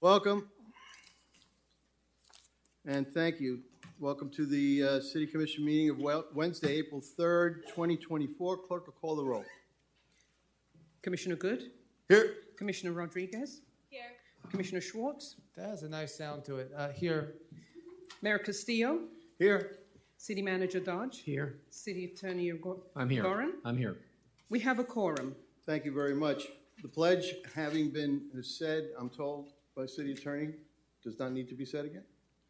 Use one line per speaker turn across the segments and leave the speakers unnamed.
Welcome, and thank you. Welcome to the City Commission meeting of Wednesday, April 3rd, 2024. Clerk will call the roll.
Commissioner Good?
Here.
Commissioner Rodriguez?
Here.
Commissioner Schwartz?
That has a nice sound to it. Here.
Mayor Castillo?
Here.
City Manager Dodge?
Here.
City Attorney
I'm here.
Gorin?
I'm here.
We have a quorum.
Thank you very much. The pledge having been said, I'm told, by City Attorney, does not need to be said again?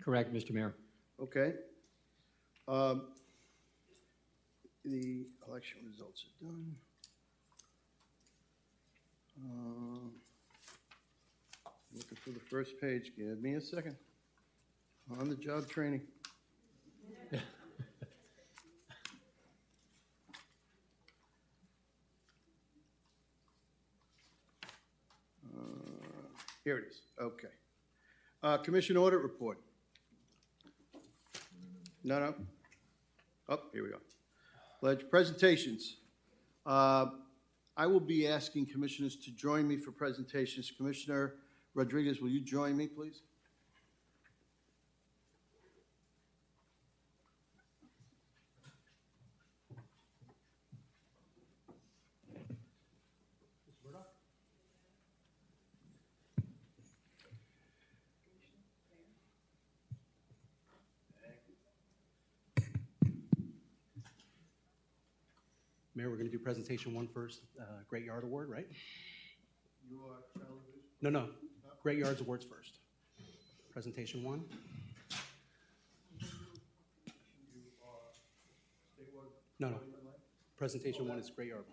Correct, Mr. Mayor.
Okay. The election results are done. Looking for the first page. Give me a second. On the job training. Here it is. Okay. Commission audit report. No. Oh, here we go. Pledge presentations. I will be asking commissioners to join me for presentations. Commissioner Rodriguez, will you join me, please?
Mayor, we're going to do presentation one first. Great Yard Award, right?
You are Charlie Booth?
No. Great Yards Awards first. Presentation one. No. Presentation one is Great Yard.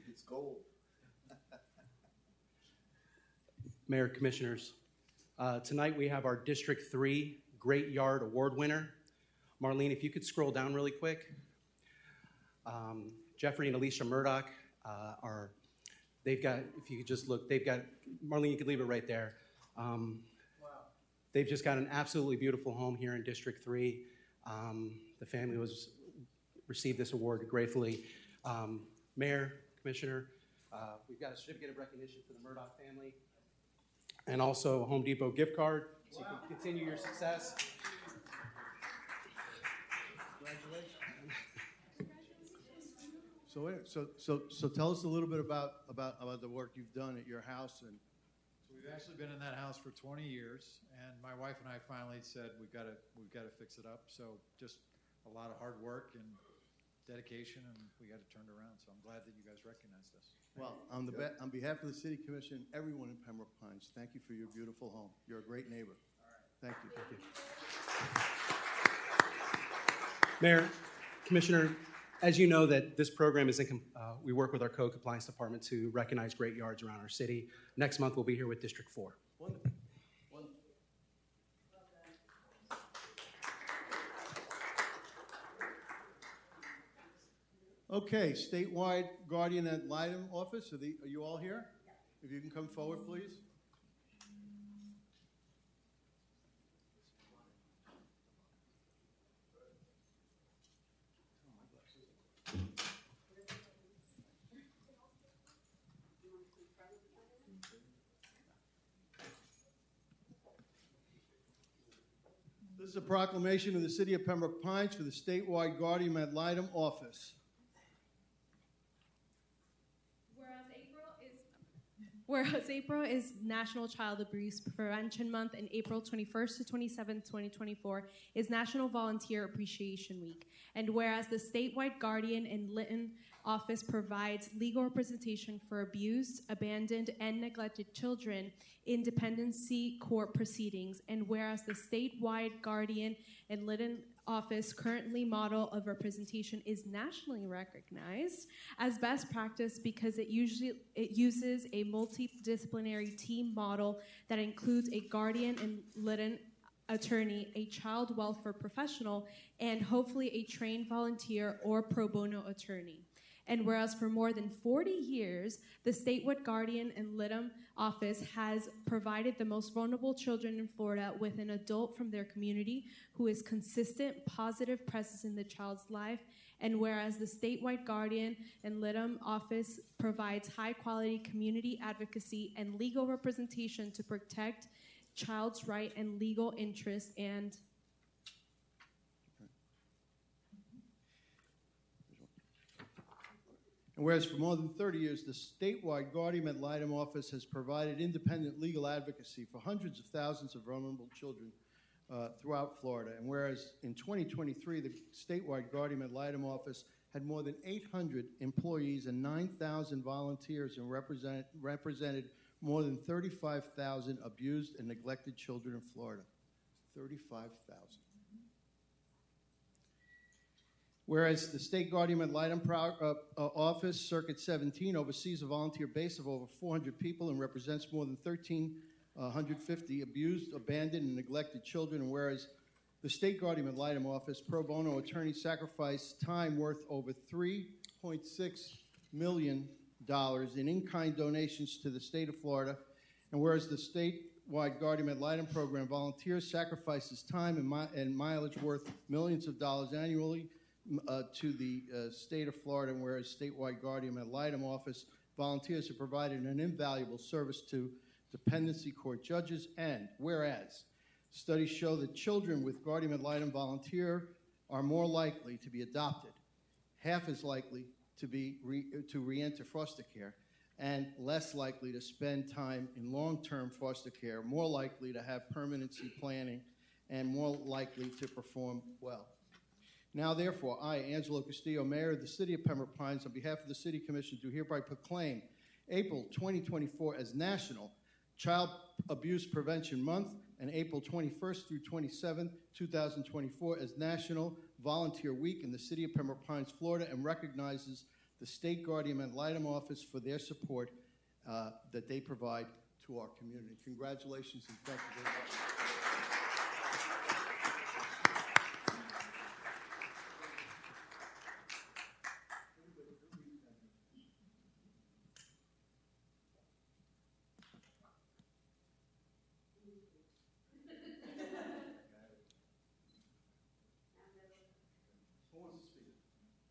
It's gold.
Mayor, Commissioners, tonight we have our District 3 Great Yard Award winner. Marlene, if you could scroll down really quick. Jeffrey and Alicia Murdoch they've got, if you could just look, they've got, Marlene, you could leave it right there. Wow. They've just got an absolutely beautiful home here in District 3. The family received this award gratefully. Mayor, Commissioner, we've got a certificate of recognition for the Murdoch family and also a Home Depot gift card, so you can continue your success.
So tell us a little bit about the work you've done at your house. And
so we've actually been in that house for 20 years, and my wife and I finally said we've got to fix it up. So just a lot of hard work and dedication, and we got it turned around. So I'm glad that you guys recognized us.
Well, on behalf of the City Commission, everyone in Pembroke Pines, thank you for your beautiful home. You're a great neighbor. All right. Thank you.
Mayor, Commissioner, as you know that this program is we work with our code compliance department to recognize great yards around our city. Next month we'll be here with District 4.
Wonderful. Okay, statewide guardian ad litem office. Are you all here? If you can come forward, please. This is a proclamation of the City of Pembroke Pines for the statewide guardian ad litem office.
Whereas April is National Child Abuse Prevention Month, and April 21st to 27th, 2024 is National Volunteer Appreciation Week. And whereas the statewide Guardian and Lytton office provides legal representation for abused, abandoned, and neglected children in dependency court proceedings, and whereas the statewide Guardian and Lytton office currently model of representation is nationally recognized as best practice because it uses a multidisciplinary team model that includes a guardian and Lytton attorney, a child welfare professional, and hopefully a trained volunteer or pro bono attorney. And whereas for more than 40 years, the statewide Guardian and Lytton office has provided the most vulnerable children in Florida with an adult from their community who is consistent, positive presence in the child's life And whereas the statewide Guardian and Litem office provides high-quality community advocacy and legal representation to protect child's right and legal interest, and
whereas for more than 30 years, the statewide Guardian ad litem office has provided independent legal advocacy for hundreds of thousands of vulnerable children throughout Florida. And whereas in 2023, the statewide Guardian ad litem office had more than 800 employees and 9,000 volunteers and represented more than 35,000 abused and neglected children in Florida. 35,000. Whereas the State Guardian ad litem office, Circuit 17, oversees a volunteer base of over 400 people and represents more than 1,350 abused, abandoned, and neglected children. And whereas the State Guardian ad litem office pro bono attorneys sacrifice time worth over $3.6 million in in-kind donations to the state of Florida. And whereas the statewide Guardian ad litem program volunteers sacrifices time and mileage worth millions of dollars annually to the state of Florida, and whereas statewide Guardian ad litem office volunteers have provided an invaluable service to dependency court judges, and whereas studies show that children with Guardian ad litem volunteer are more likely to be adopted, half as likely to re-enter foster care, and less likely to spend time in long-term foster care, more likely to have permanency planning, and more likely to perform well. Now, therefore, I, Angelo Castillo, Mayor of the City of Pembroke Pines, on behalf of the City Commission, do hereby proclaim April 2024 as National Child Abuse Prevention Month and April 21st through 27th, 2024 as National Volunteer Week in the City of Pembroke Pines, Florida, and recognizes the State Guardian ad litem office for their support that they provide to our community. Congratulations and thank you very much.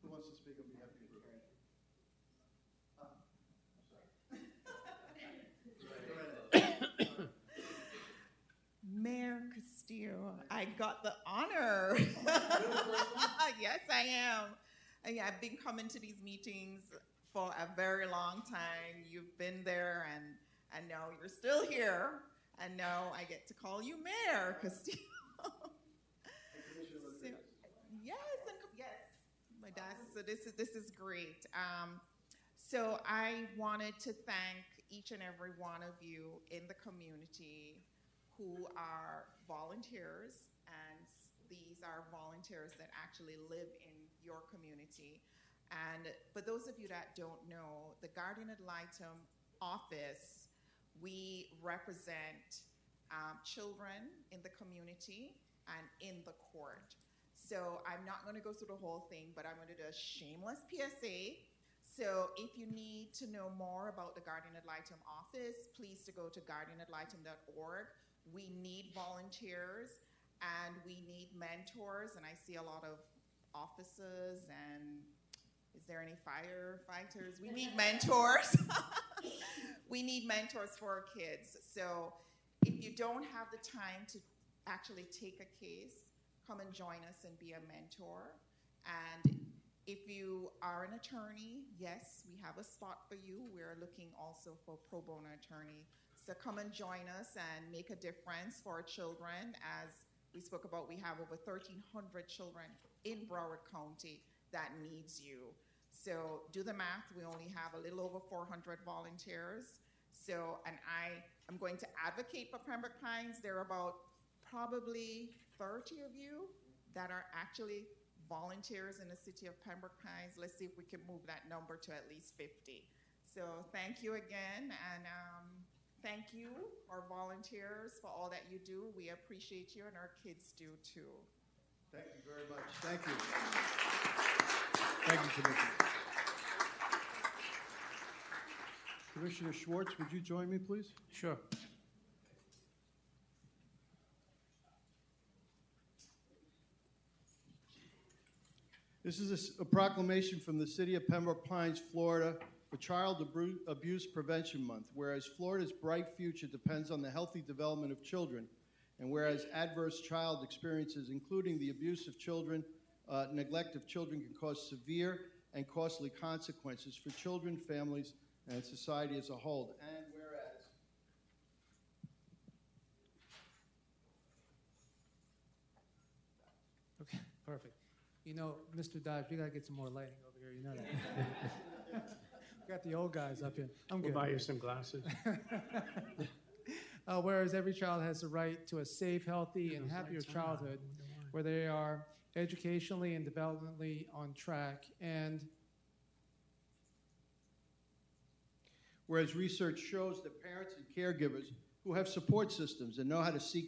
Who wants to speak on behalf of the group?
Mayor Castillo, I got the honor. Yes, I am. I've been coming to these meetings for a very long time. You've been there, and now you're still here, and now I get to call you Mayor Castillo. Yes, my dad. So this is great. So I wanted to thank each and every one of you in the community who are volunteers, and these are volunteers that actually live in your community. And for those of you that don't know, the Guardian ad litem office, we represent children in the community and in the court. So I'm not going to go through the whole thing, but I'm going to do a shameless PSA. So if you need to know more about the Guardian ad litem office, please to go to guardianadlitem.org. We need volunteers and we need mentors, and I see a lot of officers, and is there any firefighters? We need mentors. We need mentors for our kids. So if you don't have the time to actually take a case, come and join us and be a mentor. And if you are an attorney, yes, we have a spot for you. We're looking also for pro bono attorney. So come and join us and make a difference for our children. As we spoke about, we have over 1,300 children in Broward County that needs you. So do the math. We only have a little over 400 volunteers. So, and I'm going to advocate for Pembroke Pines. There are about probably 30 of you that are actually volunteers in the city of Pembroke Pines. Let's see if we can move that number to at least 50. So thank you again, and thank you, our volunteers, for all that you do. We appreciate you, and our kids do too.
Thank you very much. Thank you. Thank you, Commissioner. Commissioner Schwartz, would you join me, please?
Sure.
This is a proclamation from the city of Pembroke Pines, Florida, for Child Abuse Prevention Month. Whereas Florida's bright future depends on the healthy development of children, and whereas adverse child experiences, including the abuse of children, neglect of children, can cause severe and costly consequences for children, families, and society as a whole. And whereas
Okay, perfect. You know, Mr. Dodge, we gotta get some more lighting over here, you know that. We got the old guys up here. I'm
We'll
good.
buy you some glasses.
Whereas every child has the right to a safe, healthy, and happier childhood where they are educationally and developmentally on track. And
whereas research shows that parents and caregivers who have support systems and know how to seek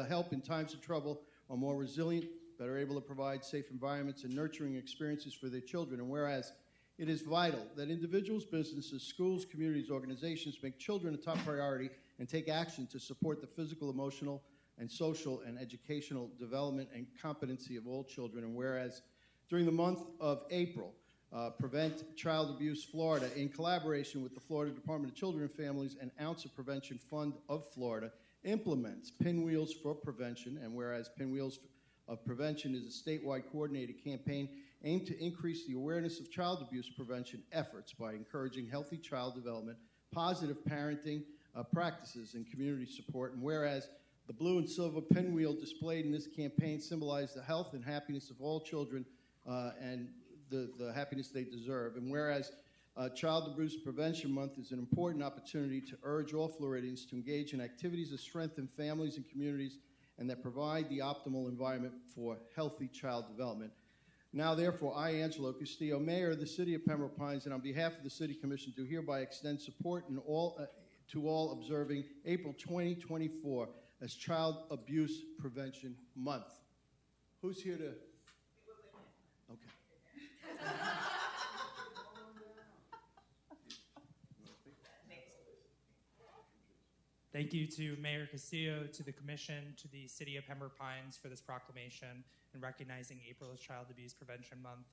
help in times of trouble are more resilient, better able to provide safe environments and nurturing experiences for their children. And whereas it is vital that individuals, businesses, schools, communities, organizations make children a top priority and take action to support the physical, emotional, and social and educational development and competency of all children. And whereas during the month of April, Prevent Child Abuse Florida, in collaboration with the Florida Department of Children and Families and Ounce of Prevention Fund of Florida, implements Pinwheels for Prevention. And whereas Pinwheels of Prevention is a statewide coordinated campaign aimed to increase the awareness of child abuse prevention efforts by encouraging healthy child development, positive parenting practices, and community support. And whereas the blue and silver pinwheel displayed in this campaign symbolize the health and happiness of all children and the happiness they deserve. And whereas Child Abuse Prevention Month is an important opportunity to urge all Floridians to engage in activities that strengthen families and communities and that provide the optimal environment for healthy child development. Now, therefore, I, Angelo Castillo, Mayor of the City of Pembroke Pines, and on behalf of the City Commission, do hereby extend support to all observing April 2024 as Child Abuse Prevention Month. Who's here to? Okay.
Thank you to Mayor Castillo, to the Commission, to the City of Pembroke Pines for this proclamation and recognizing April as Child Abuse Prevention Month.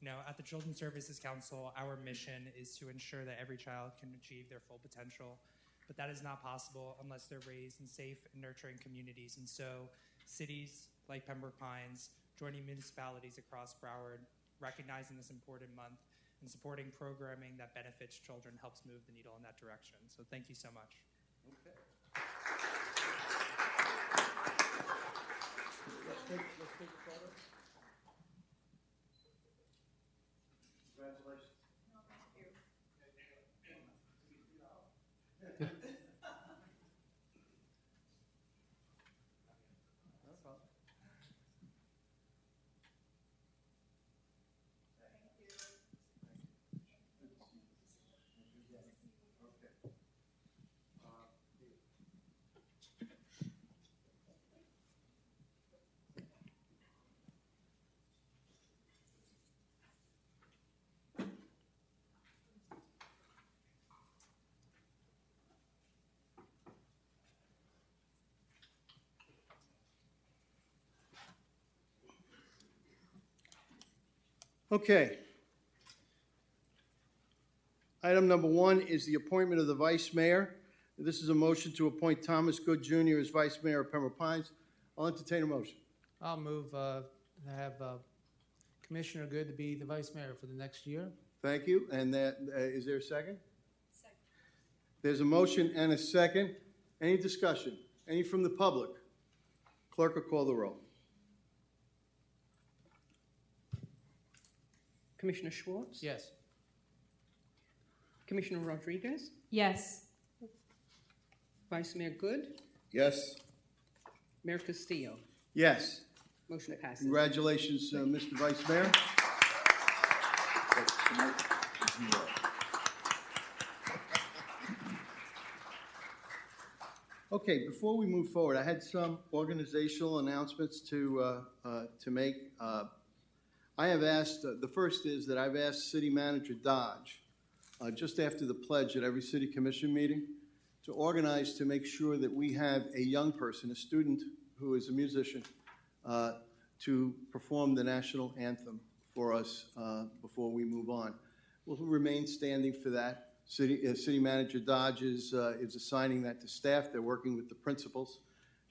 You know, at the Children's Services Council, our mission is to ensure that every child can achieve their full potential, but that is not possible unless they're raised in safe and nurturing communities. And so cities like Pembroke Pines, joining municipalities across Broward, recognizing this important month and supporting programming that benefits children helps move the needle in that direction. So thank you so much.
Okay. Let's take a photo. Congratulations.
No, thank you.
No problem. Okay. Item number 1 is the appointment of the vice mayor. This is a motion to appoint Thomas Good Jr. as vice mayor of Pembroke Pines. I'll entertain a motion.
I'll move to have Commissioner Good to be the vice mayor for the next year.
Thank you. And that, is there a second? Second. There's a motion and a second. Any discussion? Any from the public? Clerk will call the roll.
Commissioner Schwartz?
Yes.
Commissioner Rodriguez?
Yes.
Vice Mayor Good?
Yes.
Mayor Castillo?
Yes.
Motion passes.
Congratulations, Mr. Vice Mayor. Okay, before we move forward, I had some organizational announcements to make. I have asked, the first is that I've asked City Manager Dodge, just after the pledge at every City Commission meeting, to organize to make sure that we have a young person, a student who is a musician, to perform the national anthem for us before we move on. We'll remain standing for that. City Manager Dodge is assigning that to staff. They're working with the principals.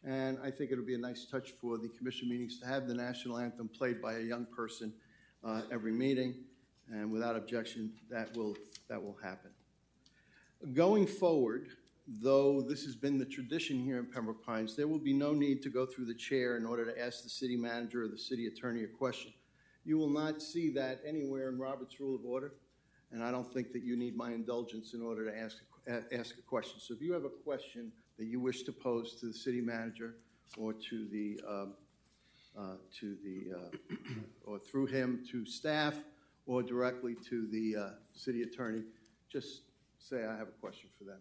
And I think it'll be a nice touch for the commission meetings to have the national anthem played by a young person every meeting. And without objection, that will happen. Going forward, though this has been the tradition here in Pembroke Pines, there will be no need to go through the chair in order to ask the city manager or the city attorney a question. You will not see that anywhere in Robert's Rule of Order, and I don't think that you need my indulgence in order to ask a question. So if you have a question that you wish to pose to the city manager or to the or through him to staff or directly to the city attorney, just say I have a question for them.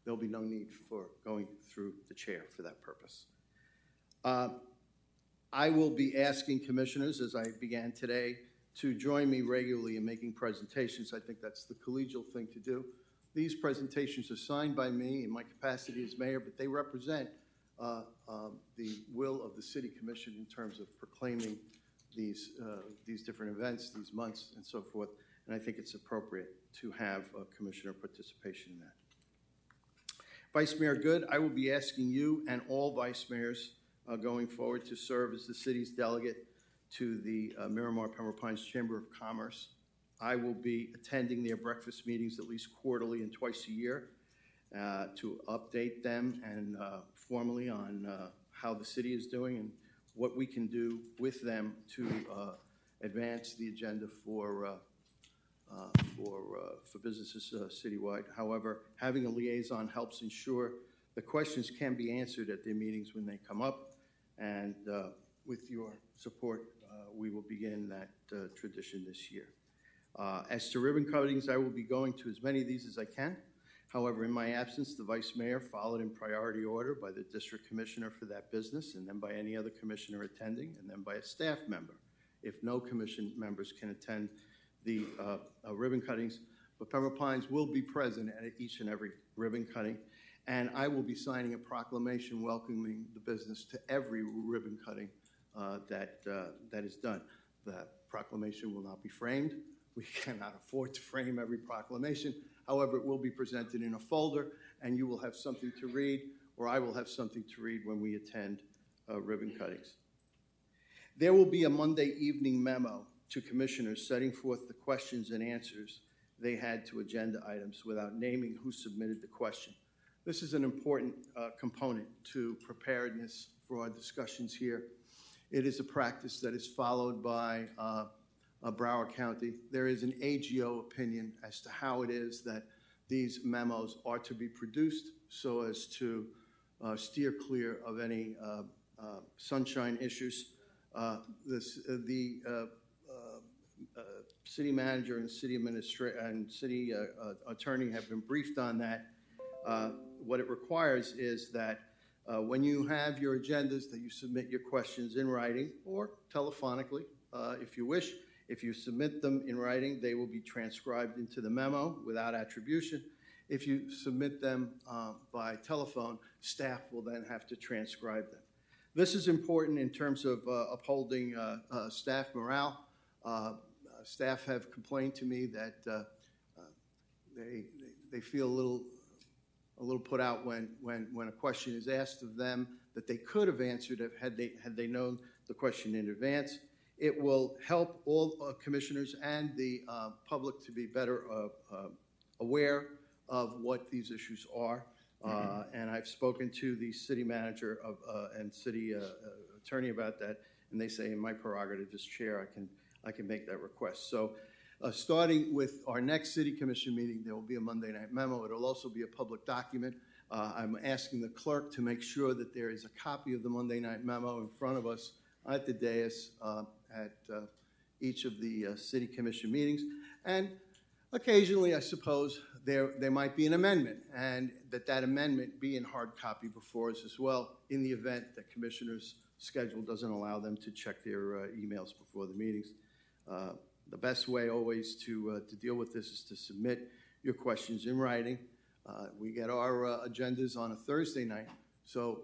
There'll be no need for going through the chair for that purpose. I will be asking commissioners, as I began today, to join me regularly in making presentations. I think that's the collegial thing to do. These presentations are signed by me in my capacity as mayor, but they represent the will of the city commission in terms of proclaiming these different events, these months, and so forth. And I think it's appropriate to have commissioner participation in that. Vice Mayor Good, I will be asking you and all vice mayors going forward to serve as the city's delegate to the Miramar Pembroke Pines Chamber of Commerce. I will be attending their breakfast meetings at least quarterly and twice a year to update them and formally on how the city is doing and what we can do with them to advance the agenda for businesses citywide. However, having a liaison helps ensure the questions can be answered at their meetings when they come up, and with your support, we will begin that tradition this year. As to ribbon cuttings, I will be going to as many of these as I can. However, in my absence, the vice mayor, followed in priority order by the district commissioner for that business, and then by any other commissioner attending, and then by a staff member, if no commission members can attend the ribbon cuttings. But Pembroke Pines will be present at each and every ribbon cutting, and I will be signing a proclamation welcoming the business to every ribbon cutting that is done. The proclamation will not be framed. We cannot afford to frame every proclamation. However, it will be presented in a folder, and you will have something to read, or I will have something to read when we attend ribbon cuttings. There will be a Monday evening memo to commissioners setting forth the questions and answers they had to agenda items without naming who submitted the question. This is an important component to preparedness for our discussions here. It is a practice that is followed by Broward County. There is an AGO opinion as to how it is that these memos are to be produced so as to steer clear of any sunshine issues. The city manager and city administrator and city attorney have been briefed on that. What it requires is that when you have your agendas, that you submit your questions in writing or telephonically, if you wish. If you submit them in writing, they will be transcribed into the memo without attribution. If you submit them by telephone, staff will then have to transcribe them. This is important in terms of upholding staff morale. Staff have complained to me that they feel a little put out when a question is asked of them that they could have answered it had they known the question in advance. It will help all commissioners and the public to be better aware of what these issues are. And I've spoken to the city manager and city attorney about that, and they say in my prerogative as chair, I can make that request. So starting with our next city commission meeting, there will be a Monday night memo. It'll also be a public document. I'm asking the clerk to make sure that there is a copy of the Monday night memo in front of us at the dais at each of the city commission meetings. And occasionally, I suppose, there might be an amendment, and that amendment be in hard copy before us as well in the event that commissioners' schedule doesn't allow them to check their emails before the meetings. The best way always to deal with this is to submit your questions in writing. We get our agendas on a Thursday night, so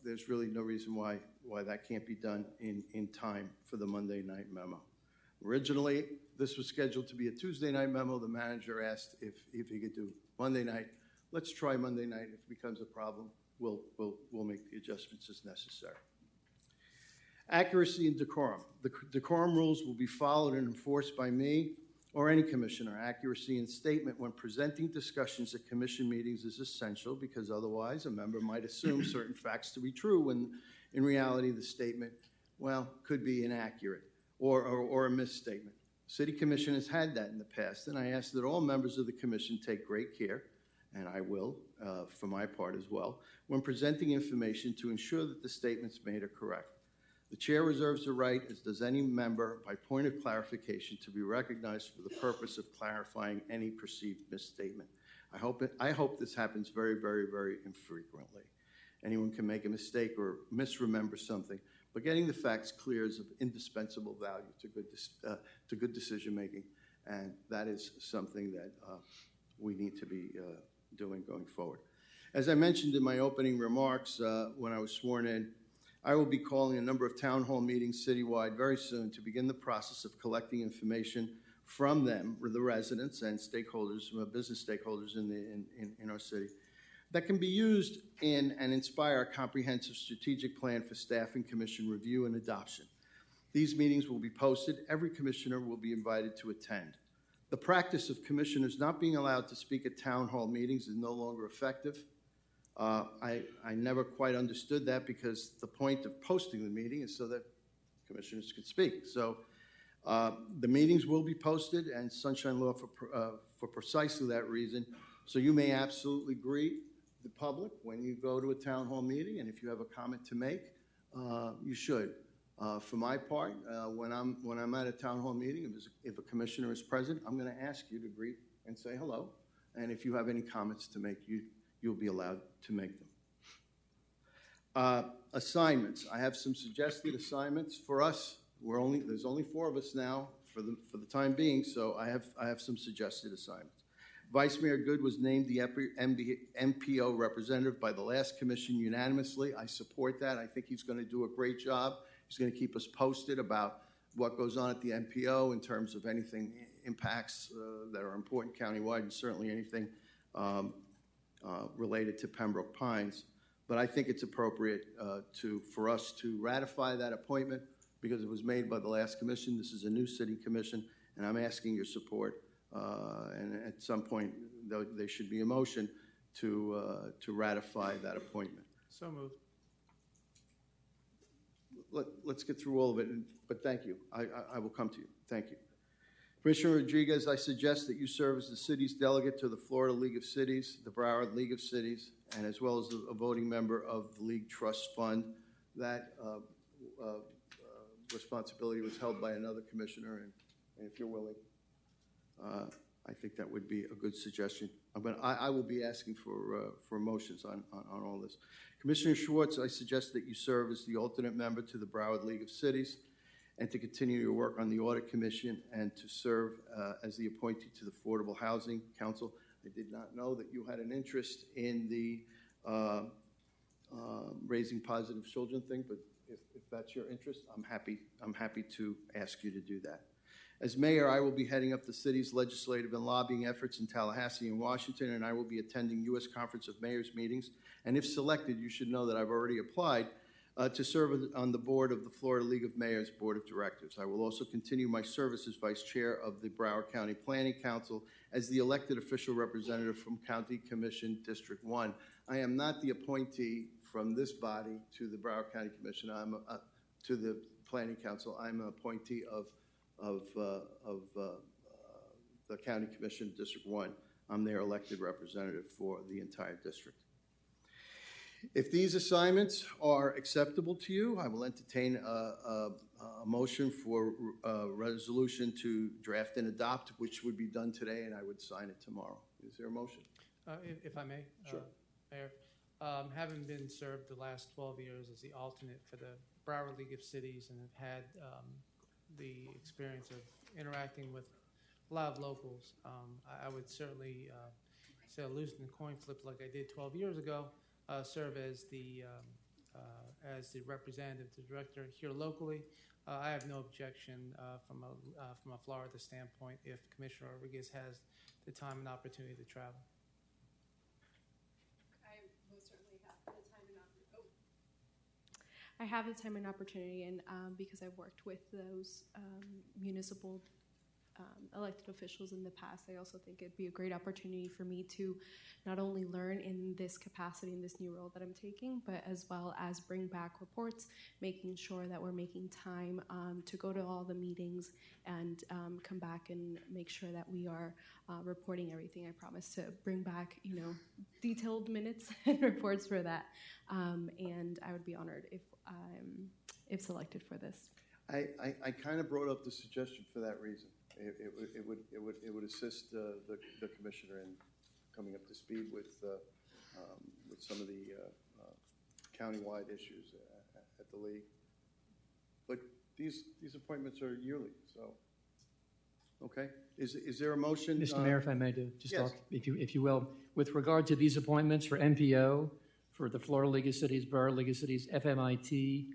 there's really no reason why that can't be done in time for the Monday night memo. Originally, this was scheduled to be a Tuesday night memo. The manager asked if he could do Monday night. Let's try Monday night. If it becomes a problem, we'll make the adjustments as necessary. Accuracy and decorum. The decorum rules will be followed and enforced by me or any commissioner. Accuracy in statement when presenting discussions at commission meetings is essential because otherwise a member might assume certain facts to be true when in reality the statement, well, could be inaccurate or a misstatement. City Commission has had that in the past, and I ask that all members of the commission take great care, and I will, for my part as well, when presenting information to ensure that the statements made are correct. The chair reserves the right, as does any member, by point of clarification, to be recognized for the purpose of clarifying any perceived misstatement. I hope this happens very, very, very infrequently. Anyone can make a mistake or misremember something, but getting the facts clear is of indispensable value to good decision making, and that is something that we need to be doing going forward. As I mentioned in my opening remarks when I was sworn in, I will be calling a number of town hall meetings citywide very soon to begin the process of collecting information from them, the residents and stakeholders, business stakeholders in our city, that can be used in and inspire a comprehensive strategic plan for staff and commission review and adoption. These meetings will be posted. Every commissioner will be invited to attend. The practice of commissioners not being allowed to speak at town hall meetings is no longer effective. I never quite understood that because the point of posting the meeting is so that commissioners can speak. So the meetings will be posted and sunshine law for precisely that reason. So you may absolutely greet the public when you go to a town hall meeting, and if you have a comment to make, you should. For my part, when I'm at a town hall meeting, if a commissioner is present, I'm going to ask you to greet and say hello. And if you have any comments to make, you'll be allowed to make them. Assignments. I have some suggested assignments for us. There's only 4 of us now for the time being, so I have some suggested assignments. Vice Mayor Good was named the MPO representative by the last commission unanimously. I support that. I think he's going to do a great job. He's going to keep us posted about what goes on at the MPO in terms of anything impacts that are important countywide, and certainly anything related to Pembroke Pines. But I think it's appropriate for us to ratify that appointment because it was made by the last commission. This is a new city commission, and I'm asking your support. And at some point, there should be a motion to ratify that appointment.
So moved.
Let's get through all of it, but thank you. I will come to you. Thank you. Commissioner Rodriguez, I suggest that you serve as the city's delegate to the Florida League of Cities, the Broward League of Cities, and as well as a voting member of the League Trust Fund. That responsibility was held by another commissioner, and if you're willing, I think that would be a good suggestion. I will be asking for motions on all this. Commissioner Schwartz, I suggest that you serve as the alternate member to the Broward League of Cities and to continue your work on the Audit Commission and to serve as the appointee to the Affordable Housing Council. I did not know that you had an interest in the Raising Positive Children thing, but if that's your interest, I'm happy to ask you to do that. As mayor, I will be heading up the city's legislative and lobbying efforts in Tallahassee and Washington, and I will be attending U.S. Conference of Mayors meetings. And if selected, you should know that I've already applied to serve on the board of the Florida League of Mayors Board of Directors. I will also continue my service as vice chair of the Broward County Planning Council as the elected official representative from County Commission District 1. I am not the appointee from this body to the Broward County Commission. To the Planning Council. I'm an appointee of the County Commission District 1. I'm their elected representative for the entire district. If these assignments are acceptable to you, I will entertain a motion for a resolution to draft and adopt, which would be done today, and I would sign it tomorrow. Is there a motion?
If I may,
Sure.
Mayor, having been served the last 12 years as the alternate for the Broward League of Cities and have had the experience of interacting with a lot of locals, I would certainly, instead of losing the coin flip like I did 12 years ago, serve as the as the representative, the director here locally. I have no objection from a Florida standpoint if Commissioner Rodriguez has the time and opportunity to travel.
I most certainly have the time and opportunity. I have the time and opportunity, and because I've worked with those municipal elected officials in the past, I also think it'd be a great opportunity for me to not only learn in this capacity, in this new role that I'm taking, but as well as bring back reports, making sure that we're making time to go to all the meetings and come back and make sure that we are reporting everything. I promise to bring back, detailed minutes and reports for that. And I would be honored if selected for this.
I kind of brought up the suggestion for that reason. It would assist the commissioner in coming up to speed with some of the countywide issues at the league. But these appointments are yearly, so okay. Is there a motion?
Mr. Mayor, if I may do just
yes.
talk, if you will, with regard to these appointments for MPO, for the Florida League of Cities, Borough League of Cities, FMIT,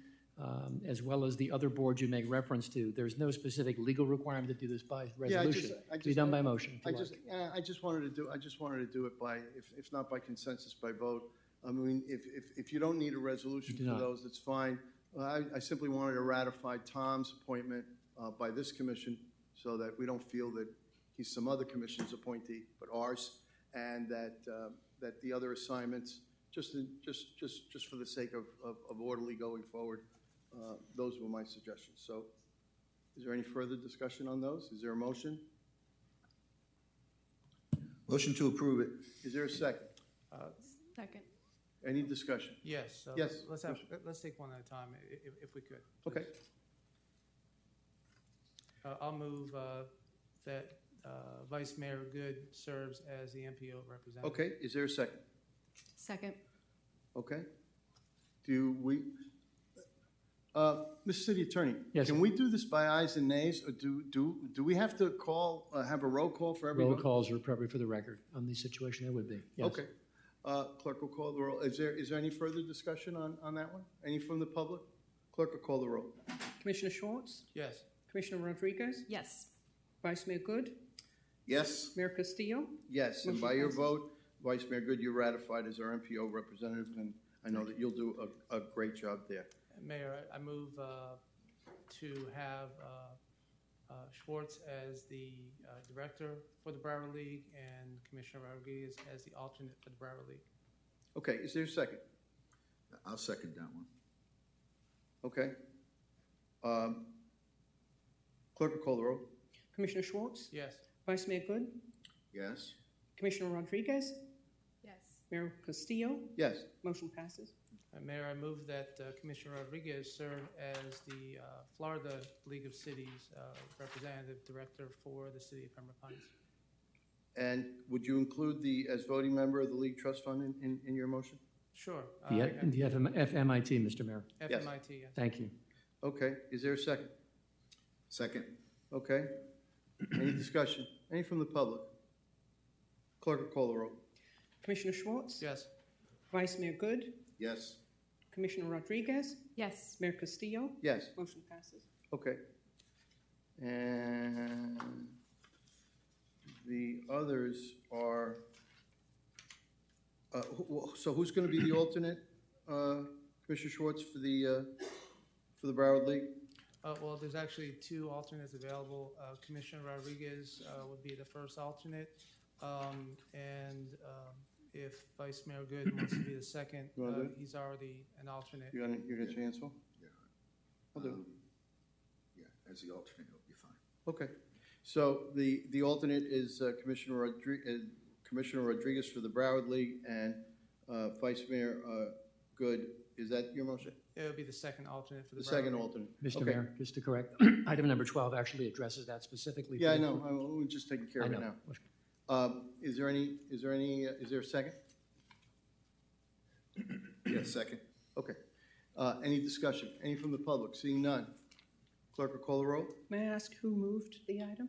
as well as the other boards you make reference to, there's no specific legal requirement to do this by resolution.
I
It can be done by motion.
I just wanted to do it by, if not by consensus, by vote. I mean, if you don't need a resolution for those, that's fine. I simply wanted to ratify Tom's appointment by this commission so that we don't feel that he's some other commission's appointee, but ours, and that the other assignments, just for the sake of orderly going forward, those were my suggestions. So is there any further discussion on those? Is there a motion?
Motion to approve it.
Is there a second?
Second.
Any discussion?
Yes. So
Yes.
Let's take one at a time, if we could.
Okay.
I'll move that Vice Mayor Good serves as the MPO representative.
Okay. Is there a second?
Second.
Okay. Do we, Mr. City Attorney?
Yes,
Can
sir.
we do this by ayes and nays, or do we have to call, have a roll call for everyone?
Roll calls are appropriate for the record. On the situation, it would be. Yes.
Okay. Clerk will call the roll. Is there any further discussion on that one? Any from the public? Clerk will call the roll.
Commissioner Schwartz,
Yes.
Commissioner Rodriguez,
Yes.
Vice Mayor Good,
Yes.
Mayor Castillo,
Yes, and
Motion
by your
passes.
vote, Vice Mayor Good, you're ratified as our MPO representative, and I know that you'll do a great job there.
Mayor, I move to have Schwartz as the director for the Broward League and Commissioner Rodriguez as the alternate for the Broward League.
Okay, is there a second?
I'll second that one.
Okay. Clerk will call the roll.
Commissioner Schwartz,
Yes.
Vice Mayor Good,
Yes.
Commissioner Rodriguez,
Yes.
Mayor Castillo,
Yes.
motion passes.
Mayor, I move that Commissioner Rodriguez serve as the Florida League of Cities representative director for the city of Pembroke Pines.
And would you include as voting member of the League Trust Fund in your motion?
Sure.
The FMIT, Mr. Mayor.
FMIT, yes.
Thank you.
Okay, is there a second?
Second.
Okay. Any discussion? Any from the public? Clerk will call the roll.
Commissioner Schwartz,
Yes.
Vice Mayor Good,
Yes.
Commissioner Rodriguez,
Yes.
Mayor Castillo,
Yes.
motion passes.
Okay. And the others are, so who's going to be the alternate, Commissioner Schwartz, for the Broward League?
Well, there's actually two alternates available. Commissioner Rodriguez would be the first alternate. If Vice Mayor Good wants to be the second,
You wanna do it?
he's already an alternate.
You're gonna chance for?
Yeah.
I'll do it.
Yeah, as the alternate, it'll be fine.
Okay. So the alternate is Commissioner Rodriguez for the Broward League, and Vice Mayor Good. Is that your motion?
It would be the second alternate for the
The second
Broward League.
alternate.
Mr.
Okay.
Mayor, just to correct, item number 12 actually addresses that specifically.
Yeah, I know. We're just taking care
I
of it
know.
now. Is there a second?
Yeah, second.
Okay. Any discussion? Any from the public? Seeing none. Clerk will call the roll.
May I ask who moved the item?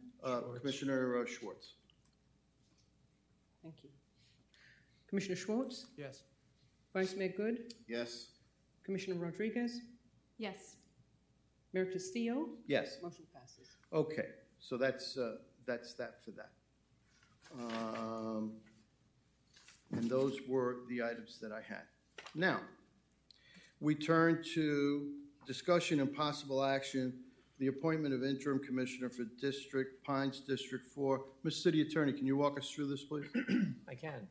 Commissioner Schwartz.
Thank you. Commissioner Schwartz,
Yes.
Vice Mayor Good,
Yes.
Commissioner Rodriguez?
Yes.
Mayor Castillo?
Yes.
Motion passes.
Okay, so that's that for that. And those were the items that I had. Now, we turn to discussion and possible action, the appointment of interim commissioner for Pines District 4. Mr. City Attorney, can you walk us through this, please?
I can.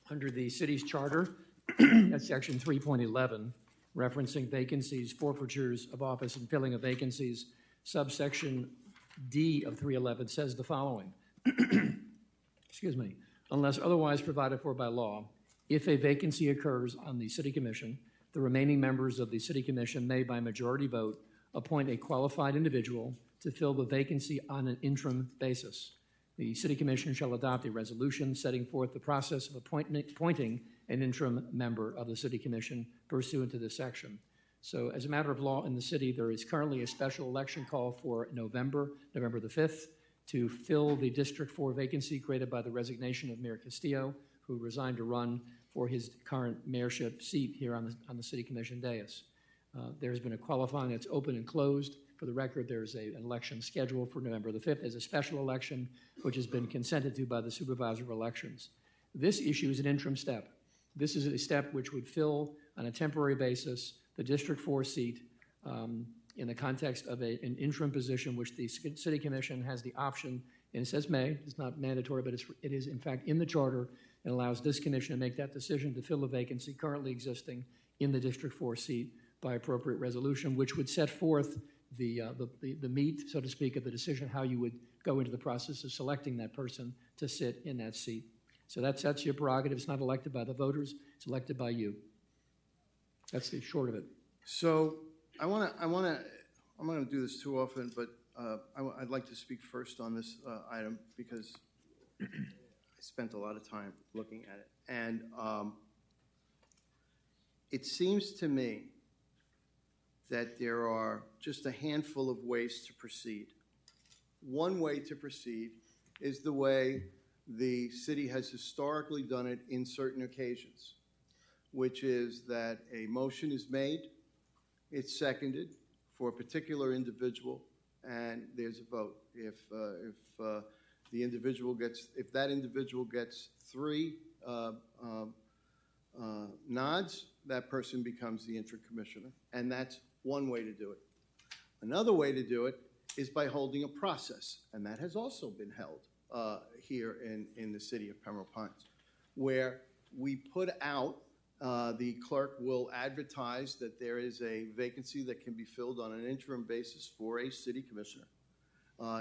Under the city's charter, that's section 3.11, referencing vacancies, forfeitures of office, and filling of vacancies, subsection D of 311 says the following. Excuse me. Unless otherwise provided for by law, if a vacancy occurs on the city commission, the remaining members of the city commission may, by majority vote, appoint a qualified individual to fill the vacancy on an interim basis. The city commission shall adopt a resolution setting forth the process of appointing an interim member of the city commission pursuant to this section. So as a matter of law in the city, there is currently a special election call for November the 5th, to fill the District 4 vacancy created by the resignation of Mayor Castillo, who resigned to run for his current mayorship seat here on the City Commission dais. There's been a qualifying that's open and closed. For the record, there's an election scheduled for November the 5th as a special election, which has been consented to by the Supervisor of Elections. This issue is an interim step. This is a step which would fill, on a temporary basis, the District 4 seat in the context of an interim position, which the City Commission has the option, and it says may, it's not mandatory, but it is in fact in the charter, and allows this commission to make that decision to fill a vacancy currently existing in the District 4 seat by appropriate resolution, which would set forth the meat, so to speak, of the decision, how you would go into the process of selecting that person to sit in that seat. So that's your prerogative. It's not elected by the voters, it's elected by you. That's the short of it.
So I'm not going to do this too often, but I'd like to speak first on this item because I spent a lot of time looking at it. And it seems to me that there are just a handful of ways to proceed. One way to proceed is the way the city has historically done it in certain occasions, which is that a motion is made, it's seconded for a particular individual, and there's a vote. If the individual gets, if that individual gets 3 nods, that person becomes the interim commissioner, and that's one way to do it. Another way to do it is by holding a process, and that has also been held here in the city of Pembroke Pines, where we put out, the clerk will advertise that there is a vacancy that can be filled on an interim basis for a city commissioner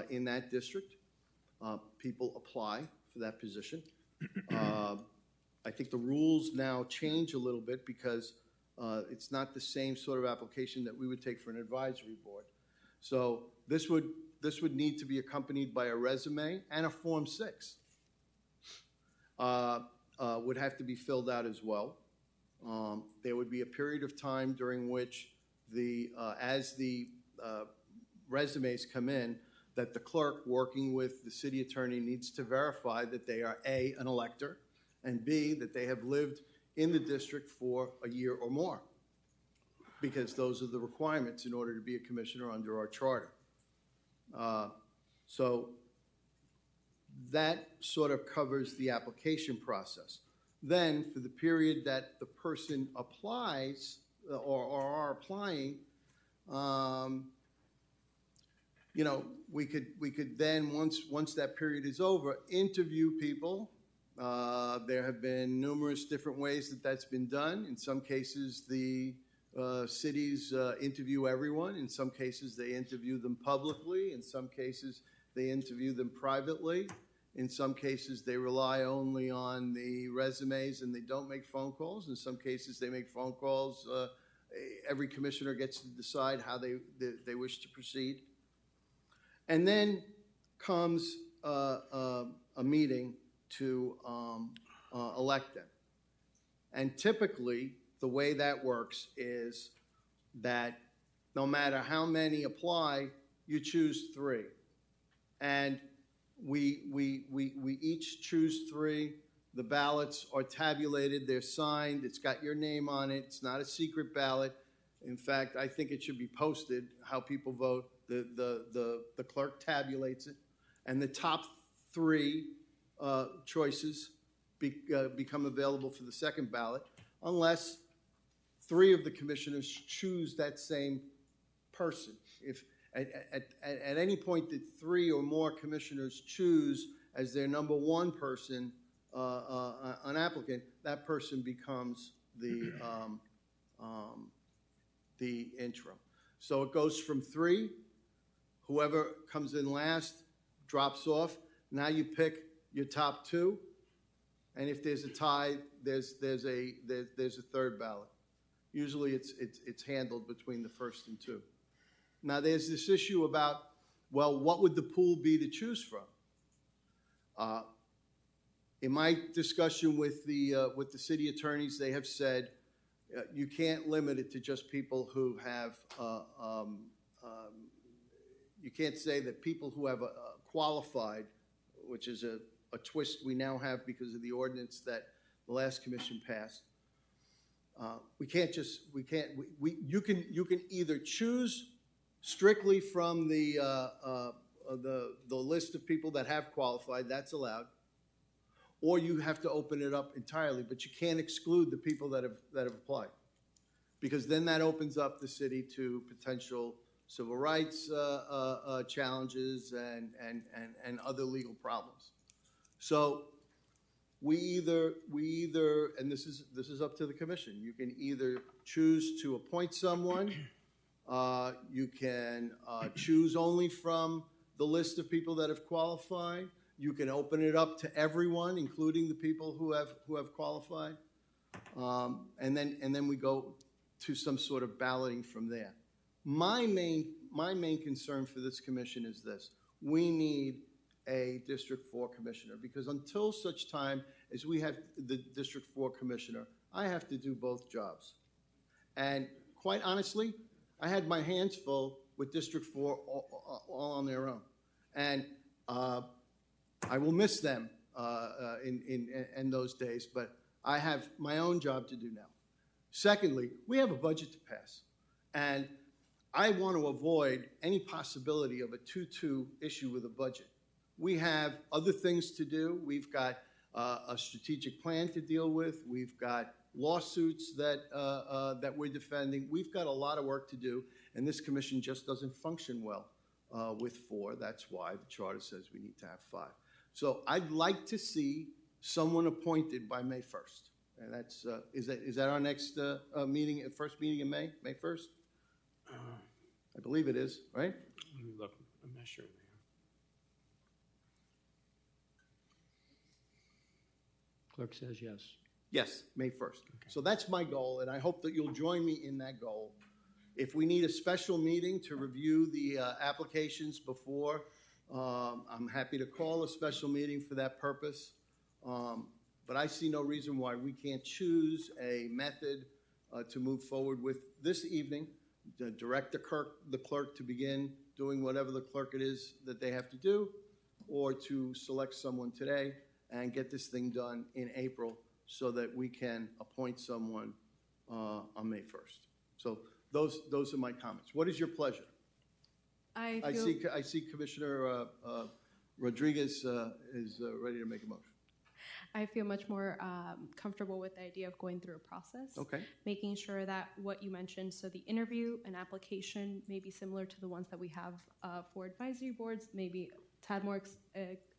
in that district. People apply for that position. I think the rules now change a little bit because it's not the same sort of application that we would take for an advisory board. So this would need to be accompanied by a resume and a Form 6. Would have to be filled out as well. There would be a period of time during which as the resumes come in, that the clerk working with the city attorney needs to verify that they are A, an elector, and B, that they have lived in the district for a year or more, because those are the requirements in order to be a commissioner under our charter. So that sort of covers the application process. Then, for the period that the person applies or are applying, you know, we could then, once that period is over, interview people. There have been numerous different ways that that's been done. In some cases, the cities interview everyone. In some cases, they interview them publicly. In some cases, they interview them privately. In some cases, they rely only on the resumes and they don't make phone calls. In some cases, they make phone calls. Every commissioner gets to decide how they wish to proceed. And then comes a meeting to elect them. And typically, the way that works is that no matter how many apply, you choose 3. And we each choose 3 The ballots are tabulated, they're signed, it's got your name on it, it's not a secret ballot. In fact, I think it should be posted, how people vote. The clerk tabulates it, and the top three choices become available for the second ballot, unless three of the commissioners choose that same person. If at any point that three or more commissioners choose as their number one person an applicant, that person becomes the interim. So it goes from three. Whoever comes in last drops off. Now you pick your top two, and if there's a tie, there's a third ballot. Usually it's handled between the first and two. Now there's this issue about, well, what would the pool be to choose from? In my discussion with the city attorneys, they have said you can't limit it to just people who have. You can't say that people who have qualified, which is a twist we now have because of the ordinance that the last commission passed. You can either choose strictly from the list of people that have qualified. That's allowed. Or you have to open it up entirely, but you can't exclude the people that have applied, because then that opens up the city to potential civil rights challenges and other legal problems. So we either, and this is up to the commission. You can either choose to appoint someone. You can choose only from the list of people that have qualified. You can open it up to everyone, including the people who have qualified, and then we go to some sort of balloting from there. My main concern for this commission is this: we need a District 4 commissioner, because until such time as we have the District 4 commissioner, I have to do both jobs. And quite honestly, I had my hands full with District 4 all on their own, and I will miss them in those days, but I have my own job to do now. Secondly, we have a budget to pass, and I want to avoid any possibility of a 2-2 issue with a budget. We have other things to do. We've got a strategic plan to deal with. We've got lawsuits that we're defending. We've got a lot of work to do, and this commission just doesn't function well with 4. That's why the charter says we need to have 5. So I'd like to see someone appointed by May 1st. And that's, is that our next meeting, first meeting in May, May 1st? I believe it is, right?
Let me look. I'm not sure. Clerk says yes.
Yes, May 1st. Okay. So that's my goal, and I hope that you'll join me in that goal. If we need a special meeting to review the applications before, I'm happy to call a special meeting for that purpose. But I see no reason why we can't choose a method to move forward with this evening, to direct the clerk to begin doing whatever the clerk it is that they have to do, or to select someone today and get this thing done in April so that we can appoint someone on May 1st. So those are my comments. What is your pleasure? I see Commissioner Rodriguez is ready to make a motion.
I feel much more comfortable with the idea of going through a process. Okay. Making sure that what you mentioned, so the interview and application may be similar to the ones that we have for advisory boards, maybe a tad more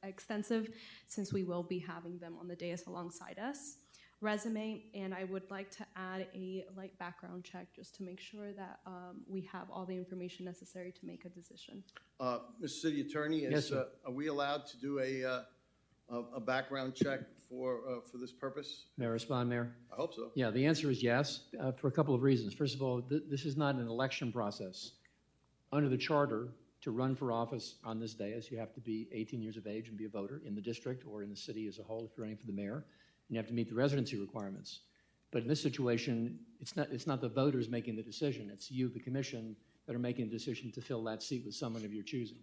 extensive, since we will be having them on the dais alongside us. Resume, and I would like to add a light background check just to make sure that we have all the information necessary to make a decision.
Mr. City Attorney,
yes,
are we allowed to do a background check for this purpose?
May I respond, Mayor?
I hope so.
Yeah, the answer is yes, for a couple of reasons. First of all, this is not an election process. Under the charter, to run for office on this dais, you have to be 18 years of age and be a voter in the district or in the city as a whole if you're running for the mayor. And you have to meet the residency requirements. But in this situation, it's not the voters making the decision. It's you, the commission, that are making a decision to fill that seat with someone of your choosing.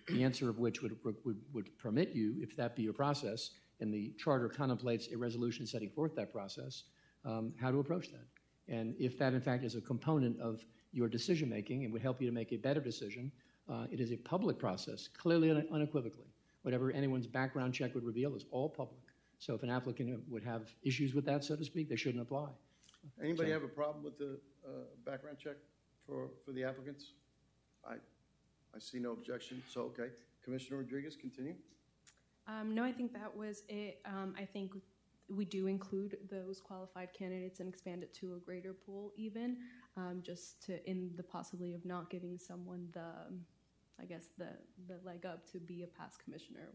The answer of which would permit you, if that be your process, and the charter contemplates a resolution setting forth that process, how to approach that. And if that, in fact, is a component of your decision-making and would help you to make a better decision, it is a public process, clearly and unequivocally. Whatever anyone's background check would reveal is all public. So if an applicant would have issues with that, so to speak, they shouldn't apply.
Anybody
So-
have a problem with the background check for the applicants? I see no objection, so okay. Commissioner Rodriguez, continue.
No, I think that was it. I think we do include those qualified candidates and expand it to a greater pool even, just to, in the possibility of not giving someone the, I guess, the leg up to be a past commissioner.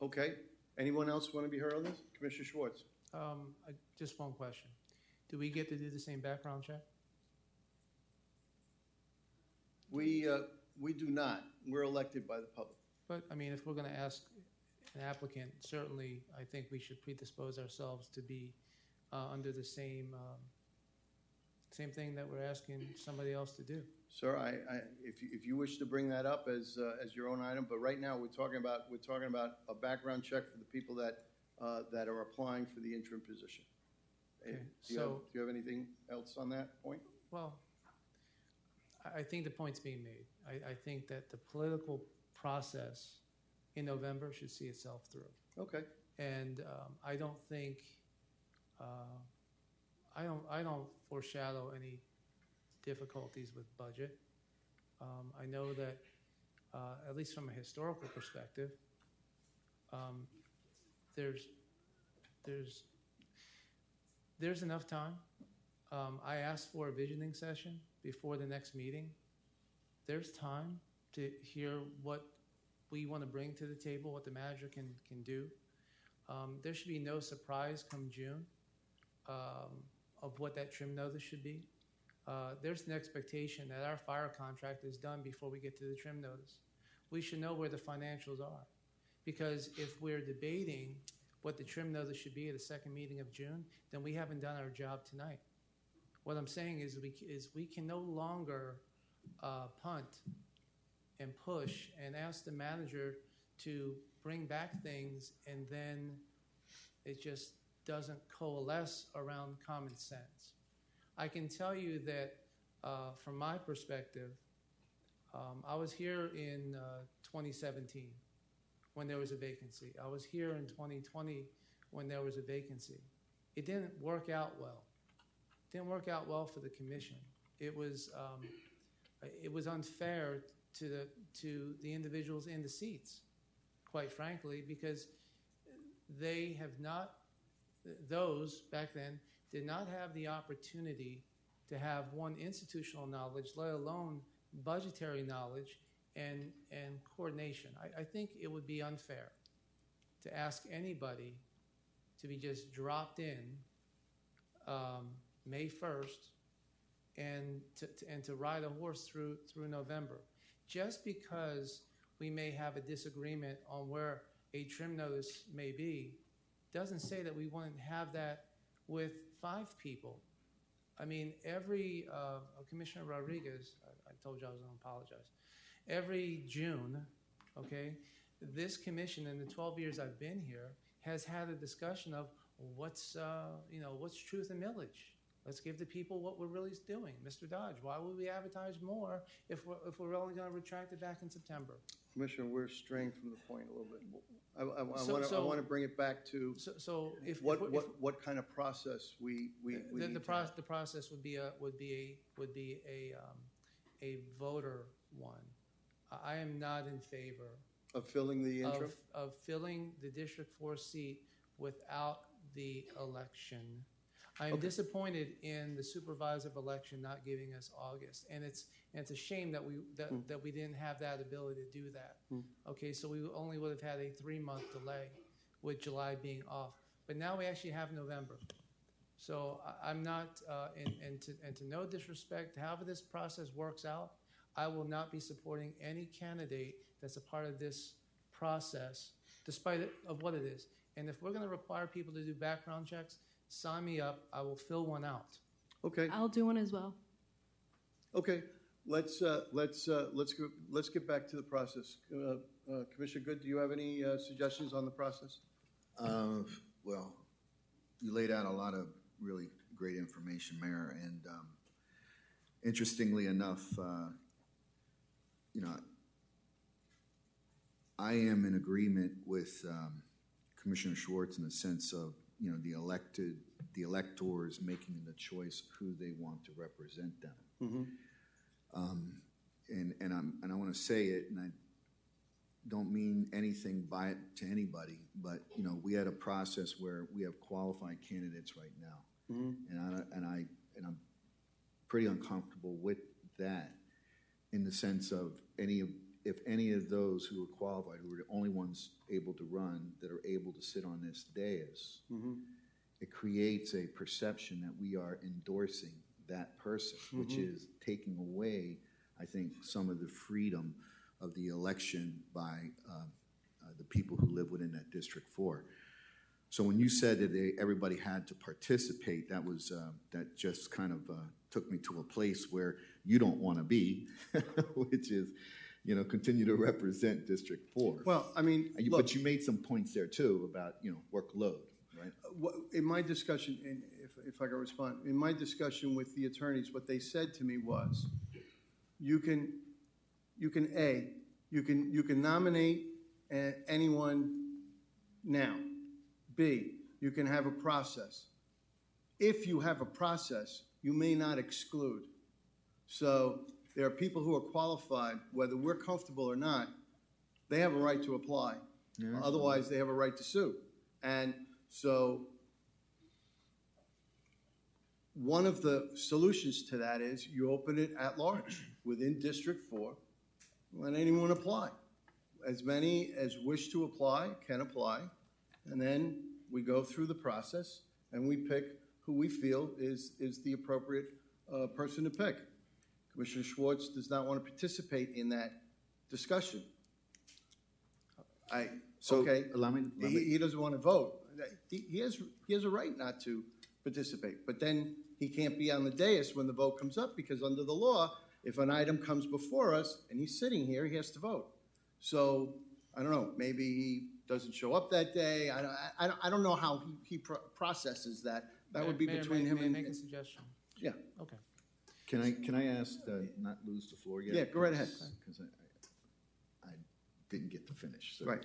Okay. Anyone else want to be heard on this? Commissioner Schwartz.
Just one question. Do we get to do the same background check?
We do not. We're elected by the public.
But, I mean, if we're going to ask an applicant, certainly, I think we should predispose ourselves to be under the same thing that we're asking somebody else to do.
Sir, if you wish to bring that up as your own item, but right now we're talking about a background check for the people that are applying for the interim position.
Okay,
Do you have anything else on that point?
Well, I think the point's being made. I think that the political process in November should see itself through.
Okay.
And I don't think, I don't foreshadow any difficulties with budget. I know that, at least from a historical perspective, there's enough time. I asked for a visioning session before the next meeting. There's time to hear what we want to bring to the table, what the manager can do. There should be no surprise come June of what that trim notice should be. There's an expectation that our fire contract is done before we get to the trim notice. We should know where the financials are. Because if we're debating what the trim notice should be at the second meeting of June, then we haven't done our job tonight. What I'm saying is we can no longer punt and push and ask the manager to bring back things, and then it just doesn't coalesce around common sense. I can tell you that from my perspective, I was here in 2017 when there was a vacancy. I was here in 2020 when there was a vacancy. It didn't work out well. It didn't work out well for the commission. It was unfair to the individuals in the seats, quite frankly, because they have not, those back then did not have the opportunity to have one, institutional knowledge, let alone budgetary knowledge and coordination. I think it would be unfair to ask anybody to be just dropped in May 1st and to ride a horse through November. Just because we may have a disagreement on where a trim notice may be doesn't say that we wouldn't have that with 5 people. I mean, every, Commissioner Rodriguez, I told you I was going to apologize. Every June, okay, this commission in the 12 years I've been here has had a discussion of what's truth and millage. Let's give the people what we're really doing. Mr. Dodge, why would we advertise more if we're only going to retract it back in September?
Commissioner, we're straying from the point a little bit. I want to bring it back to what kind of process we need to have.
The process would be a voter one. I am not in favor
Of filling the interim?
of filling the District 4 seat without the election. I am disappointed in the supervisor election not giving us August, and it's a shame that we didn't have that ability to do that. Okay, so we only would have had a 3-month delay, with July being off. But now we actually have November. So I'm not, and to no disrespect, however this process works out, I will not be supporting any candidate that's a part of this process, despite of what it is. And if we're going to require people to do background checks, sign me up. I will fill one out.
Okay.
I'll do one as well.
Okay. Let's get back to the process. Commissioner Good, do you have any suggestions on the process?
Well, you laid out a lot of really great information, Mayor, and interestingly enough, you know, I am in agreement with Commissioner Schwartz in the sense of, you know, the electors making the choice who they want to represent them. And I want to say it, and I don't mean anything by it to anybody, but you know, we had a process where we have qualified candidates right now, and I'm pretty uncomfortable with that, in the sense of if any of those who are qualified, who are the only ones able to run, that are able to sit on this dais, it creates a perception that we are endorsing that person, which is taking away, I think, some of the freedom of the election by the people who live within that District 4. So when you said that everybody had to participate, that was that just kind of took me to a place where you don't want to be, which is, you know, continue to represent District 4.
Well, I mean,
but you made some points there too about, you know, workload, right?
in my discussion, and if I can respond, in my discussion with the attorneys, what they said to me was, you can nominate anyone now. B, you can have a process. If you have a process, you may not exclude. So there are people who are qualified, whether we're comfortable or not, they have a right to apply. Yeah, otherwise, they have a right to sue. And so one of the solutions to that is you open it at large within District 4, let anyone apply. As many as wish to apply can apply, and then we go through the process and we pick who we feel is the appropriate person to pick. Commissioner Schwartz does not want to participate in that discussion.
Allow me.
He doesn't want to vote. He has a right not to participate, but then he can't be on the dais when the vote comes up, because under the law, if an item comes before us and he's sitting here, he has to vote. So I don't know, maybe he doesn't show up that day. I don't know how he processes that. That would be between him and...
May I make a suggestion?
Yeah.
Okay.
Can I ask, not lose the floor yet?
Yeah, go right ahead.
Because I didn't get to finish. So.
Right.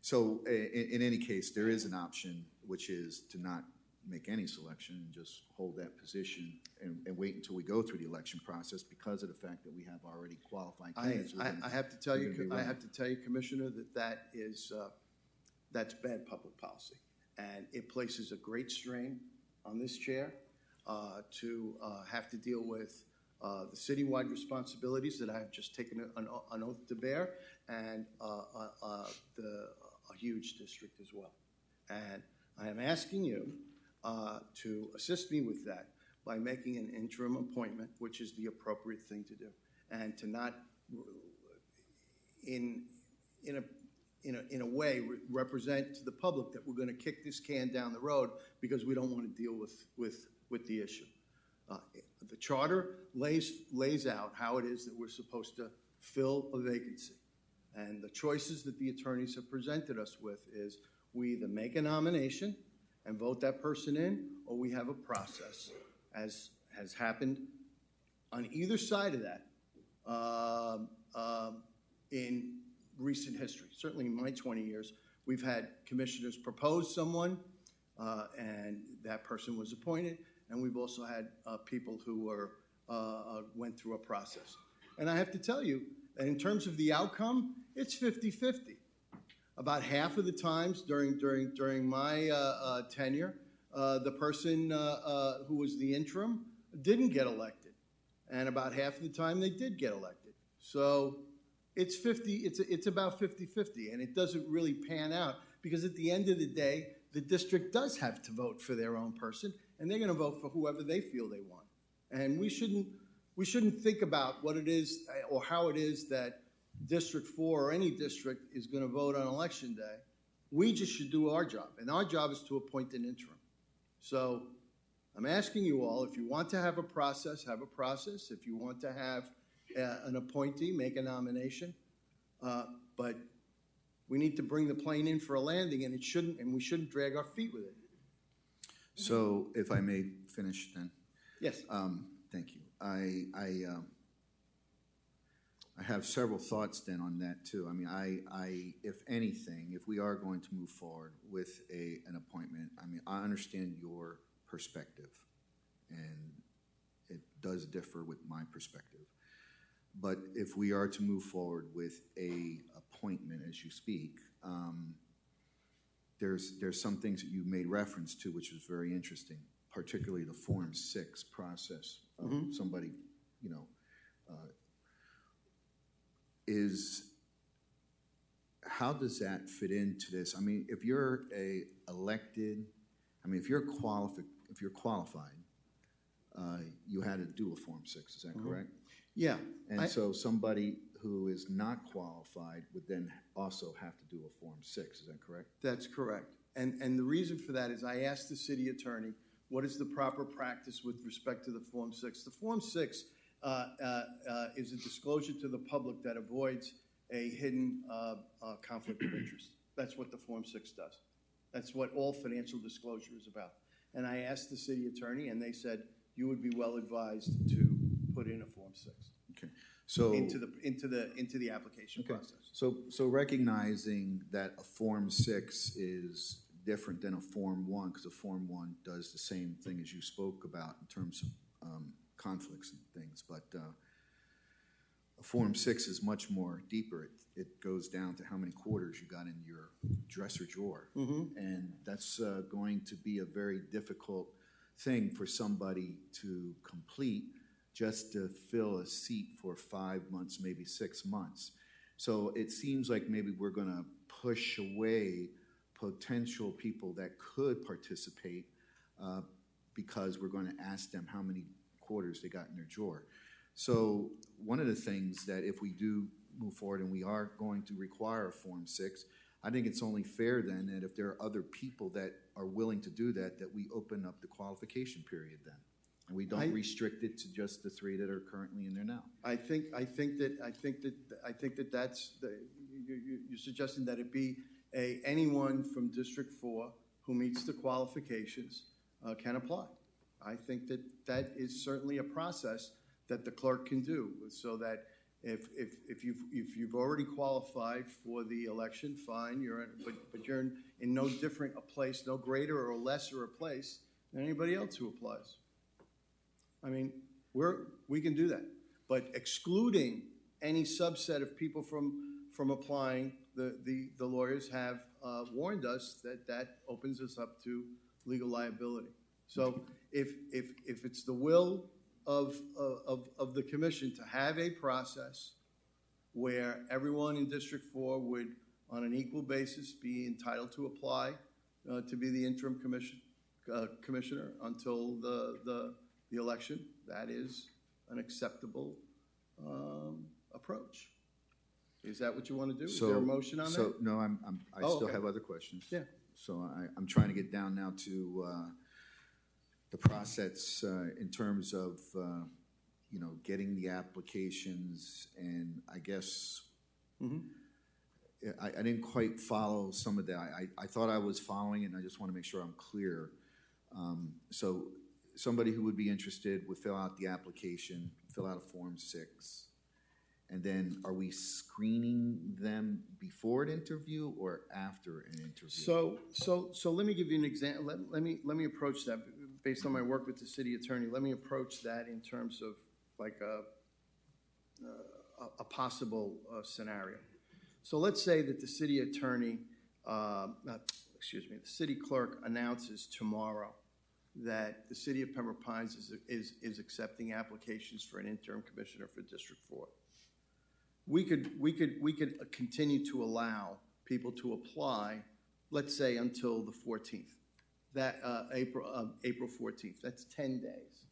So in any case, there is an option, which is to not make any selection and just hold that position and wait until we go through the election process, because of the fact that we have already qualified candidates.
I have to tell you, Commissioner, that is that's bad public policy, and it places a great strain on this chair to have to deal with the citywide responsibilities that I have just taken an oath to bear, and a huge district as well. And I am asking you to assist me with that by making an interim appointment, which is the appropriate thing to do, and to not, in a way, represent to the public that we're going to kick this can down the road because we don't want to deal with the issue. The charter lays out how it is that we're supposed to fill a vacancy, and the choices that the attorneys have presented us with is we either make a nomination and vote that person in, or we have a process, as has happened on either side of that in recent history. Certainly in my 20 years, we've had commissioners propose someone, and that person was appointed, and we've also had people who were went through a process. And I have to tell you, that in terms of the outcome, it's 50-50. About half of the times during my tenure, the person who was the interim didn't get elected, and about half of the time they did get elected. So it's 50. It's about 50-50, and it doesn't really pan out, because at the end of the day, the district does have to vote for their own person, and they're going to vote for whoever they feel they want. And we shouldn't think about what it is or how it is that District 4 or any district is going to vote on election day. We just should do our job, and our job is to appoint an interim. So I'm asking you all, if you want to have a process, have a process. If you want to have an appointee, make a nomination. But we need to bring the plane in for a landing, and we shouldn't drag our feet with it.
So if I may finish then.
Yes.
Thank you. I have several thoughts then on that too. I mean, if anything, if we are going to move forward with an appointment, I mean, I understand your perspective, and it does differ with my perspective. But if we are to move forward with a appointment, as you speak, there's some things that you made reference to, which was very interesting, particularly the Form 6 process. Somebody, you know, how does that fit into this? I mean, if you're if you're qualified, you had to do a Form 6, is that correct?
Yeah.
And so somebody who is not qualified would then also have to do a Form 6, is that correct?
That's correct. And the reason for that is I asked the city attorney, what is the proper practice with respect to the Form 6? The Form 6 is a disclosure to the public that avoids a hidden conflict of interest. That's what the Form 6 does. That's what all financial disclosure is about. And I asked the city attorney, and they said you would be well advised to put in a Form 6.
Okay. So
into the application process.
So recognizing that a Form 6 is different than a Form 1, because a Form 1 does the same thing as you spoke about in terms of conflicts and things, but a Form 6 is much more deeper. It goes down to how many quarters you got in your dresser drawer, and that's going to be a very difficult thing for somebody to complete just to fill a seat for 5 months, maybe 6 months. So it seems like maybe we're going to push away potential people that could participate because we're going to ask them how many quarters they got in their drawer. So one of the things that if we do move forward and we are going to require a Form 6, I think it's only fair then that if there are other people that are willing to do that, that we open up the qualification period then. And we don't restrict it to just the 3 that are currently in there now.
I think that that's you're suggesting that it be anyone from District 4 who meets the qualifications can apply. I think that is certainly a process that the clerk can do, so that if you've already qualified for the election, fine. But you're in no different a place, no greater or lesser a place than anybody else who applies. I mean, we can do that, but excluding any subset of people from applying, the lawyers have warned us that opens us up to legal liability. So if it's the will of the commission to have a process where everyone in District 4 would, on an equal basis, be entitled to apply to be the interim commissioner until the election, that is an acceptable approach. Is that what you want to do? Is there a motion on that?
No, I still have other questions.
Yeah.
So I'm trying to get down now to the process in terms of getting the applications, and I guess I didn't quite follow some of that. I thought I was following it, and I just want to make sure I'm clear. So somebody who would be interested would fill out the application, fill out a Form 6, and then are we screening them before an interview or after an interview?
So let me give you an example. Let me approach that based on my work with the city attorney. Let me approach that in terms of like a possible scenario. So let's say that the city attorney, the city clerk announces tomorrow that the city of Pembroke Pines is accepting applications for an interim commissioner for District 4. We could continue to allow people to apply, let's say until the 14th, that April 14th. That's 10 days.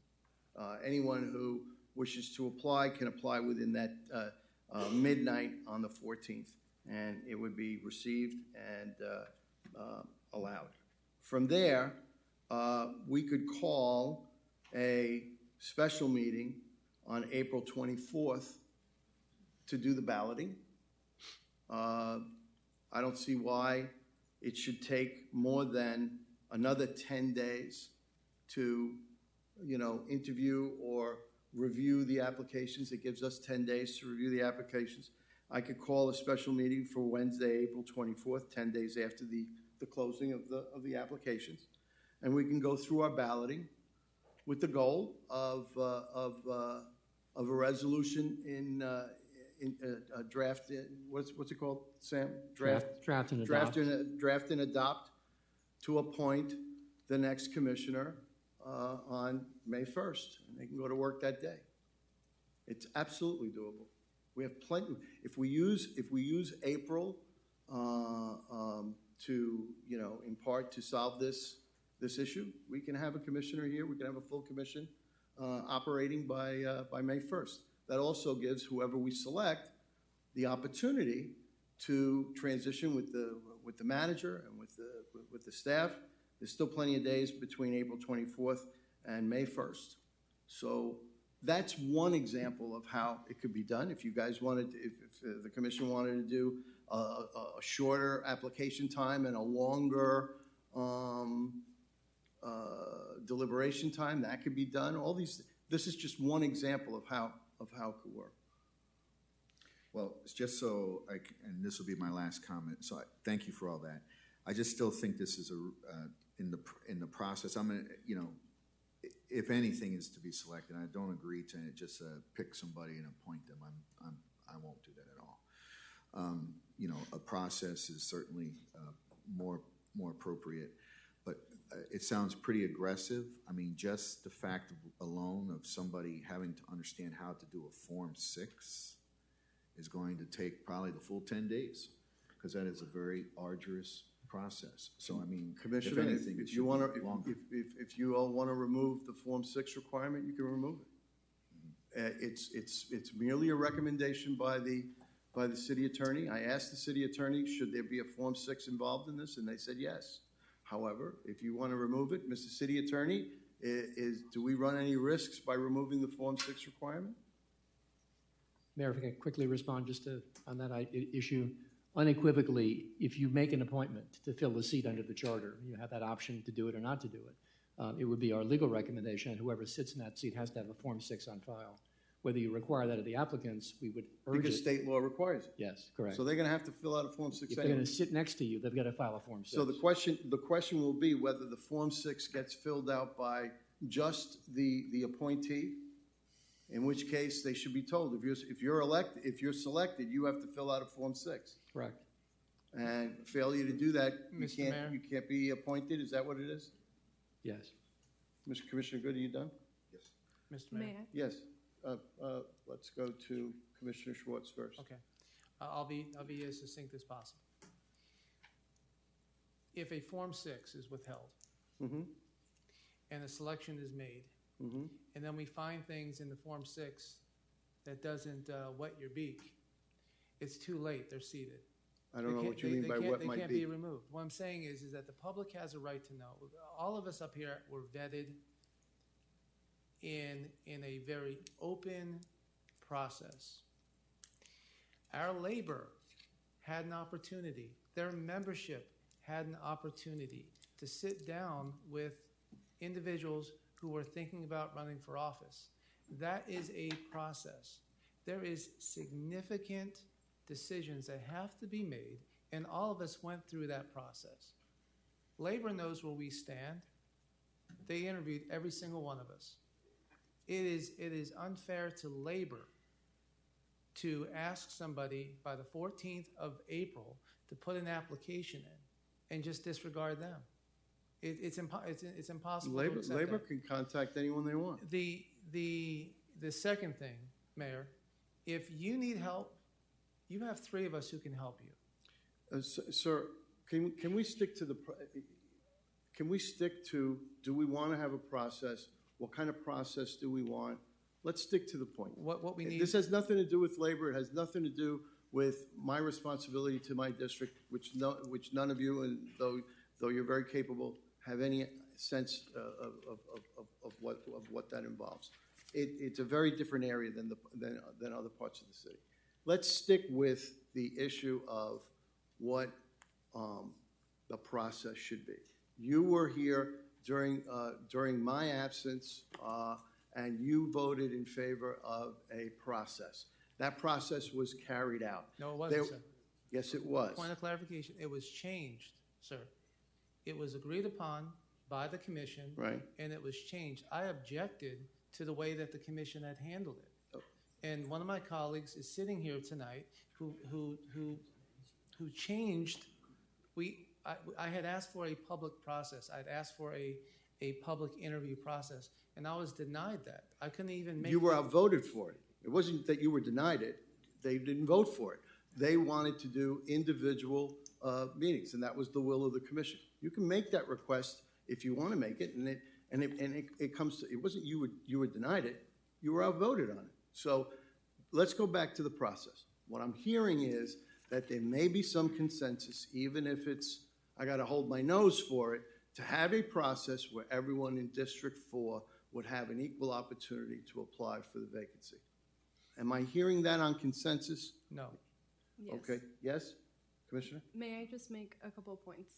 Anyone who wishes to apply can apply within that midnight on the 14th, and it would be received and allowed. From there, we could call a special meeting on April 24th to do the balloting. I don't see why it should take more than another 10 days to, interview or review the applications. It gives us 10 days to review the applications. I could call a special meeting for Wednesday, April 24th, 10 days after the closing of the applications. And we can go through our balloting with the goal of a resolution in a draft, what's it called, Sam?
Draft and adopt.
Draft and adopt to appoint the next commissioner on May 1st. And they can go to work that day. It's absolutely doable. We have plenty. If we use April to, in part to solve this issue, we can have a commissioner here. We can have a full commission operating by May 1st. That also gives whoever we select the opportunity to transition with the manager and with the staff. There's still plenty of days between April 24th and May 1st. So that's one example of how it could be done. If you guys wanted, if the commission wanted to do a shorter application time and a longer deliberation time, that could be done. This is just one example of how it could work.
Well, it's just so, and this will be my last comment, so thank you for all that. I just still think this is in the process. I'm going to, if anything is to be selected, I don't agree to just pick somebody and appoint them. I won't do that at all. A process is certainly more appropriate, but it sounds pretty aggressive. I mean, just the fact alone of somebody having to understand how to do a Form 6 is going to take probably the full 10 days, because that is a very arduous process. So, I mean,
Commissioner,
if anything,
if you all want to remove the Form 6 requirement, you can remove it. It's merely a recommendation by the city attorney. I asked the city attorney, should there be a Form 6 involved in this, and they said yes. However, if you want to remove it, Mr. City Attorney, do we run any risks by removing the Form 6 requirement?
Mayor, if I can quickly respond just on that issue. Unequivocally, if you make an appointment to fill a seat under the charter, you have that option to do it or not to do it. It would be our legal recommendation, and whoever sits in that seat has to have a Form 6 on file. Whether you require that of the applicants, we would urge
Because
it.
state law requires it.
Yes, correct.
So they're going to have to fill out a Form 6
If they're
anyway.
going to sit next to you, they've got to file a Form 6.
So the question will be whether the Form 6 gets filled out by just the appointee, in which case they should be told, if you're selected, you have to fill out a Form 6.
Correct.
And failure to do that,
Mr. Mayor?
you can't be appointed. Is that what it is?
Yes.
Mr. Commissioner Good, are you done?
Yes.
Mr. Mayor?
May I?
Yes. Let's go to Commissioner Schwartz first.
Okay. I'll be as succinct as possible. If a Form 6 is withheld
Mm-hmm.
and a selection is made,
Mm-hmm.
and then we find things in the Form 6 that doesn't wet your beak, it's too late. They're seated.
I don't know what you mean by what
They
might
can't
be.
be removed. What I'm saying is that the public has a right to know. All of us up here were vetted in a very open process. Our labor had an opportunity. Their membership had an opportunity to sit down with individuals who were thinking about running for office. That is a process. There is significant decisions that have to be made, and all of us went through that process. Labor knows where we stand. They interviewed every single one of us. It is unfair to labor to ask somebody by the 14th of April to put an application in and just disregard them. It's impossible to accept
Labor
that.
can contact anyone they want.
The second thing, Mayor, if you need help, you have 3 of us who can help you.
Sir, can we stick to do we want to have a process? What kind of process do we want? Let's stick to the point.
What we need.
This has nothing to do with labor. It has nothing to do with my responsibility to my district, which none of you, and though you're very capable, have any sense of what that involves. It's a very different area than other parts of the city. Let's stick with the issue of what the process should be. You were here during my absence, and you voted in favor of a process. That process was carried out.
No, it wasn't, sir.
Yes, it was.
Point of clarification, it was changed, sir. It was agreed upon by the commission.
Right.
And it was changed. I objected to the way that the commission had handled it.
Oh.
And one of my colleagues is sitting here tonight who changed. I had asked for a public process. I'd asked for a public interview process, and I was denied that. I couldn't even make.
You were outvoted for it. It wasn't that you were denied it. They didn't vote for it. They wanted to do individual meetings, and that was the will of the commission. You can make that request if you want to make it, and it comes to, it wasn't you were denied it. You were outvoted on it. So let's go back to the process. What I'm hearing is that there may be some consensus, even if it's, I got to hold my nose for it, to have a process where everyone in District 4 would have an equal opportunity to apply for the vacancy. Am I hearing that on consensus?
No.
Yes.
Okay, yes, Commissioner?
May I just make a couple of points?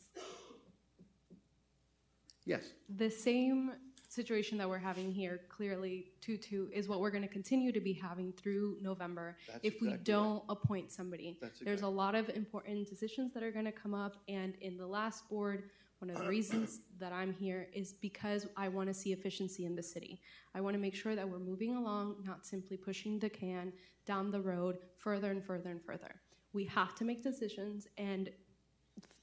Yes.
The same situation that we're having here, clearly 2-2, is what we're going to continue to be having through November if we don't appoint somebody. There's a lot of important decisions that are going to come up, and in the last board, one of the reasons that I'm here is because I want to see efficiency in the city. I want to make sure that we're moving along, not simply pushing the can down the road further and further and further. We have to make decisions, and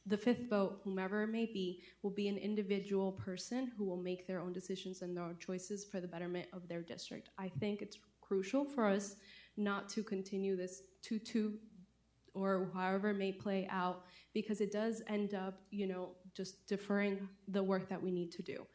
the fifth vote, whomever it may be, will be an individual person who will make their own decisions and their own choices for the betterment of their district. I think it's crucial for us not to continue this 2-2 or however it may play out, because it does end up, just deferring the work that we need to do.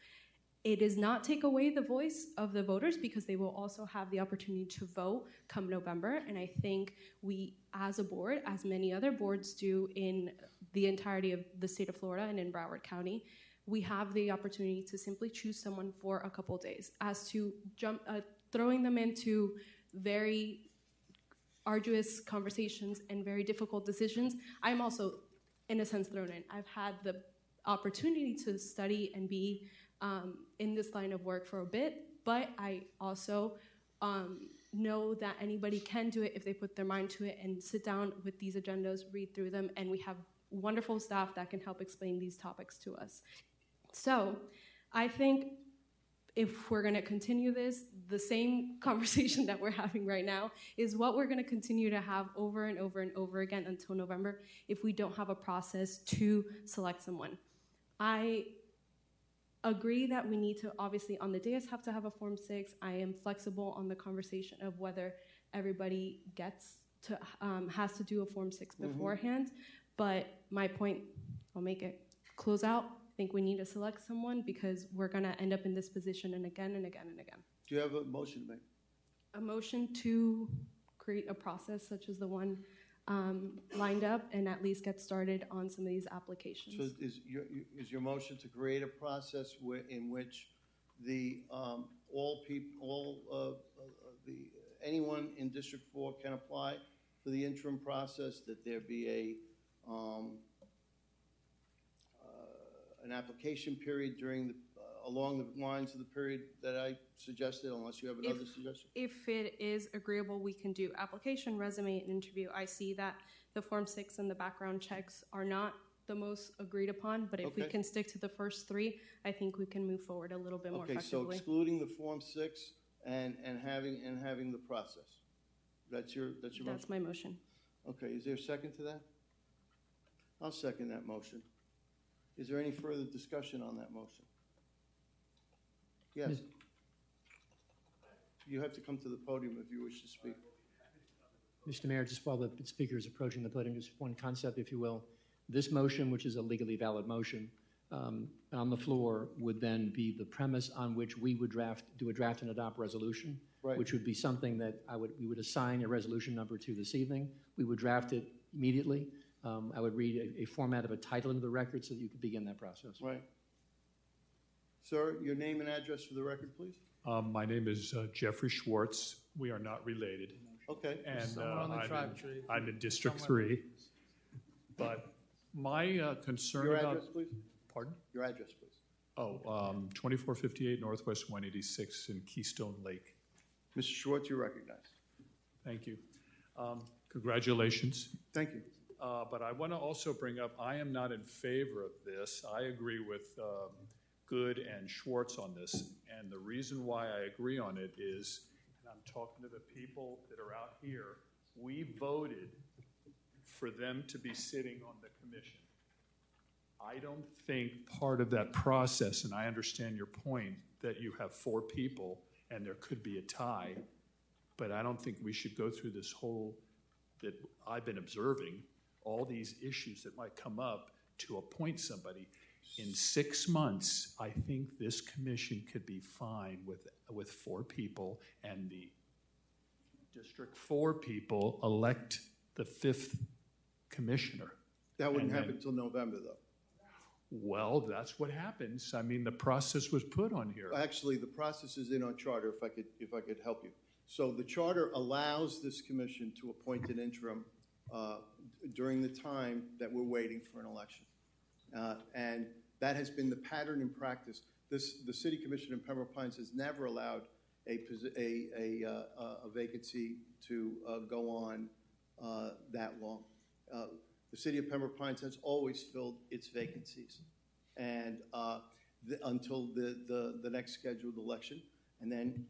It does not take away the voice of the voters, because they will also have the opportunity to vote come November. And I think we, as a board, as many other boards do in the entirety of the state of Florida and in Broward County, we have the opportunity to simply choose someone for a couple days. As to throwing them into very arduous conversations and very difficult decisions, I'm also, in a sense, thrown in. I've had the opportunity to study and be in this line of work for a bit, but I also know that anybody can do it if they put their mind to it and sit down with these agendas, read through them, and we have wonderful staff that can help explain these topics to us. So I think if we're going to continue this, the same conversation that we're having right now is what we're going to continue to have over and over and over again until November if we don't have a process to select someone. I agree that we need to, obviously, on the dais have to have a Form 6. I am flexible on the conversation of whether everybody has to do a Form 6 beforehand. But my point, I'll make it close out. I think we need to select someone because we're going to end up in this position and again and again and again.
Do you have a motion to make?
A motion to create a process such as the one lined up and at least get started on some of these applications.
So is your motion to create a process in which anyone in District 4 can apply for the interim process, that there be an application period along the lines of the period that I suggested, unless you have another suggestion? If it is agreeable, we can do application, resume, and interview. I see that the Form 6 and the background checks are not the most agreed upon, but if we can stick to the first three, I think we can move forward a little bit more effectively. Okay, so excluding the Form 6 and having the process. That's your motion? That's my motion. Okay, is there a second to that? I'll second that motion. Is there any further discussion on that motion? Yes. You have to come to the podium if you wish to speak.
Mr. Mayor, just while the speaker is approaching the podium, just one concept, if you will. This motion, which is a legally valid motion, on the floor would then be the premise on which we would do a draft and adopt resolution, right, which would be something that we would assign a resolution number to this evening. We would draft it immediately. I would read a format of a title into the record so that you could begin that process. Right.
Sir, your name and address for the record, please.
My name is Jeffrey Schwartz. We are not related.
Okay.
And I'm in District 3. But My concern
Your
about...
address, please?
Pardon?
Your address, please.
2458 Northwest 186 in Keystone Lake.
Mr. Schwartz, you're recognized.
Thank you. Congratulations.
Thank you.
But I want to also bring up, I am not in favor of this. I agree with Good and Schwartz on this. And the reason why I agree on it is, and I'm talking to the people that are out here, we voted for them to be sitting on the commission. I don't think part of that process, and I understand your point, that you have 4 people and there could be a tie, but I don't think we should go through this whole, that I've been observing, all these issues that might come up to appoint somebody. In 6 months, I think this commission could be fine with 4 people, and the District 4 people elect the 5th commissioner.
That wouldn't
And then-
happen until November, though.
Well, that's what happens. I mean, the process was put on here.
Actually, the process is in our charter, if I could help you. So the charter allows this commission to appoint an interim during the time that we're waiting for an election. And that has been the pattern in practice. The city commission in Pembroke Pines has never allowed a vacancy to go on that long. The city of Pembroke Pines has always filled its vacancies, and until the next scheduled election, and then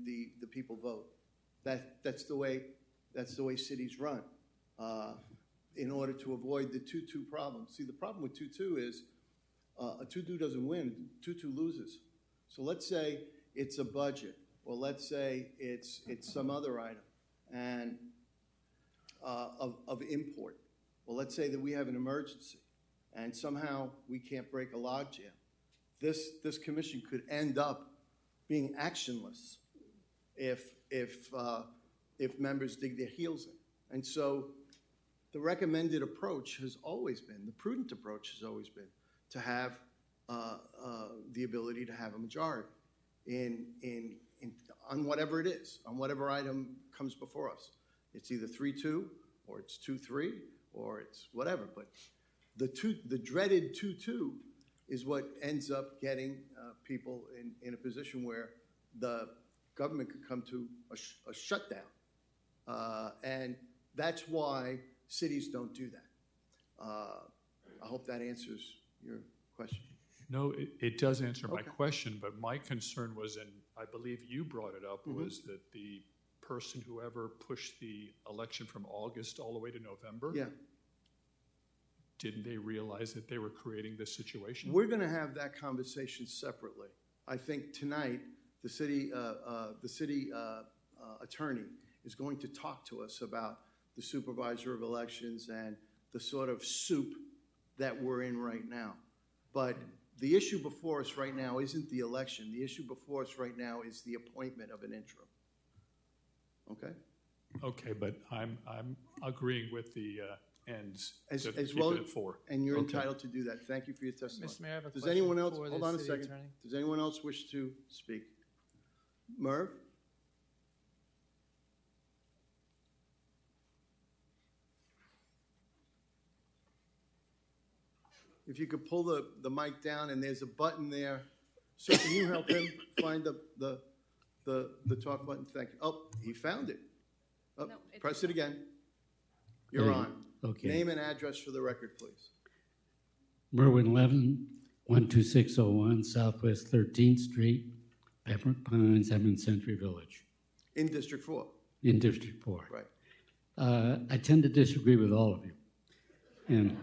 the people vote. That's the way cities run. In order to avoid the 2-2 problem. See, the problem with 2-2 is a 2-2 doesn't win, 2-2 loses. So let's say it's a budget, or let's say it's some other item, and of import. Well, let's say that we have an emergency, and somehow we can't break a logjam. This commission could end up being actionless if members dig their heels in. And so the recommended approach has always been, the prudent approach has always been, to have the ability to have a majority on whatever it is, on whatever item comes before us. It's either 3-2, or it's 2-3, or it's whatever. But the dreaded 2-2 is what ends up getting people in a position where the government could come to a shutdown. And that's why cities don't do that. I hope that answers your question.
No, it does answer my
Okay.
question, but my concern was, and I believe you brought it up, was that the person whoever pushed the election from August all the way to November,
Yeah.
didn't they realize that they were creating this situation?
We're going to have that conversation separately. I think tonight the city attorney is going to talk to us about the supervisor of elections and the sort of soup that we're in right now. But the issue before us right now isn't the election. The issue before us right now is the appointment of an interim. Okay?
Okay, but I'm agreeing with the ends
As
to keep
well,
it at 4.
and you're
Okay.
entitled to do that. Thank you for your testimony.
Mr. Mayor, I have a
Does
question
anyone else,
for the
hold on a
city
second.
attorney.
Does anyone else wish to speak? Merv? If you could pull the mic down, and there's a button there. So can you help him find the talk button? Thank you. Oh, he found it. Oh,
No, it's
press it again. You're
Hey,
on.
okay.
Name and address for the record, please.
Merwin Levin, 12601 Southwest 13th Street, Pembroke Pines. I'm in Century Village,
In District 4.
in District 4.
Right.
I tend to disagree with all of you, and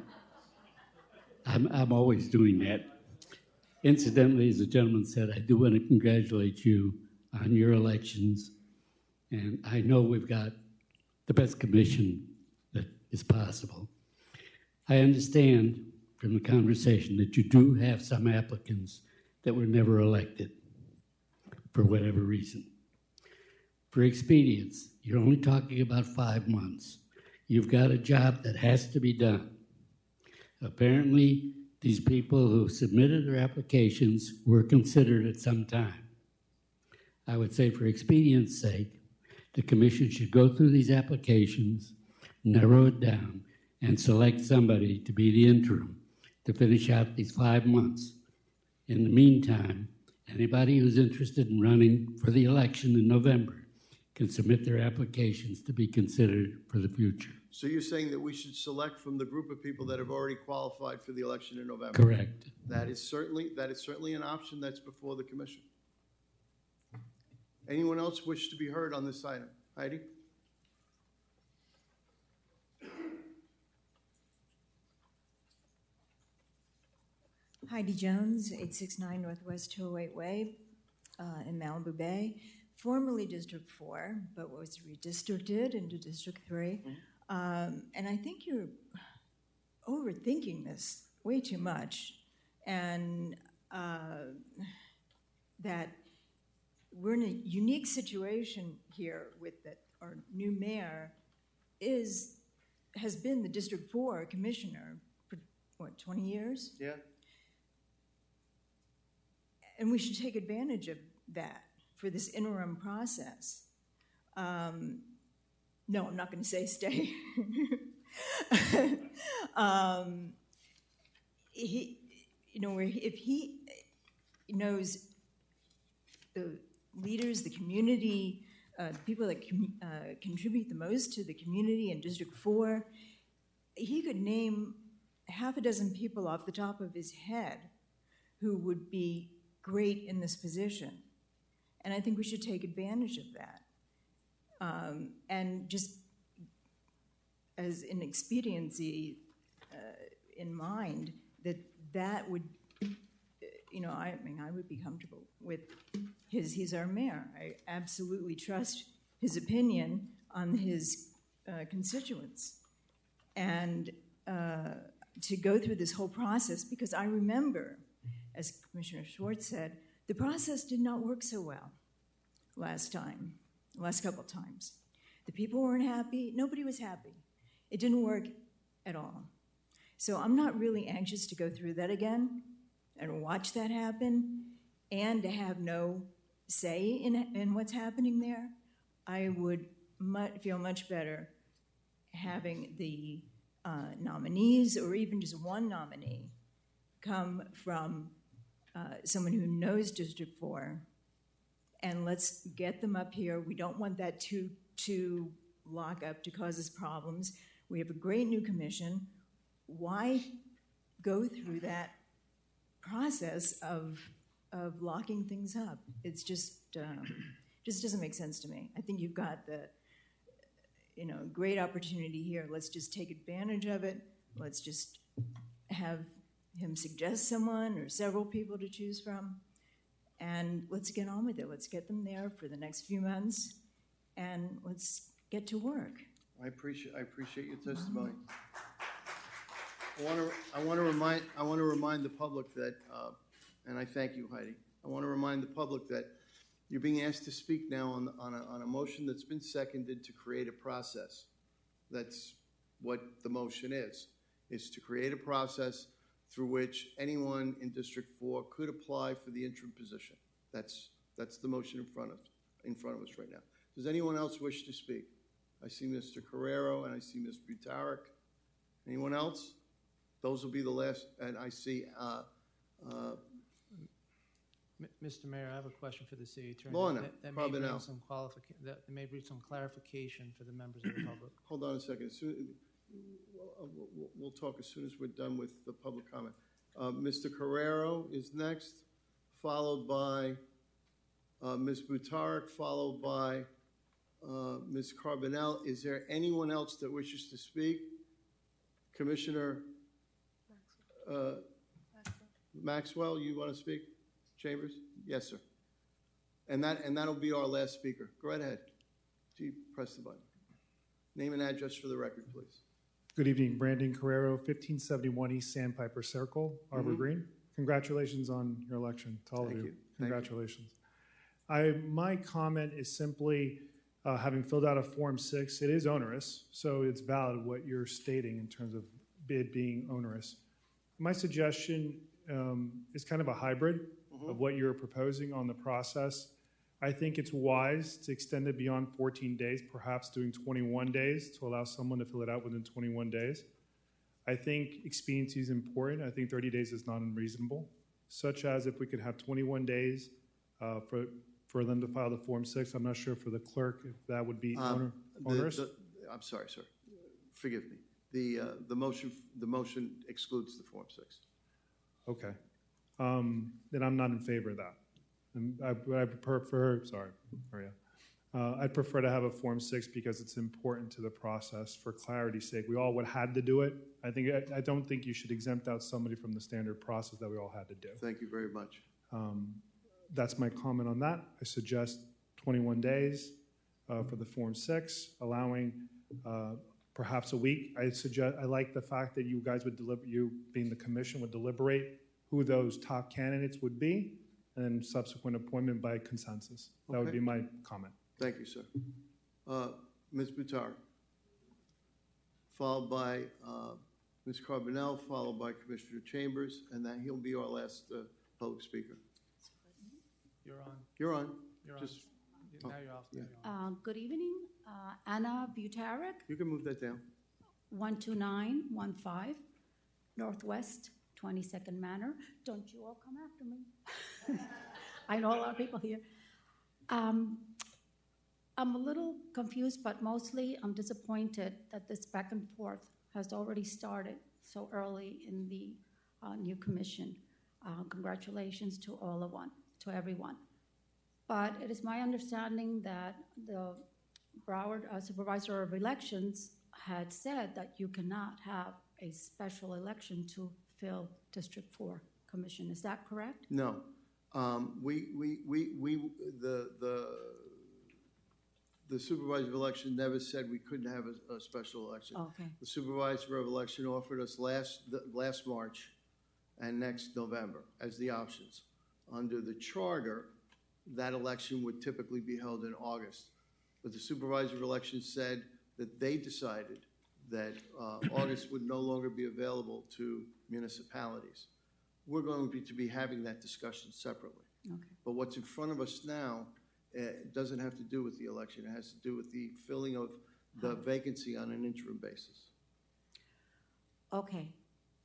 I'm always doing that. Incidentally, as the gentleman said, I do want to congratulate you on your elections, and I know we've got the best commission that is possible. I understand from the conversation that you do have some applicants that were never elected for whatever reason. For expedience, you're only talking about 5 months. You've got a job that has to be done. Apparently, these people who submitted their applications were considered at some time. I would say for expedience sake, the commission should go through these applications, narrow it down, and select somebody to be the interim to finish out these 5 months. In the meantime, anybody who's interested in running for the election in November can submit their applications to be considered for the future.
So you're saying that we should select from the group of people that have already qualified for the election in November?
Correct.
That is certainly an option that's before the commission. Anyone else wish to be heard on this item? Heidi?
Heidi Jones, 869 Northwest 208 Way in Malibu Bay, formerly District 4, but was redistricted into District 3. And I think you're overthinking this way too much, and that we're in a unique situation here with that our new mayor has been the District 4 commissioner for, what, 20 years?
Yeah.
And we should take advantage of that for this interim process. No, I'm not going to say stay. If he knows the leaders, the community, the people that contribute the most to the community in District 4, he could name half a dozen people off the top of his head who would be great in this position. And I think we should take advantage of that. And just as an expediency in mind, that would, I would be comfortable with he's our mayor. I absolutely trust his opinion on his constituents. And to go through this whole process, because I remember, as Commissioner Schwartz said, the process did not work so well last couple of times. The people weren't happy. Nobody was happy. It didn't work at all. So I'm not really anxious to go through that again and watch that happen and to have no say in what's happening there. I would feel much better having the nominees, or even just one nominee, come from someone who knows District 4, and let's get them up here. We don't want that to lock up to cause us problems. We have a great new commission. Why go through that process of locking things up? It's just doesn't make sense to me. I think you've got the great opportunity here. Let's just take advantage of it. Let's just have him suggest someone or several people to choose from, and let's get on with it. Let's get them there for the next few months, and let's get to work.
I appreciate your testimony. I want to remind the public that, and I thank you, Heidi. I want to remind the public that you're being asked to speak now on a motion that's been seconded to create a process. That's what the motion is to create a process through which anyone in District 4 could apply for the interim position. That's the motion in front of us right now. Does anyone else wish to speak? I see Mr. Carrero and I see Ms. Butarik. Anyone else? Those will be the last. And I see.
Mr. Mayor, I have a question for the city attorney.
Lorna,
that may bring some clarification for the members of the public.
Hold on a second. We'll talk as soon as we're done with the public comment. Mr. Carrero is next, followed by Ms. Butarik, followed by Ms. Carbonell. Is there anyone else that wishes to speak? Commissioner Maxwell, you want to speak? Chambers? Yes, sir. And that'll be our last speaker. Go right ahead. Press the button. Name and address for the record, please.
Good evening, Brandon Carrero, 1571 East Sandpiper Circle, Arbor Green. Congratulations on your election to all of you. Congratulations. My comment is simply, having filled out a Form 6, it is onerous, so it's valid what you're stating in terms of bid being onerous. My suggestion is kind of a hybrid of what you're proposing on the process. I think it's wise to extend it beyond 14 days, perhaps doing 21 days to allow someone to fill it out within 21 days. I think expediency is important. I think 30 days is not unreasonable, such as if we could have 21 days for them to file the Form 6. I'm not sure for the clerk if that would be onerous.
I'm sorry, sir. Forgive me. The motion excludes the Form 6.
Okay. Then I'm not in favor of that. And I prefer, sorry, Maria. I'd prefer to have a Form 6 because it's important to the process for clarity's sake. We all would had to do it. I don't think you should exempt out somebody from the standard process that we all had to do.
Thank you very much.
That's my comment on that. I suggest 21 days for the Form 6, allowing perhaps a week. I like the fact that you guys would you being the commission would deliberate who those top candidates would be, and then subsequent appointment by consensus. That would be my comment.
Thank you, sir. Ms. Buttar, followed by Ms. Carbonell, followed by Commissioner Chambers, and then he'll be our last public speaker.
You're on.
You're on.
You're
Just,
on. Now you're off.
Yeah.
Now you're on.
Good evening, Anna Butarek,
You can move that down.
12915 Northwest 22nd Manor. Don't you all come after me. I know a lot of people here. I'm a little confused, but mostly I'm disappointed that this back and forth has already started so early in the new commission. Congratulations to everyone. But it is my understanding that the Broward Supervisor of Elections had said that you cannot have a special election to fill District 4 commission. Is that correct?
No. The supervisor of election never said we couldn't have a special election.
Okay.
The supervisor of election offered us last March and next November as the options. Under the charter, that election would typically be held in August. But the supervisor of election said that they decided that August would no longer be available to municipalities. We're going to be having that discussion separately.
Okay.
But what's in front of us now doesn't have to do with the election. It has to do with the filling of the vacancy on an interim basis.
Okay.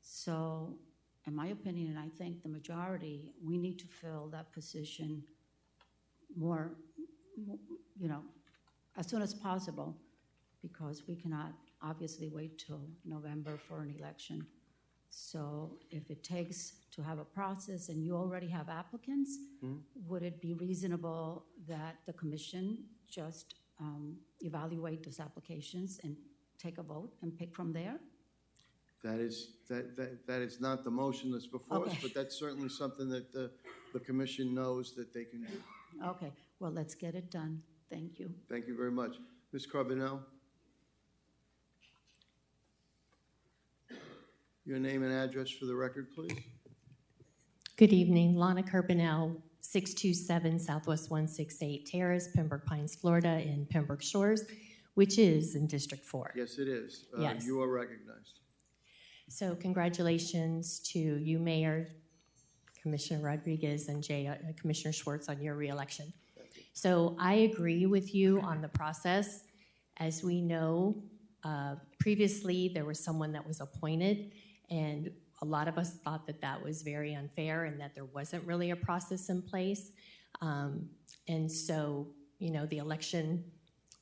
So, in my opinion, and I think the majority, we need to fill that position more, as soon as possible, because we cannot obviously wait till November for an election. So if it takes to have a process and you already have applicants, would it be reasonable that the commission just evaluate those applications and take a vote and pick from there?
That is not the motion that's before us, but that's certainly something that the commission knows that they can do.
Okay, well, let's get it done. Thank you.
Thank you very much. Ms. Carbonell? Your name and address for the record, please.
Good evening, Lana Carbonell, 627 Southwest 168 Terrace, Pembroke Pines, Florida, in Pembroke Shores, which is in District 4.
Yes, it is.
Yes.
You are recognized.
So congratulations to you, Mayor, Commissioner Rodriguez, and Commissioner Schwartz on your reelection. So I agree with you on the process. As we know, previously there was someone that was appointed, and a lot of us thought that that was very unfair and that there wasn't really a process in place. And so, the election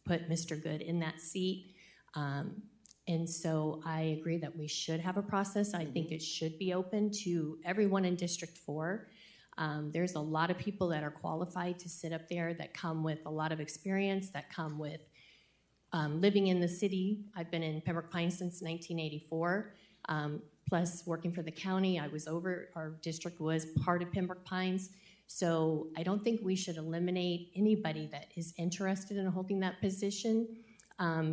put Mr. Good in that seat. And so I agree that we should have a process. I think it should be open to everyone in District 4. There's a lot of people that are qualified to sit up there that come with a lot of experience, that come with living in the city. I've been in Pembroke Pines since 1984. Plus working for the county, our district was part of Pembroke Pines. So I don't think we should eliminate anybody that is interested in holding that position.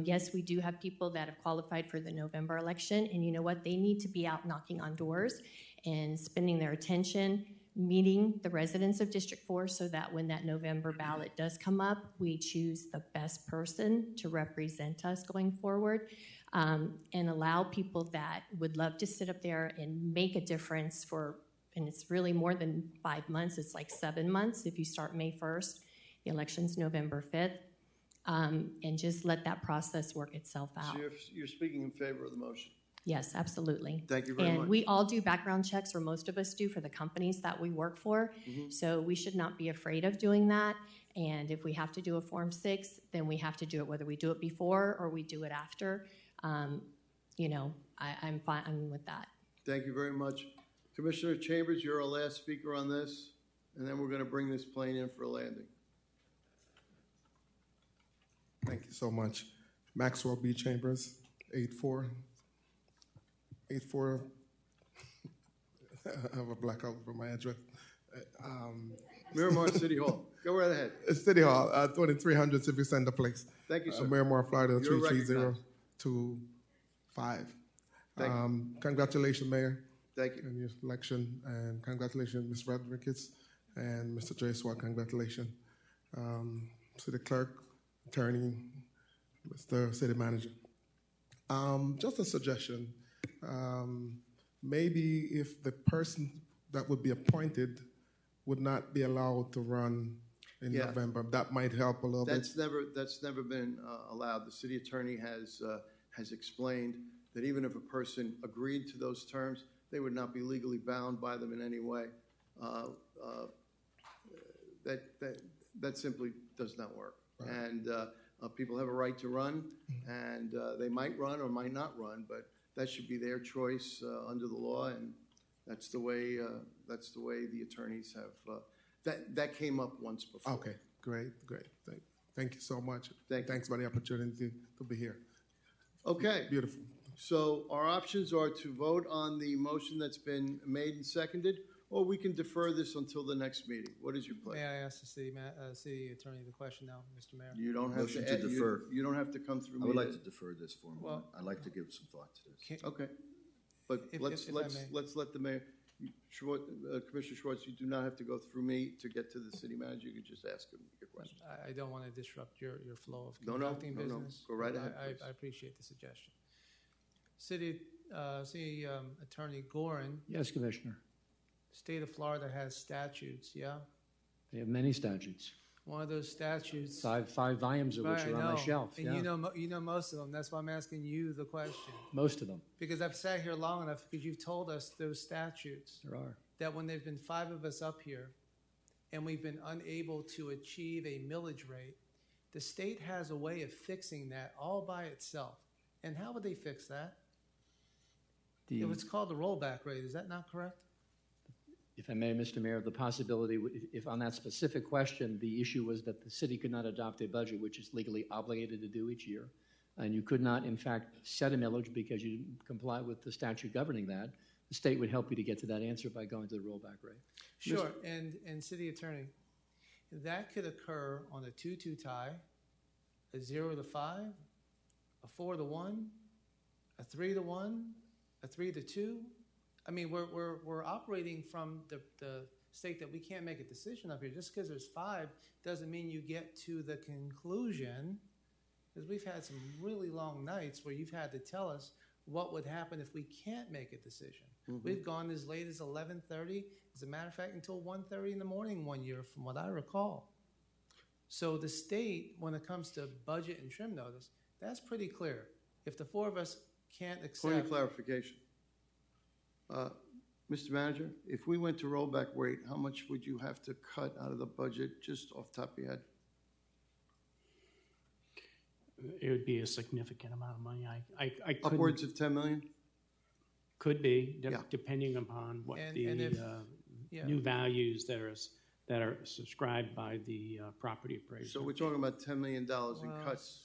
Yes, we do have people that have qualified for the November election, and you know what? They need to be out knocking on doors and spending their attention meeting the residents of District 4 so that when that November ballot does come up, we choose the best person to represent us going forward, and allow people that would love to sit up there and make a difference and it's really more than 5 months, it's like 7 months if you start May 1st, the election's November 5th, and just let that process work itself out.
So you're speaking in favor of the motion?
Yes, absolutely.
Thank you very
And
much.
we all do background checks, or most of us do, for the companies that we work for.
Mhm.
So we should not be afraid of doing that. And if we have to do a Form 6, then we have to do it, whether we do it before or we do it after. You know, I'm fine. I'm with that.
Thank you very much. Commissioner Chambers, you're our last speaker on this, and then we're going to bring this plane in for a landing.
Thank you so much. Maxwell B. Chambers, 84. I have a blackout for my address.
Miramar City Hall. Go right ahead.
City Hall, 2300 Civic Center Place.
Thank you, sir.
Miramar, Florida,
You're
33025.
Thank you.
Congratulations, Mayor.
Thank you.
On your election, and congratulations, Ms. Rodriguez and Mr. J. Swat. Congratulations, City Clerk, Attorney, Mr. City Manager. Just a suggestion. Maybe if the person that would be appointed would not be allowed to run in November, that might help a little bit.
That's never been allowed. The city attorney has explained that even if a person agreed to those terms, they would not be legally bound by them in any way. That simply does not work.
Right.
And people have a right to run, and they might run or might not run, but that should be their choice under the law, and that's the way the attorneys have. That came up once before.
Okay, great. Thank you so much.
Thank you.
Thanks for the opportunity to be here.
Okay.
Beautiful.
So our options are to vote on the motion that's been made and seconded, or we can defer this until the next meeting. What is your pleasure?
May I ask the city attorney the question now, Mr. Mayor?
You don't have
Motion
to
to defer.
You don't have to come through me.
I would like to defer this for a moment.
Well-
I'd like to give some thought to this.
Okay, but
If
let's
I may.
let the mayor, Commissioner Schwartz, you do not have to go through me to get to the city manager. You can just ask him your question.
I don't want to disrupt your flow of
No,
conducting
no.
business.
Go right ahead, please.
I appreciate the suggestion. City Attorney Gorin,
Yes, Commissioner.
state of Florida has statutes, yeah?
They have many statutes,
One of those statutes.
five volumes of which
Right,
are
I
on my
know.
shelf.
And
Yeah,
you know most of them. That's why I'm asking you the question.
most of them.
Because I've sat here long enough, because you've told us those statutes,
There are.
that when there've been 5 of us up here, and we've been unable to achieve a millage rate, the state has a way of fixing that all by itself. And how would they fix that?
The-
It was called the rollback rate. Is that not correct?
If I may, Mr. Mayor, the possibility, if on that specific question, the issue was that the city could not adopt a budget, which is legally obligated to do each year, and you could not, in fact, set a millage because you didn't comply with the statute governing that, the state would help you to get to that answer by going to the rollback rate.
Sure. And city attorney, that could occur on a 2-2 tie, a 0-5, a 4-1, a 3-1, a 3-2. I mean, we're operating from the state that we can't make a decision up here. Just because there's 5 doesn't mean you get to the conclusion, because we've had some really long nights where you've had to tell us what would happen if we can't make a decision.
Mhm.
We've gone as late as 11:30, as a matter of fact, until 1:30 in the morning one year, from what I recall. So the state, when it comes to budget and trim notice, that's pretty clear. If the 4 of us can't
Point
accept,
of clarification. Mr. Manager, if we went to rollback rate, how much would you have to cut out of the budget, just off the top of your head?
It would be a significant amount of money. I couldn't.
Upwards of 10 million?
Could be,
Yeah.
depending upon what
And
the
if- yeah.
new values that are subscribed by the property appraiser.
So we're talking about $10 million in
Well,
cuts.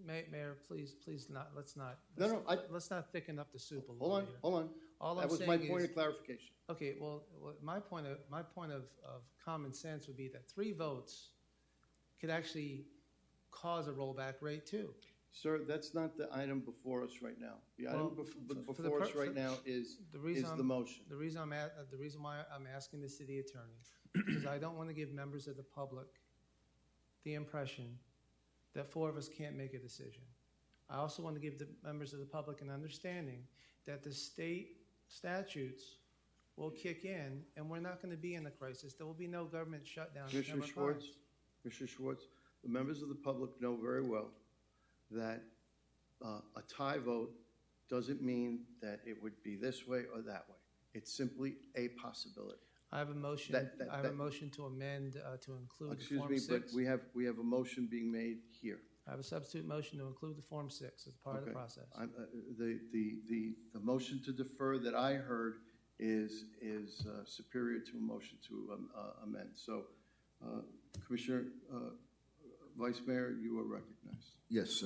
Mayor, please not. Let's not.
No,
Let's not thicken up the soup a little.
Hold on,
here.
hold on.
All
That
I'm
was
saying
my
is,
point of clarification.
Okay, well, my point of common sense would be that 3 votes could actually cause a rollback rate too.
Sir, that's not the item before us right now. The item
Well, for the
before us
pur-
right
for-
now is
The reason
the motion.
The reason why I'm asking the city attorney is I don't want to give members of the public the impression that 4 of us can't make a decision. I also want to give the members of the public an understanding that the state statutes will kick in, and we're not going to be in a crisis. There will be no government shutdown. in
Commissioner
Pembroke
Schwartz,
Pines.
Commissioner Schwartz, the members of the public know very well that a tie vote doesn't mean that it would be this way or that way. It's simply a possibility.
I have a motion, I have a motion to amend to include the
Excuse
Form
me,
6.
but we have a motion being made here.
I have a substitute motion to include the Form 6 as part of the process.
The motion to defer that I heard is superior to a motion to amend. So, Commissioner, Vice Mayor, you are recognized.
Yes,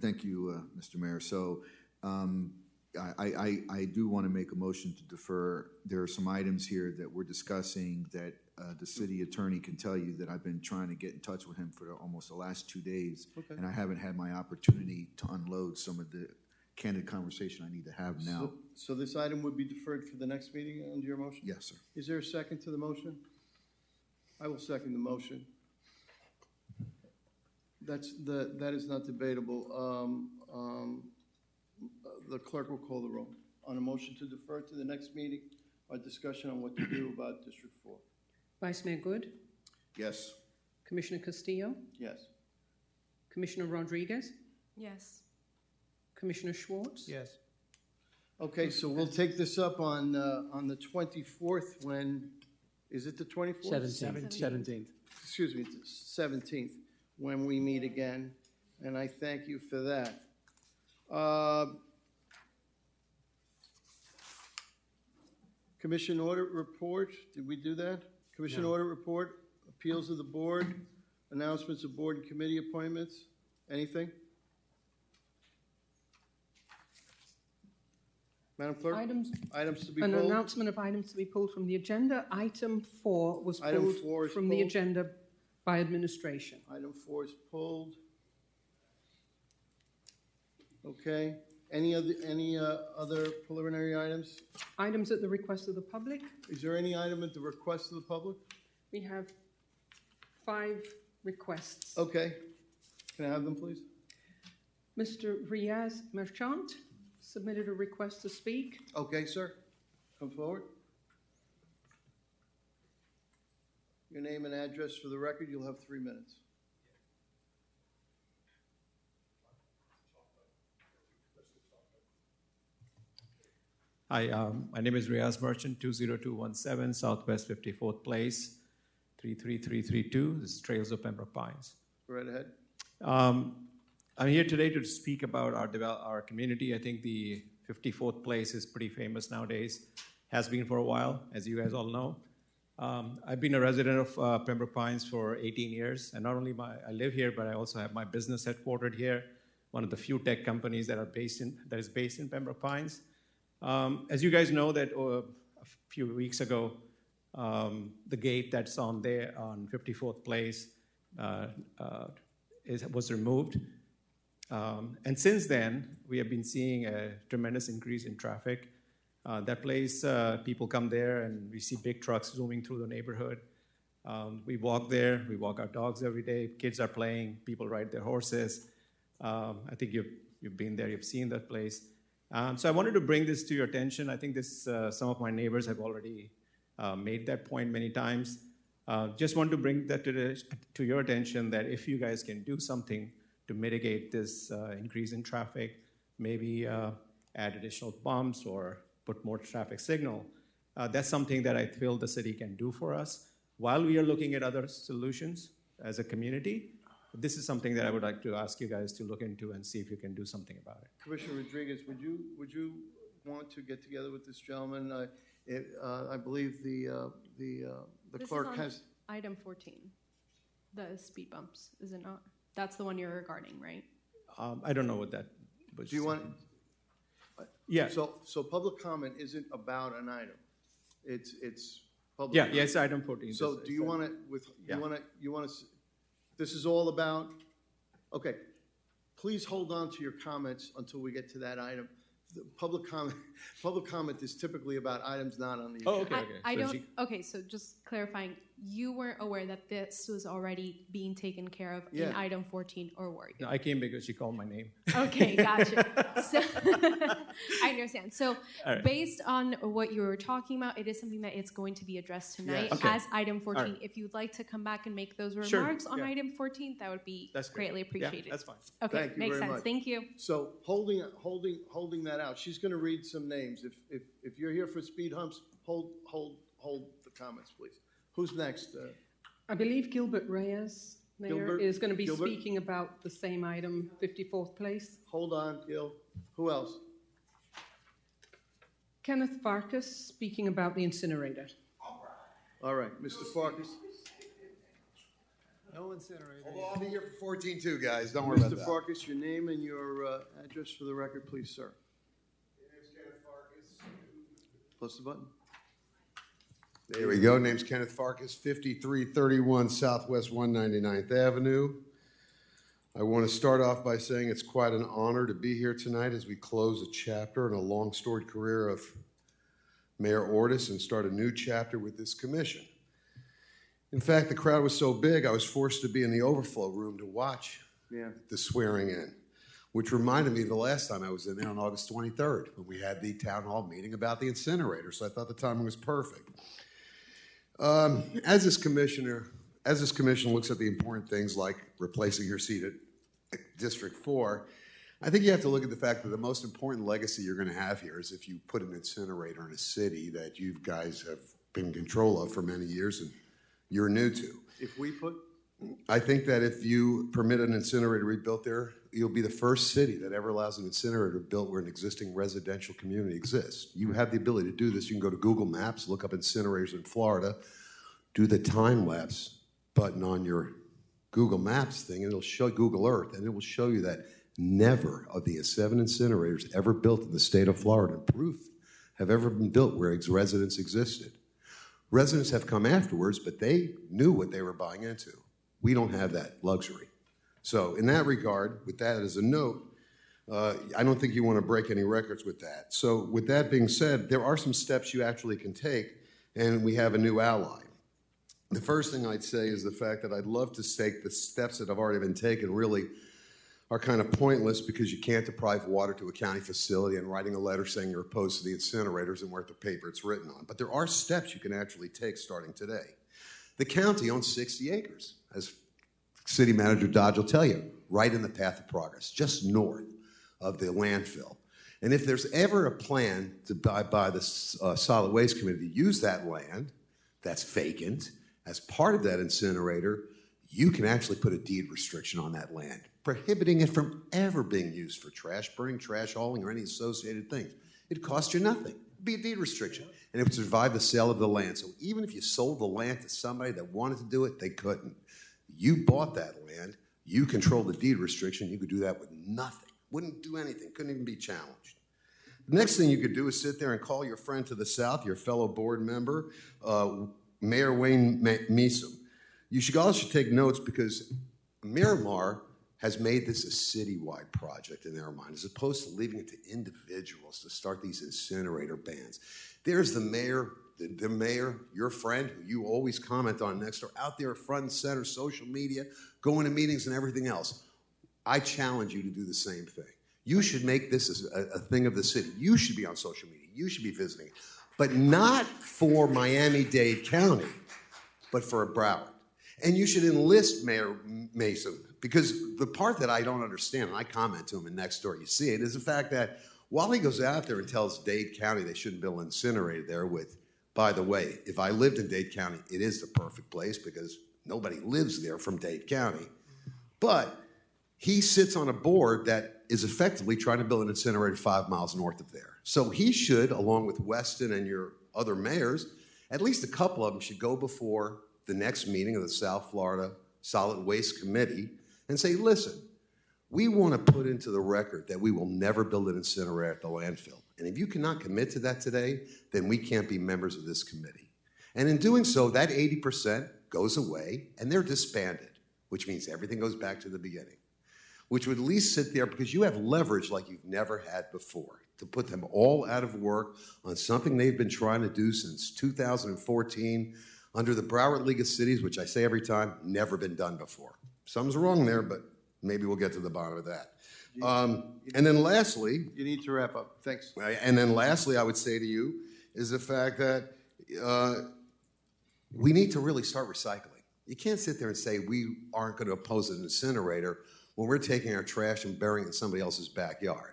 thank you, Mr. Mayor. So I do want to make a motion to defer. There are some items here that we're discussing that the city attorney can tell you that I've been trying to get in touch with him for almost the last 2 days,
Okay.
and I haven't had my opportunity to unload some of the candid conversation I need to have now.
So this item would be deferred for the next meeting under your motion?
Yes, sir.
Is there a second to the motion? I will second the motion. That is not debatable. The clerk will call the roll. On a motion to defer to the next meeting, our discussion on what to do about District 4.
Vice Mayor Good,
Yes.
Commissioner Castillo,
Yes.
Commissioner Rodriguez,
Yes.
Commissioner Schwartz.
Yes.
Okay, so we'll take this up on the 24th when, is it the 24th?
17th.
Excuse me, 17th, when we meet again, and I thank you for that. Commission audit report, did we do that? Commission
No.
audit report, appeals of the board, announcements of board and committee appointments, anything? Madam Clerk? Items to be
An
pulled?
announcement of items to be pulled from the agenda. Item 4 was
Item
pulled
4 is
from the
pulled.
agenda by administration.
Item 4 is pulled. Okay, any other preliminary items?
Items at the request of the public.
Is there any item at the request of the public?
We have 5 requests.
Okay, can I have them, please?
Mr. Riaz Merchant submitted a request to speak.
Okay, sir, come forward. Your name and address for the record, you'll have 3 minutes.
Hi, my name is Riaz Merchant, 20217 Southwest 54th Place, 33332. This is Trails of Pembroke Pines.
Go right ahead.
I'm here today to speak about our community. I think the 54th Place is pretty famous nowadays, has been for a while, as you guys all know. I've been a resident of Pembroke Pines for 18 years, and not only I live here, but I also have my business headquartered here, one of the few tech companies that is based in Pembroke Pines. As you guys know, that a few weeks ago, the gate that's on there on 54th Place was removed. And since then, we have been seeing a tremendous increase in traffic. That place, people come there and we see big trucks zooming through the neighborhood. We walk there, we walk our dogs every day, kids are playing, people ride their horses. I think you've been there, you've seen that place. So I wanted to bring this to your attention. I think some of my neighbors have already made that point many times. Just want to bring that to your attention, that if you guys can do something to mitigate this increase in traffic, maybe add additional bumps or put more traffic signal, that's something that I feel the city can do for us. While we are looking at other solutions as a community, this is something that I would like to ask you guys to look into and see if you can do something about it.
Commissioner Rodriguez, would you want to get together with this gentleman? I believe the
This
clerk
is on
has.
Item 14, the speed bumps, is it not? That's the one you're regarding, right?
I don't know what that was.
Do you want?
Yeah.
So public comment isn't about an item. It's public.
Yeah,
comment.
yes, item 14.
So do you want to you want to? This is all about. Okay, please hold on to your comments until we get to that item. The public comment is typically about items not on the agenda.
Oh, okay, okay.
I don't. Okay, so just clarifying. you weren't aware that this was already being taken care of in
Yeah.
item 14, or were you?
No, I came because you called my name.
Okay, gotcha. So I understand. So
All right.
based on what you were talking about, it is something that it's going to be addressed tonight
Yes. Okay.
as item 14.
All right.
If you'd like to come back and make those
Sure.
remarks on
Yeah.
item 14, that would be
That's great.
greatly
Yeah,
appreciated.
that's fine.
Okay,
Thank you
makes
very
sense.
much.
Thank you.
So holding that out, she's going to read some names. If you're here for speed humps, hold the comments, please. Who's next?
I believe Gilbert Reyes, Mayor,
Gilbert?
is going to be
Gilbert?
speaking about the same item, 54th place.
Hold on, Gil. Who else?
Kenneth Farkas speaking about the incinerator.
All right, Mr. Farkas.
No incinerator.
I'll be here for 14 too, guys. Don't worry about
Mr.
that.
Farkas, your name and your address for the record, please, sir. Plus the button.
There we go. Name's Kenneth Farkas, 5331 Southwest 199th Avenue. I want to start off by saying it's quite an honor to be here tonight as we close a chapter in a long storied career of Mayor Ortis and start a new chapter with this commission. In fact, the crowd was so big, I was forced to be in the overflow room to watch the swearing in, which reminded me of the last time I was in there on August 23rd when we had the town hall meeting about the incinerator. So I thought the timing was perfect. As this commission looks at the important things like replacing your seat at District 4, I think you have to look at the fact that the most important legacy you're going to have here is if you put an incinerator in a city that you guys have been in control of for many years and you're new to.
If we put?
I think that if you permit an incinerator to be built there, you'll be the first city that ever allows an incinerator built where an existing residential community exists. You have the ability to do this. You can go to Google Maps, look up incinerators in Florida, do the time-lapse button on your Google Maps thing, and it'll show Google Earth, and it will show you that never of the 7 incinerators ever built in the state of Florida, proof, have ever been built where residents existed. Residents have come afterwards, but they knew what they were buying into. We don't have that luxury. So in that regard, with that as a note, I don't think you want to break any records with that. So with that being said, there are some steps you actually can take, and we have a new ally. The first thing I'd say is the fact that I'd love to take the steps that have already been taken really are kind of pointless because you can't deprive water to a county facility and writing a letter saying you're opposed to the incinerators and worth the paper it's written on. But there are steps you can actually take starting today. The county owns 60 acres, as City Manager Dodge will tell you, right in the path of progress, just north of the landfill. And if there's ever a plan to by the Solid Waste Committee to use that land that's vacant as part of that incinerator, you can actually put a deed restriction on that land, prohibiting it from ever being used for trash burning, trash hauling, or any associated things. It costs you nothing. It'd be a deed restriction, and it would survive the sale of the land. So even if you sold the land to somebody that wanted to do it, they couldn't. You bought that land. You control the deed restriction. You could do that with nothing. Wouldn't do anything. Couldn't even be challenged. The next thing you could do is sit there and call your friend to the south, your fellow board member, Mayor Wayne Measum. You should also take notes because Miramar has made this a citywide project in their mind, as opposed to leaving it to individuals to start these incinerator bans. There's the mayor, your friend, who you always comment on next door, out there front and center, social media, going to meetings and everything else. I challenge you to do the same thing. You should make this a thing of the city. You should be on social media. You should be visiting, but not for Miami-Dade County, but for Broward. And you should enlist Mayor Mason, because the part that I don't understand, and I comment to him in next door, you see it, is the fact that while he goes out there and tells Dade County they shouldn't build an incinerator there with, by the way, if I lived in Dade County, it is the perfect place because nobody lives there from Dade County. But he sits on a board that is effectively trying to build an incinerator 5 miles north of there. So he should, along with Weston and your other mayors, at least a couple of them should go before the next meeting of the South Florida Solid Waste Committee and say, listen, we want to put into the record that we will never build an incinerator at the landfill. And if you cannot commit to that today, then we can't be members of this committee. And in doing so, that 80% goes away and they're disbanded, which means everything goes back to the beginning, which would at least sit there because you have leverage like you've never had before to put them all out of work on something they've been trying to do since 2014 under the Broward League of Cities, which I say every time, never been done before. Something's wrong there, but maybe we'll get to the bottom of that. And then lastly,
You need to wrap up. Thanks.
and then lastly, I would say to you is the fact that we need to really start recycling. You can't sit there and say we aren't going to oppose an incinerator when we're taking our trash and burying it in somebody else's backyard.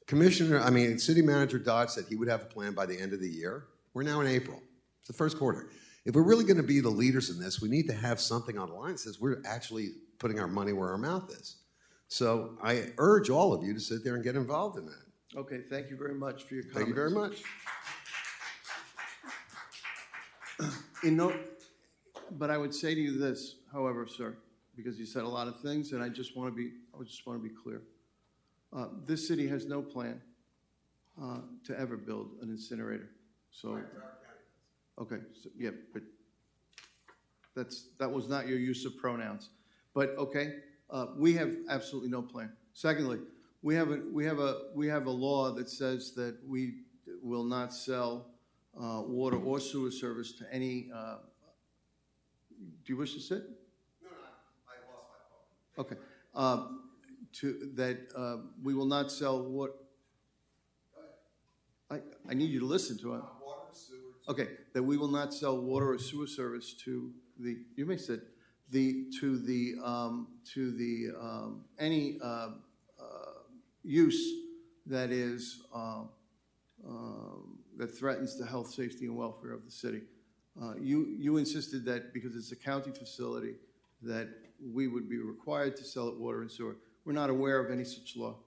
City Manager Dodge said he would have a plan by the end of the year. We're now in April. It's the first quarter. If we're really going to be the leaders in this, we need to have something on the line that says we're actually putting our money where our mouth is. So I urge all of you to sit there and get involved in that.
Okay, thank you very much for your comments.
Thank you very much.
But I would say to you this, however, sir, because you said a lot of things, and I just want to be clear. This city has no plan to ever build an incinerator. So, okay, so, yeah, but that was not your use of pronouns. But okay, we have absolutely no plan. Secondly, we have a law that says that we will not sell water or sewer service to any. Do you wish to sit?
No, I lost my phone.
Okay. We will not sell water. I need you to listen to it.
Water, sewer.
Okay, that we will not sell water or sewer service to the. You may sit. Any use that is that threatens the health, safety, and welfare of the city. You insisted that because it's a county facility that we would be required to sell it water and sewer. We're not aware of any such law.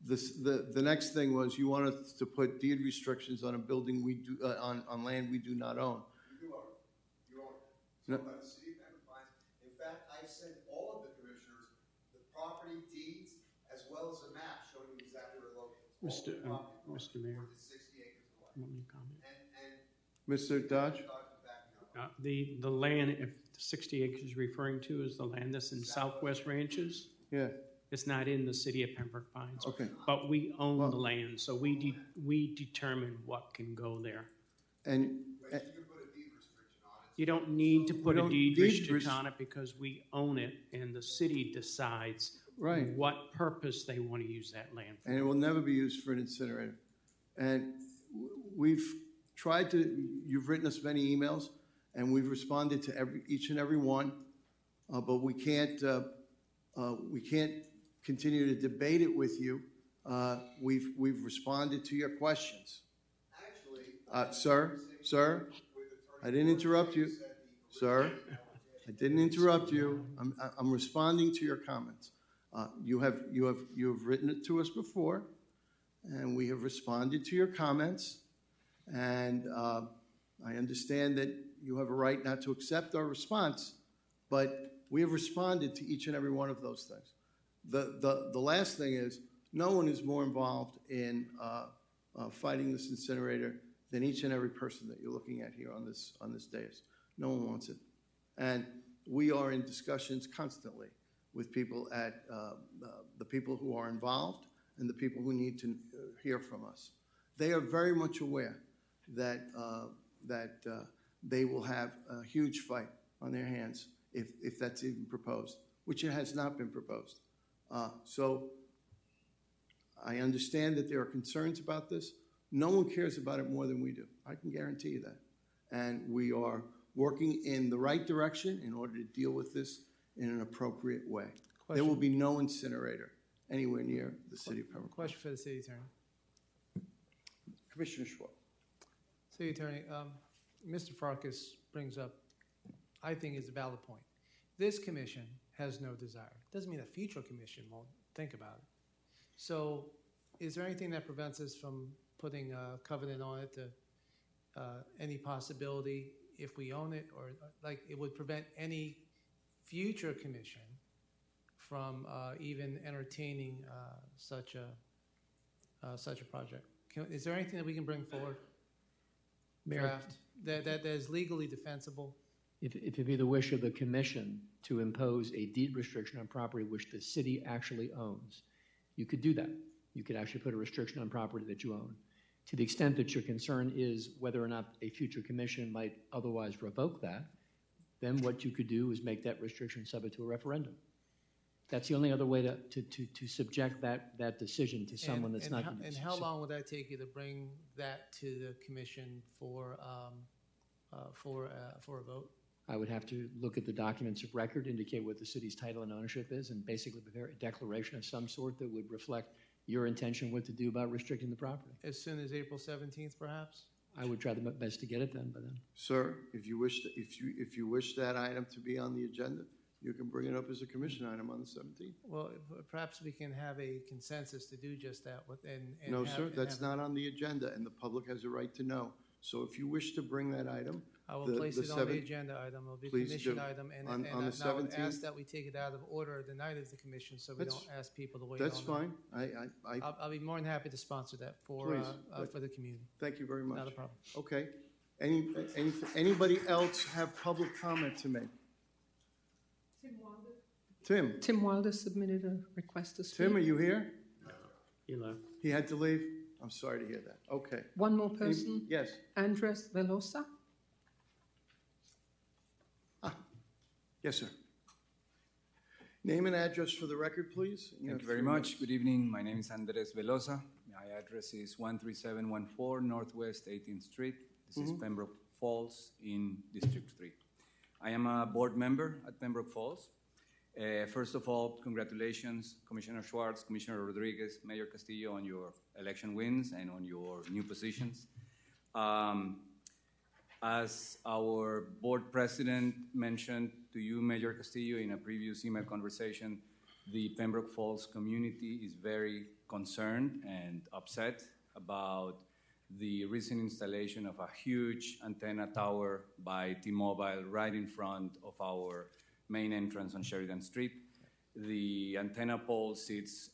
The next thing was you wanted us to put deed restrictions on a building we do on land we do not own.
You own it. You own it.
No.
By the city of Pembroke Pines. In fact, I sent all of the commissioners the property deeds as well as a map showing you exactly where located.
Mr. Mayor,
60 acres away.
want me to comment?
Mr. Dodge?
The land, if the 60 acres you're referring to is the land that's in Southwest Ranches,
Yeah.
it's not in the city of Pembroke Pines.
Okay.
But we own the land, so we determine what can go there.
And
you don't need to put a deed
deed
restriction on it because we own it, and the city decides
Right.
what purpose they want to use that land for.
And it will never be used for an incinerator. And we've tried to. You've written us many emails, and we've responded to each and every one, but we can't continue to debate it with you. We've responded to your questions.
Actually,
Sir, I didn't interrupt you. Sir, I didn't interrupt you. I'm responding to your comments. You have written it to us before, and we have responded to your comments. And I understand that you have a right not to accept our response, but we have responded to each and every one of those things. The last thing is, no one is more involved in fighting this incinerator than each and every person that you're looking at here on this dais. No one wants it. And we are in discussions constantly with people at the people who are involved and the people who need to hear from us. They are very much aware that they will have a huge fight on their hands if that's even proposed, which it has not been proposed. So I understand that there are concerns about this. No one cares about it more than we do. I can guarantee you that. And we are working in the right direction in order to deal with this in an appropriate way. There will be no incinerator anywhere near the city of Pembroke.
Question for the city attorney.
Commissioner Schwab.
City attorney, Mr. Farkas brings up, I think is a valid point. This commission has no desire. Doesn't mean a future commission won't think about it. So is there anything that prevents us from putting a covenant on it to any possibility if we own it, or like it would prevent any future commission from even entertaining such a project? Is there anything that we can bring forward? Draft that is legally defensible?
If it be the wish of the commission to impose a deed restriction on property which the city actually owns, you could do that. You could actually put a restriction on property that you own. To the extent that your concern is whether or not a future commission might otherwise revoke that, then what you could do is make that restriction subject to a referendum. That's the only other way to subject that decision to someone that's not.
And how long would that take you to bring that to the commission for a vote?
I would have to look at the documents of record, indicate what the city's title and ownership is, and basically prepare a declaration of some sort that would reflect your intention what to do about restricting the property.
As soon as April 17th, perhaps?
I would try the best to get it done by then.
Sir, if you wish that item to be on the agenda, you can bring it up as a commission item on the 17th.
Well, perhaps we can have a consensus to do just that.
No, sir, that's not on the agenda, and the public has a right to know. So if you wish to bring that item,
I will place it on the agenda item. It'll be a commission item, and
on the
I would
17th.
ask that we take it out of order the night of the commission, so we don't ask people to wait.
That's
all
fine.
night. I'll be more than happy to sponsor that for the community.
Thank you very much.
Not a problem.
Okay. Anybody else have public comment to make? Tim
Wilder submitted a request to speak.
Tim, are you here?
He left.
He had to leave? I'm sorry to hear that. Okay.
One more person.
Yes.
Andres Velosa.
Yes, sir. Name and address for the record, please.
Thank you very much. Good evening. My name is Andres Velosa. My address is 13714 Northwest 18th Street. This is Pembroke Falls in District 3. I am a board member at Pembroke Falls. First of all, congratulations, Commissioner Schwartz, Commissioner Rodriguez, Mayor Castillo, on your election wins and on your new positions. As our board president mentioned to you, Mayor Castillo, in a previous email conversation, the Pembroke Falls community is very concerned and upset about the recent installation of a huge antenna tower by T-Mobile right in front of our main entrance on Sheridan Street. The antenna pole sits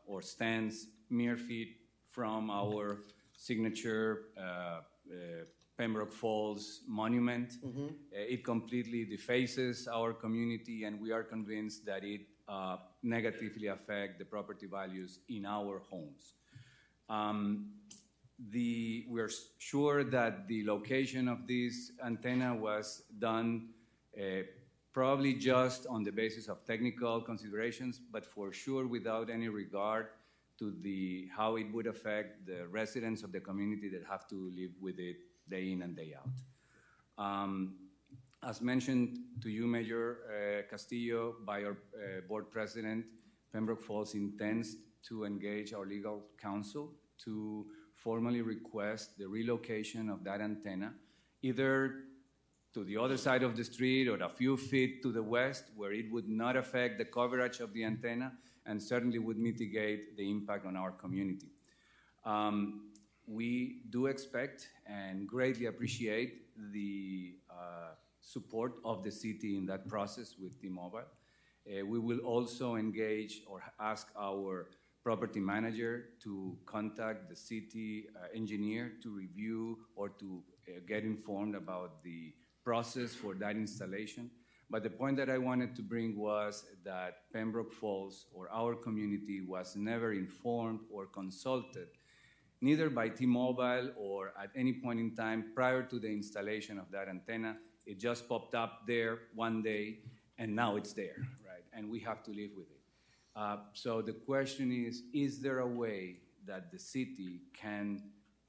or stands mere feet from our signature Pembroke Falls monument. It completely defaces our community, and we are convinced that it negatively affects the property values in our homes. We're sure that the location of this antenna was done probably just on the basis of technical considerations, but for sure without any regard to how it would affect the residents of the community that have to live with it day in and day out. As mentioned to you, Mayor Castillo, by our board president, Pembroke Falls intends to engage our legal counsel to formally request the relocation of that antenna, either to the other side of the street or a few feet to the west, where it would not affect the coverage of the antenna and certainly would mitigate the impact on our community. We do expect and greatly appreciate the support of the city in that process with T-Mobile. We will also engage or ask our property manager to contact the city engineer to review or to get informed about the process for that installation. But the point that I wanted to bring was that Pembroke Falls or our community was never informed or consulted, neither by T-Mobile or at any point in time prior to the installation of that antenna. It just popped up there one day, and now it's there, right? And we have to live with it. So the question is there a way that the city can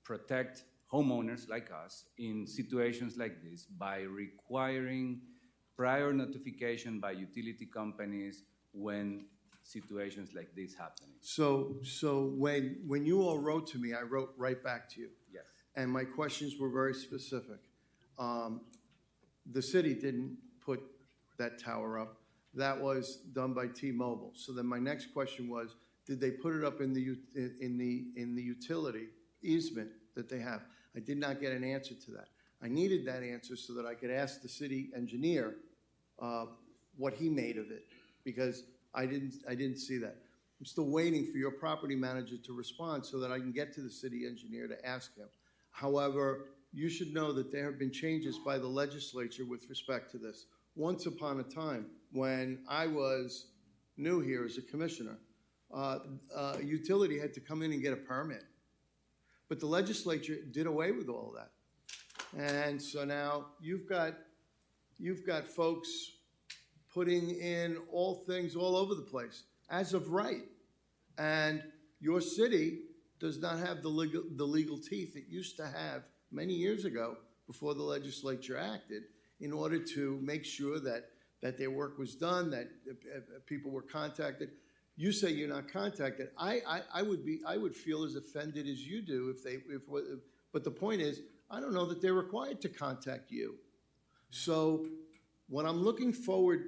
protect homeowners like us in situations like this by requiring prior notification by utility companies when situations like this happen?
So when you all wrote to me, I wrote right back to you.
Yes.
And my questions were very specific. The city didn't put that tower up. That was done by T-Mobile. So then my next question was, did they put it up in the utility easement that they have? I did not get an answer to that. I needed that answer so that I could ask the city engineer what he made of it, because I didn't see that. I'm still waiting for your property manager to respond so that I can get to the city engineer to ask him. However, you should know that there have been changes by the legislature with respect to this. Once upon a time, when I was new here as a commissioner, utility had to come in and get a permit But the legislature did away with all that. And so now you've got folks putting in all things all over the place as of right. And your city does not have the legal teeth it used to have many years ago before the legislature acted in order to make sure that their work was done, that people were contacted. You say you're not contacted. I would feel as offended as you do but the point is, I don't know that they're required to contact you. So what I'm looking forward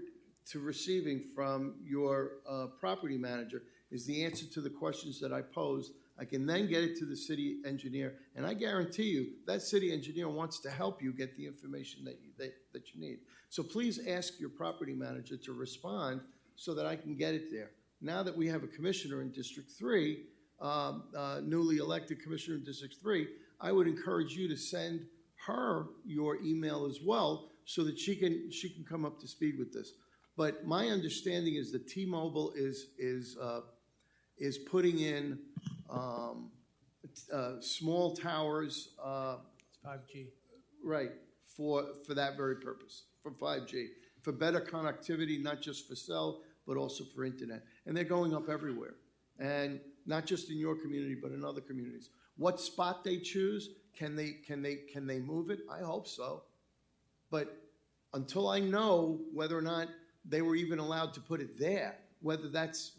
to receiving from your property manager is the answer to the questions that I posed. I can then get it to the city engineer, and I guarantee you that city engineer wants to help you get the information that you need. So please ask your property manager to respond so that I can get it there. Now that we have a commissioner in District 3, newly elected commissioner in District 3, I would encourage you to send her your email as well so that she can come up to speed with this. But my understanding is that T-Mobile is putting in small towers.
It's 5G.
Right, for that very purpose, for 5G, for better connectivity, not just for cell, but also for internet. And they're going up everywhere. And not just in your community, but in other communities. What spot they choose, can they move it? I hope so. But until I know whether or not they were even allowed to put it there, whether that's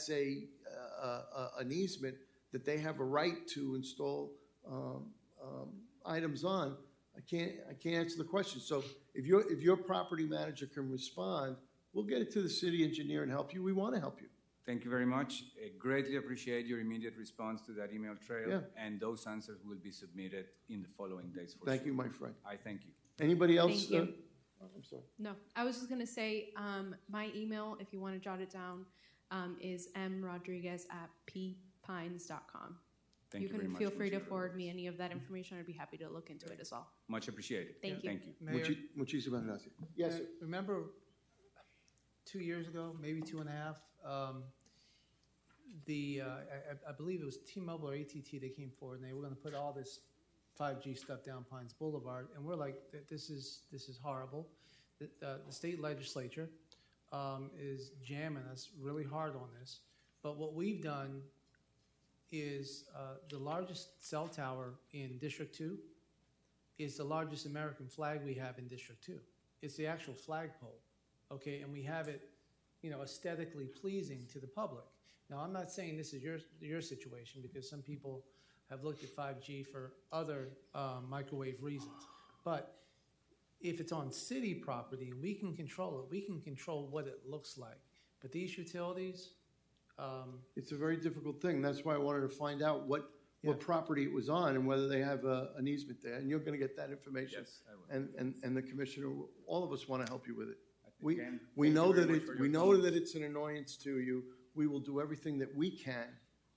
an easement that they have a right to install items on, I can't answer the question. So if your property manager can respond, we'll get it to the city engineer and help you. We want to help you.
Thank you very much. I greatly appreciate your immediate response to that email trail,
Yeah.
and those answers will be submitted in the following days for
Thank
sure.
you, my friend.
I thank you.
Anybody else?
Thank you.
I'm sorry.
No, I was just going to say my email, if you want to jot it down, is mrodriguez@ppines.com.
Thank
You
you very
can
much,
feel free to
Commissioner
forward me any of that information. I'd be happy to look into it as well.
Much appreciated.
Thank you.
Thank you.
Mayor,
Muchísimas gracias. Yes, sir.
remember 2 years ago, maybe 2.5, I believe it was T-Mobile or AT&T, they came forward and they were going to put all this 5G stuff down Pines Boulevard, and we're like, this is horrible. The state legislature is jamming us really hard on this, but what we've done is the largest cell tower in District 2 is the largest American flag we have in District 2. It's the actual flagpole, okay, and we have it, aesthetically pleasing to the public. Now, I'm not saying this is your situation, because some people have looked at 5G for other microwave reasons. But if it's on city property and we can control it, we can control what it looks like. But these utilities,
it's a very difficult thing. That's why I wanted to find out what property it was on and whether they have an easement there. And you're going to get that information.
Yes, I will.
And the commissioner, all of us want to help you with it.
Again,
We
thank
know
you very
that
much for your
we know
comments.
that it's an annoyance to you. We will do everything that we can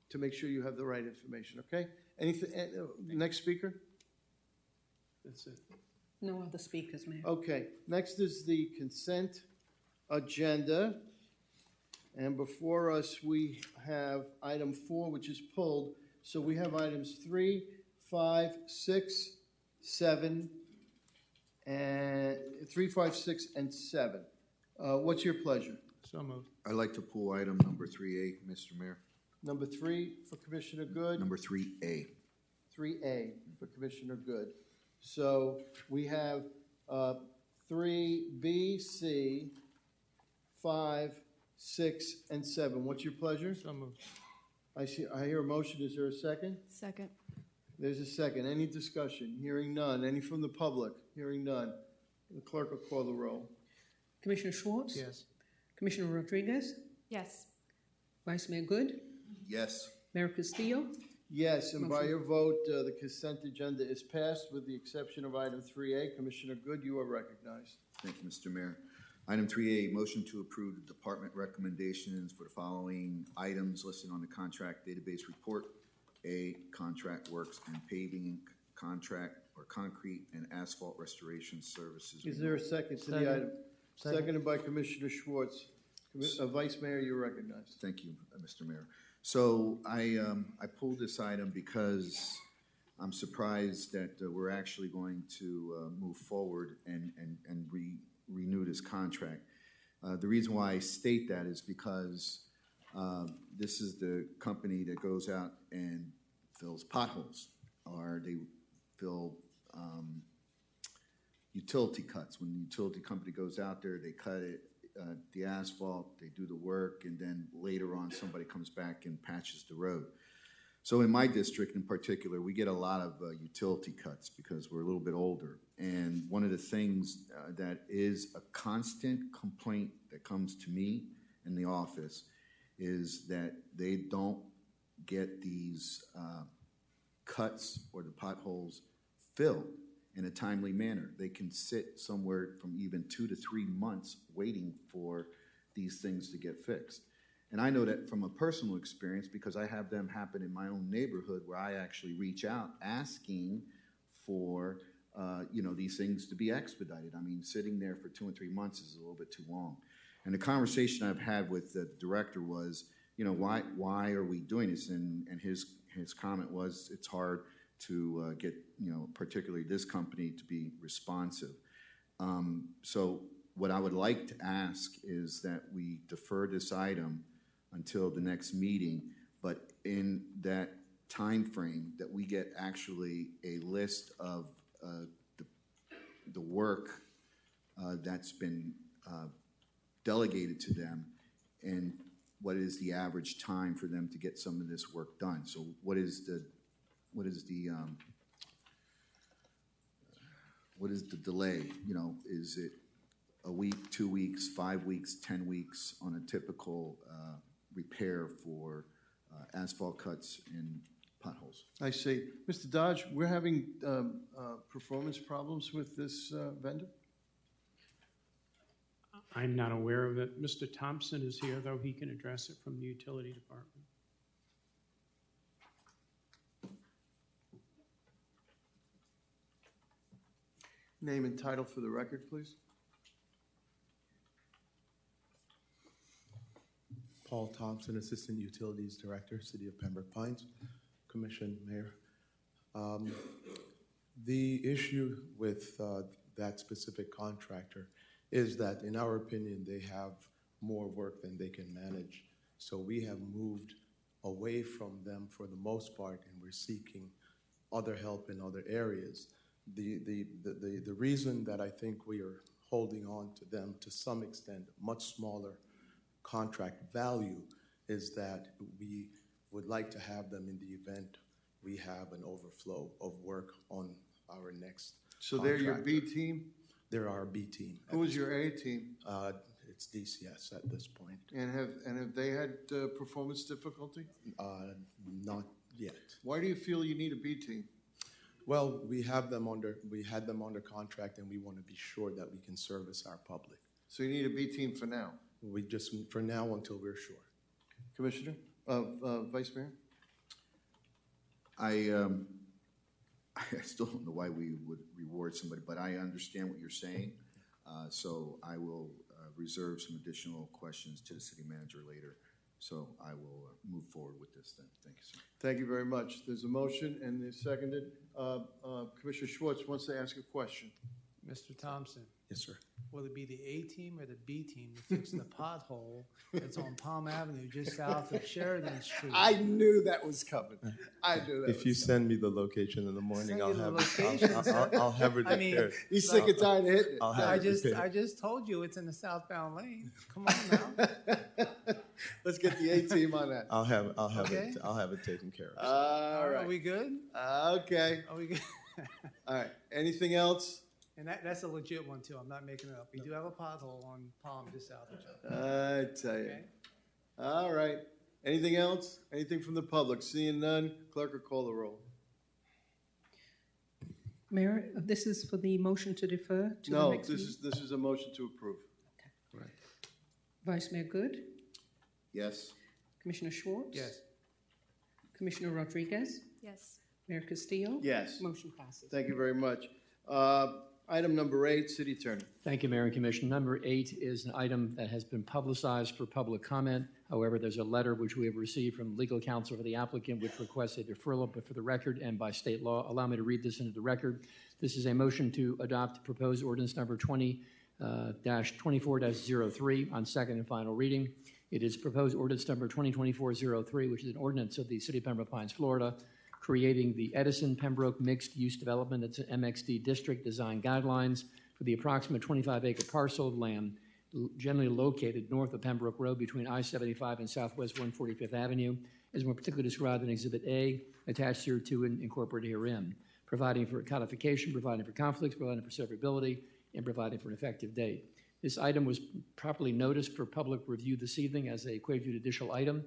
to make sure you have the right information. Okay? Anything? Next speaker.
that's it.
No other speakers, Mayor.
Okay. Next is the consent agenda. And before us, we have item 4, which is pulled. So we have items 3, 5, 6, 7, and 3, 5, 6, and 7. What's your pleasure?
So moved.
I'd like to pull item number 3A, Mr. Mayor.
Number 3 for Commissioner Good.
Number 3A.
3A for Commissioner Good. So we have 3B, C, 5, 6, and 7. What's your pleasure?
So moved.
I hear a motion. Is there a second?
Second.
There's a second. Any discussion? Hearing none. Any from the public? Hearing none. The clerk will call the roll.
Commissioner Schwartz?
Yes.
Commissioner Rodriguez?
Yes.
Vice Mayor Good?
Yes.
Mayor Castillo?
Yes, and by
Motion.
your vote, the consent agenda is passed with the exception of item 3A. Commissioner Good, you are recognized.
Thank you, Mr. Mayor. Item 3A, motion to approve the department recommendations for the following items listed on the contract database report. A, contract works and paving contract or concrete and asphalt restoration services.
Is there a second to the
Second.
item? Seconded by Commissioner Schwartz. Vice Mayor, you're recognized.
Thank you, Mr. Mayor. So I pulled this item because I'm surprised that we're actually going to move forward and renew this contract. The reason why I state that is because this is the company that goes out and fills potholes, or they fill utility cuts. When the utility company goes out there, they cut it, the asphalt, they do the work, and then later on somebody comes back and patches the road. So in my district in particular, we get a lot of utility cuts because we're a little bit older. And one of the things that is a constant complaint that comes to me in the office is that they don't get these cuts or the potholes filled in a timely manner. They can sit somewhere from even 2 to 3 months waiting for these things to get fixed. And I know that from a personal experience because I have them happen in my own neighborhood where I actually reach out asking for these things to be expedited. I mean, sitting there for 2 and 3 months is a little bit too long. And the conversation I've had with the director was, why are we doing this? And his comment was, it's hard to get, particularly this company to be responsive. So what I would like to ask is that we defer this item until the next meeting, but in that time frame that we get actually a list of the work that's been delegated to them and what is the average time for them to get some of this work done. So what is the delay? Is it a week, 2 weeks, 5 weeks, 10 weeks on a typical repair for asphalt cuts and potholes?
I see. Mr. Dodge, we're having performance problems with this vendor?
I'm not aware of it. Mr. Thompson is here, though. He can address it from the utility department.
Name and title for the record, please.
Paul Thompson, Assistant Utilities Director, City of Pembroke Pines Commission, Mayor. The issue with that specific contractor is that, in our opinion, they have more work than they can manage. So we have moved away from them for the most part, and we're seeking other help in other areas. The reason that I think we are holding on to them to some extent, much smaller contract value, is that we would like to have them in the event we have an overflow of work on our next
So they're your B
contractor.
team?
They're our B team.
Who is your A team?
It's DCS at this point.
And have they had performance difficulty?
Not yet.
Why do you feel you need a B team?
Well, we had them under contract, and we want to be sure that we can service our public.
So you need a B team for now?
We just, for now, until we're sure.
Commissioner, Vice Mayor?
I still don't know why we would reward somebody, but I understand what you're saying. So I will reserve some additional questions to the city manager later. So I will move forward with this then. Thank you, sir.
Thank you very much. There's a motion and it's seconded. Commissioner Schwartz wants to ask a question.
Mr. Thompson.
Yes, sir.
Will it be the A team or the B team to fix the pothole that's on Palm Avenue just south of Sheridan Street?
I knew that was coming. I knew that.
If you send me the location in the morning, I'll have it
I mean,
repaired.
He's sick and tired of hitting it.
I'll have it repaired.
I just told you it's in the southbound lane. Come on now.
Let's get the A team on that.
I'll have
Okay.
it taken care of.
All right.
Are we good?
Okay.
Are we good?
All right. Anything else?
And that's a legit one too. I'm not making it up. We do have a pothole on Palm just south of each
I tell you.
Okay.
All right. Anything else? Anything from the public? Seeing none, clerk will call the roll.
Mayor, this is for the motion to defer to the
No,
next meeting?
this is a motion to approve.
Vice Mayor Good,
Yes.
Commissioner Schwartz?
Yes.
Commissioner Rodriguez?
Yes.
Mayor Castillo?
Yes.
Motion passes.
Thank you very much. Item number 8, City Attorney.
Thank you, Mayor and Commission. Number 8 is an item that has been publicized for public comment. However, there's a letter which we have received from legal counsel for the applicant which requests a deferral, but for the record and by state law, allow me to read this into the record. This is a motion to adopt proposed ordinance number 20-24-03 on second and final reading. It is proposed ordinance number 2024-03, which is an ordinance of the City of Pembroke Pines, Florida, creating the Edison Pembroke Mixed Use Development. It's an MXD district design guidelines for the approximate 25-acre parcel of land generally located north of Pembroke Road between I-75 and Southwest 145th Avenue, as more particularly described in Exhibit A, attached here to and incorporated herein, providing for codification, providing for conflicts, providing for severability, and providing for an effective date. This item was properly noticed for public review this evening as a quasi-judicial item.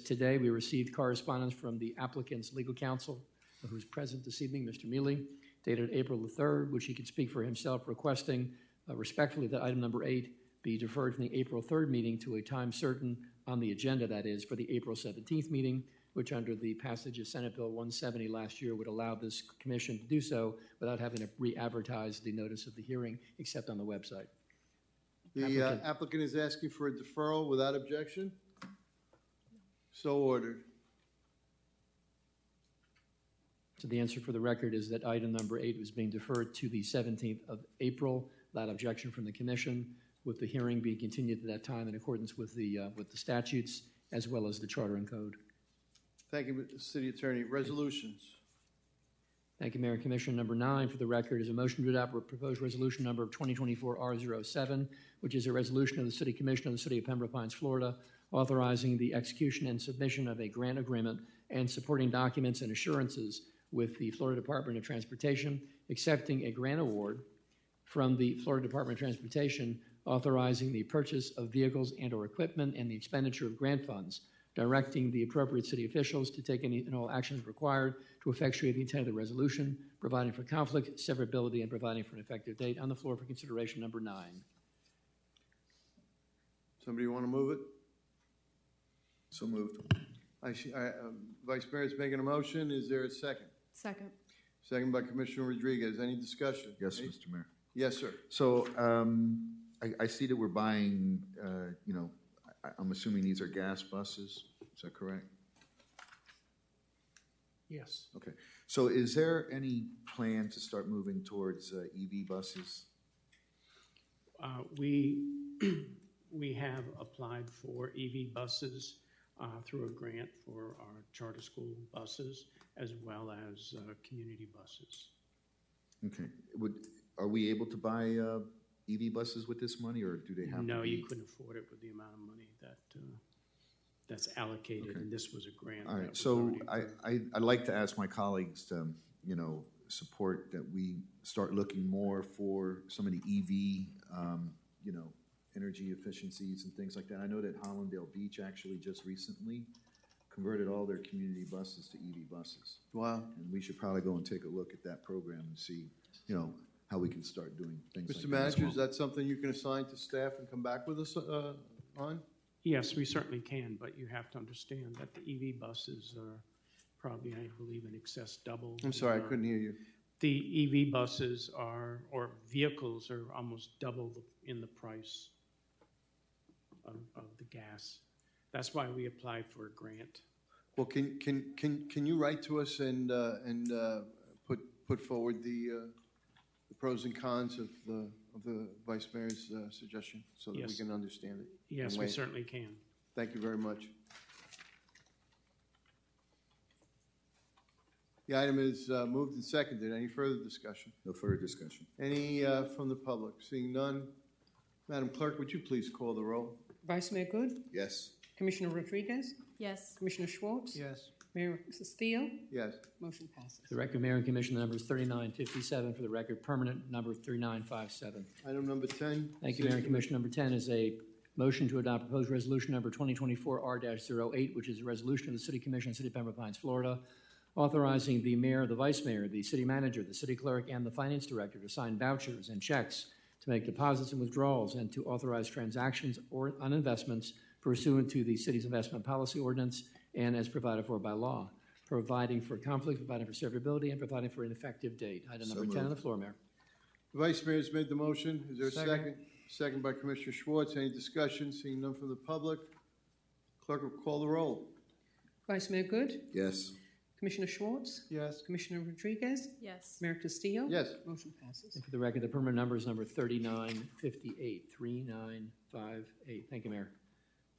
Today, we received correspondence from the applicant's legal counsel, who's present this evening, Mr. Mealy, dated April the 3rd, which he could speak for himself, requesting respectfully that item number 8 be deferred from the April 3rd meeting to a time certain on the agenda, that is, for the April 17th meeting, which under the passage of Senate Bill 170 last year would allow this commission to do so without having to re-advertise the notice of the hearing, except on the website.
The applicant is asking for a deferral without objection. So ordered.
So the answer for the record is that item number 8 was being deferred to the 17th of April, without objection from the commission, with the hearing being continued at that time in accordance with the statutes as well as the charter and code.
Thank you, City Attorney. Resolutions.
Thank you, Mayor and Commission. Number 9 for the record is a motion to adopt proposed resolution number 2024-R07, which is a resolution of the City Commission of the City of Pembroke Pines, Florida, authorizing the execution and submission of a grant agreement and supporting documents and assurances with the Florida Department of Transportation, accepting a grant award from the Florida Department of Transportation, authorizing the purchase of vehicles and or equipment and the expenditure of grant funds, directing the appropriate city officials to take any and all actions required to effectuate the intent of the resolution, providing for conflict, severability, and providing for an effective date. On the floor for consideration, number 9.
Somebody want to move it?
So moved.
Vice Mayor is making a motion. Is there a second?
Second.
Second by Commissioner Rodriguez. Any discussion?
Yes, Mr. Mayor.
Yes, sir.
So I see that we're buying, I'm assuming these are gas buses. Is that correct?
Yes.
Okay. So is there any plan to start moving towards EV buses?
We have applied for EV buses through a grant for our charter school buses as well as community buses.
Okay. Are we able to buy EV buses with this money, or do they have to be?
No, you couldn't afford it with the amount of money that's allocated,
Okay.
and this was a grant.
All right. So I'd like to ask my colleagues to, support that we start looking more for some of the EV, energy efficiencies and things like that. I know that Hollandale Beach actually just recently converted all their community buses to EV buses.
Wow.
And we should probably go and take a look at that program and see, how we can start doing things like
Mr.
that.
Manager, is that something you can assign to staff and come back with us on?
Yes, we certainly can, but you have to understand that the EV buses are probably, I believe, in excess double.
I'm sorry, I couldn't hear you.
The EV buses or vehicles are almost double in the price of the gas. That's why we applied for a grant.
Well, can you write to us and put forward the pros and cons of the Vice Mayor's suggestion so that we
Yes.
can understand it?
Yes,
and
we
weigh it?
certainly can.
Thank you very much. The item is moved and seconded. Any further discussion?
No further discussion.
Any from the public? Seeing none, Madam Clerk, would you please call the roll?
Vice Mayor Good?
Yes.
Commissioner Rodriguez?
Yes.
Commissioner Schwartz?
Yes.
Mayor Castillo?
Yes.
Motion passes.
For the record, Mayor and Commission, the number is 3957. For the record, permanent number 3957.
Item number 10.
Thank you, Mayor and Commission. Number 10 is a motion to adopt proposed resolution number 2024-R-08, which is a resolution of the City Commission of the City of Pembroke Pines, Florida, authorizing the mayor, the vice mayor, the city manager, the city clerk, and the finance director to sign vouchers and checks, to make deposits and withdrawals, and to authorize transactions or on investments pursuant to the city's investment policy ordinance and as provided for by law, providing for conflict, providing for severability, and providing for an effective date. Item number 10 on the floor, Mayor.
The Vice Mayor has made the motion. Is there a
Second.
second? Second by Commissioner Schwartz. Any discussion? Seeing none from the public. Clerk will call the roll.
Vice Mayor Good,
Yes.
Commissioner Schwartz,
Yes.
Commissioner Rodriguez,
Yes.
Mayor Castillo.
Yes.
Motion passes.
And for the record, the permanent number is number 3958, 3958. Thank you, Mayor.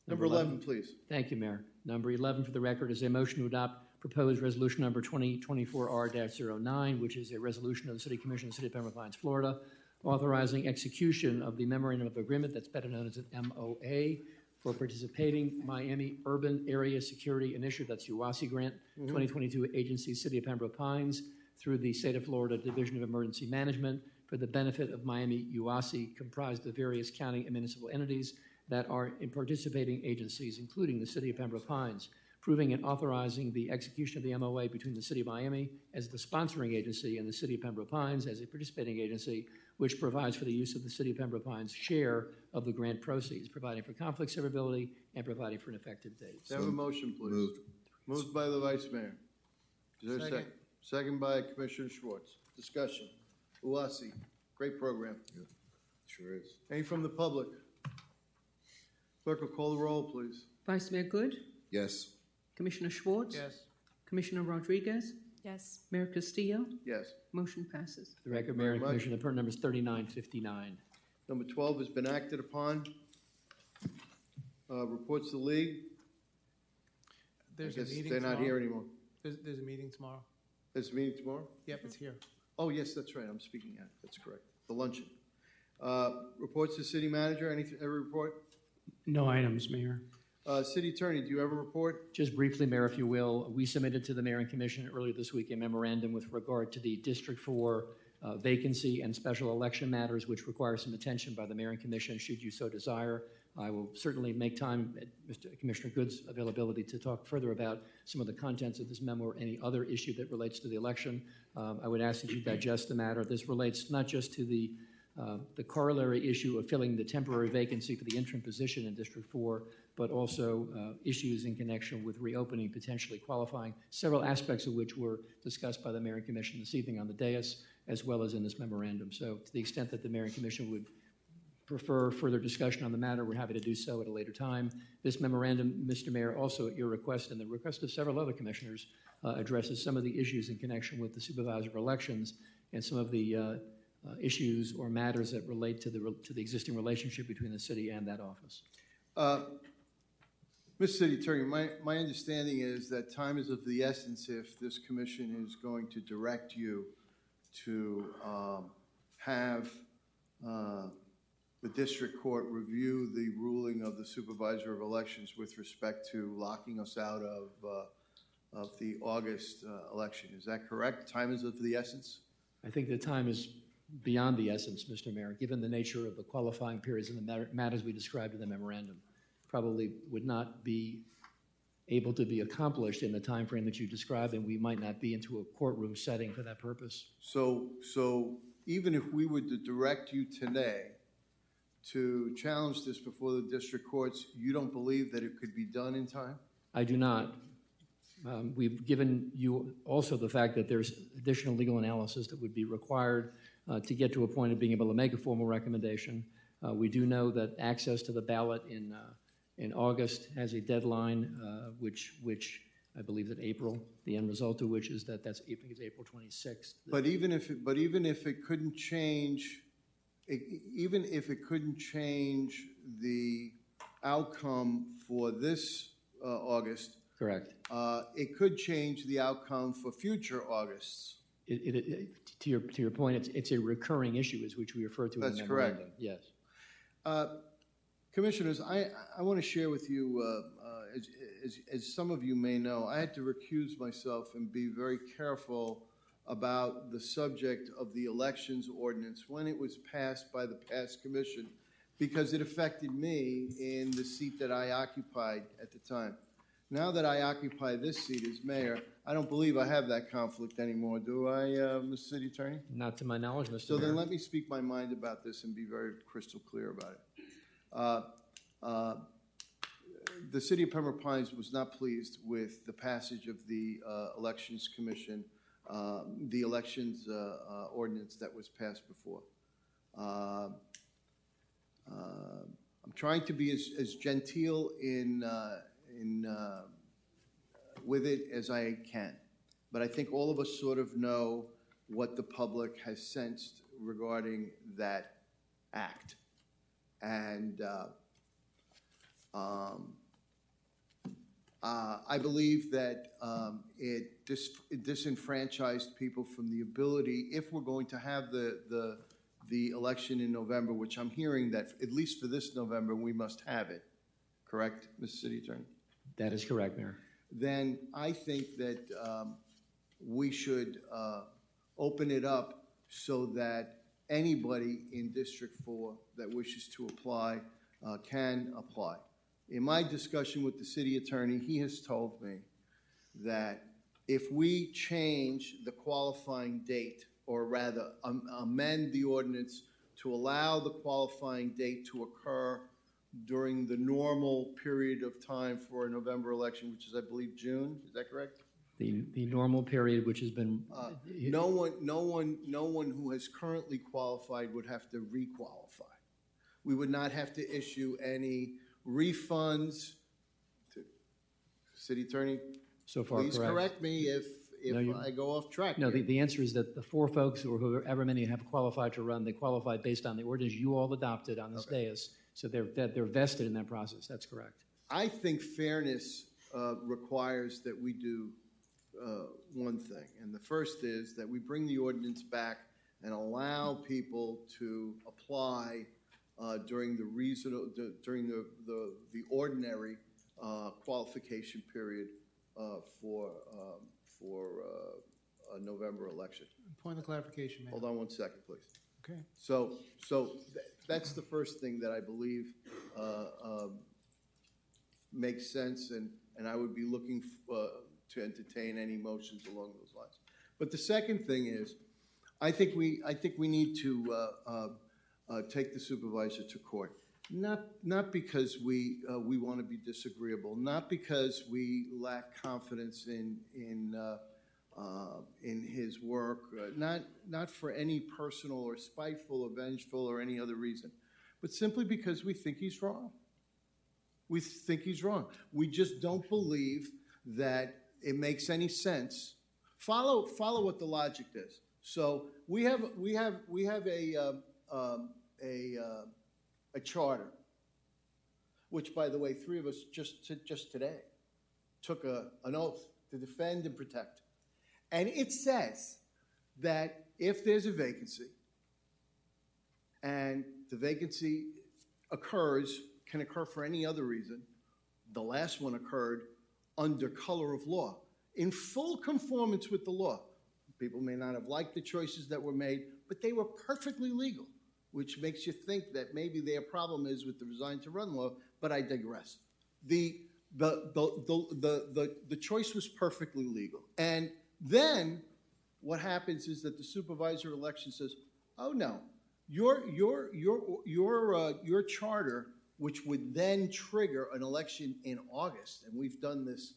Number 11, please.
Thank you, Mayor. Number 11 for the record is a motion to adopt proposed resolution number 2024-R-09, which is a resolution of the City Commission of the City of Pembroke Pines, Florida, authorizing execution of the memorandum of agreement that's better known as an MOA for participating Miami Urban Area Security Initiative, that's UASI grant, 2022 agency, City of Pembroke Pines, through the State of Florida Division of Emergency Management for the benefit of Miami UASI, comprised of various county and municipal entities that are in participating agencies, including the City of Pembroke Pines, approving and authorizing the execution of the MOA between the City of Miami as the sponsoring agency and the City of Pembroke Pines as a participating agency, which provides for the use of the City of Pembroke Pines' share of the grant proceeds, providing for conflict severability and providing for an effective date.
Have a motion, please.
Moved.
Moved by the Vice Mayor. Is there a second?
Second.
Second by Commissioner Schwartz. Discussion. UASI, great program.
Sure is.
Any from the public? Clerk will call the roll, please.
Vice Mayor Good,
Yes.
Commissioner Schwartz,
Yes.
Commissioner Rodriguez,
Yes.
Mayor Castillo.
Yes.
Motion passes.
For the record,
Thank you
Mayor
very
and
much.
Commissioner, the permanent number is 3959.
Number 12 has been acted upon. Reports to the league.
There's
I
a
guess
meeting
they're not
tomorrow.
here anymore.
There's a meeting tomorrow.
There's a meeting tomorrow?
Yep, it's here.
Oh, yes, that's right. I'm speaking at. That's correct. The luncheon. Reports to city manager. Any report?
No items, Mayor.
City attorney, do you have a report?
Just briefly, Mayor, if you will, we submitted to the Mayor and Commission earlier this week a memorandum with regard to the District 4 vacancy and special election matters, which require some attention by the Mayor and Commission, should you so desire. I will certainly make time at Mr. Commissioner Good's availability to talk further about some of the contents of this memo or any other issue that relates to the election. I would ask that you digest the matter. This relates not just to the corollary issue of filling the temporary vacancy for the interim position in District 4, but also issues in connection with reopening, potentially qualifying, several aspects of which were discussed by the Mayor and Commission this evening on the dais, as well as in this memorandum. So to the extent that the Mayor and Commission would prefer further discussion on the matter, we're happy to do so at a later time. This memorandum, Mr. Mayor, also at your request and the request of several other commissioners, addresses some of the issues in connection with the supervisor of elections and some of the issues or matters that relate to the existing relationship between the city and that office.
Mr. City Attorney, my understanding is that time is of the essence if this commission is going to direct you to have the district court review the ruling of the supervisor of elections with respect to locking us out of the August election. Is that correct? Time is of the essence?
I think the time is beyond the essence, Mr. Mayor, given the nature of the qualifying periods and the matters we described in the memorandum. Probably would not be able to be accomplished in the time frame that you described, and we might not be into a courtroom setting for that purpose.
So even if we were to direct you today to challenge this before the district courts, you don't believe that it could be done in time?
I do not. We've given you also the fact that there's additional legal analysis that would be required to get to a point of being able to make a formal recommendation. We do know that access to the ballot in August has a deadline, which I believe that April, the end result of which is that's April 26th.
But even if it couldn't change, even if it couldn't change the outcome for this August,
correct.
It could change the outcome for future Augusts.
To your point, it's a recurring issue, as which we refer to in the
That's
memorandum.
correct.
Yes.
Commissioners, I want to share with you, as some of you may know, I had to recuse myself and be very careful about the subject of the elections ordinance when it was passed by the past commission, because it affected me in the seat that I occupied at the time. Now that I occupy this seat as mayor, I don't believe I have that conflict anymore, do I, Mr. City Attorney?
Not to my knowledge, Mr.
So
Mayor.
then let me speak my mind about this and be very crystal clear about it. The City of Pembroke Pines was not pleased with the passage of the Elections Commission, the elections ordinance that was passed before. I'm trying to be as genteel with it as I can. But I think all of us sort of know what the public has sensed regarding that act. And I believe that it disenfranchised people from the ability, if we're going to have the election in November, which I'm hearing that at least for this November, we must have it. Correct, Mr. City Attorney?
That is correct, Mayor.
Then I think that we should open it up so that anybody in District 4 that wishes to apply can apply. In my discussion with the city attorney, he has told me that if we change the qualifying date, or rather amend the ordinance to allow the qualifying date to occur during the normal period of time for a November election, which is, I believe, June, is that correct?
The normal period, which has been
No one who has currently qualified would have to requalify. We would not have to issue any refunds. City Attorney,
so far
please correct me if
No,
I go off track.
No,
here.
the answer is that the four folks, or whoever many have qualified to run, they qualified based on the ordinance you all adopted on this dais. So they're vested in that process. That's correct.
I think fairness requires that we do one thing, and the first is that we bring the ordinance back and allow people to apply during the ordinary qualification period for a November election.
Point of clarification, Mayor.
Hold on one second, please.
Okay.
So that's the first thing that I believe makes sense, and I would be looking to entertain any motions along those lines. But the second thing is, I think we need to take the supervisor to court, not because we want to be disagreeable, not because we lack confidence in his work, not for any personal or spiteful or vengeful or any other reason, but simply because we think he's wrong. We think he's wrong. We just don't believe that it makes any sense. Follow what the logic is. So we have a charter, which, by the way, three of us just today took an oath to defend and protect. And it says that if there's a vacancy and the vacancy can occur for any other reason, the last one occurred under color of law, in full conformance with the law. People may not have liked the choices that were made, but they were perfectly legal, which makes you think that maybe their problem is with the resign to run law, but I digress. The choice was perfectly legal. And then what happens is that the supervisor election says, oh no, your charter, which would then trigger an election in August, and we've done this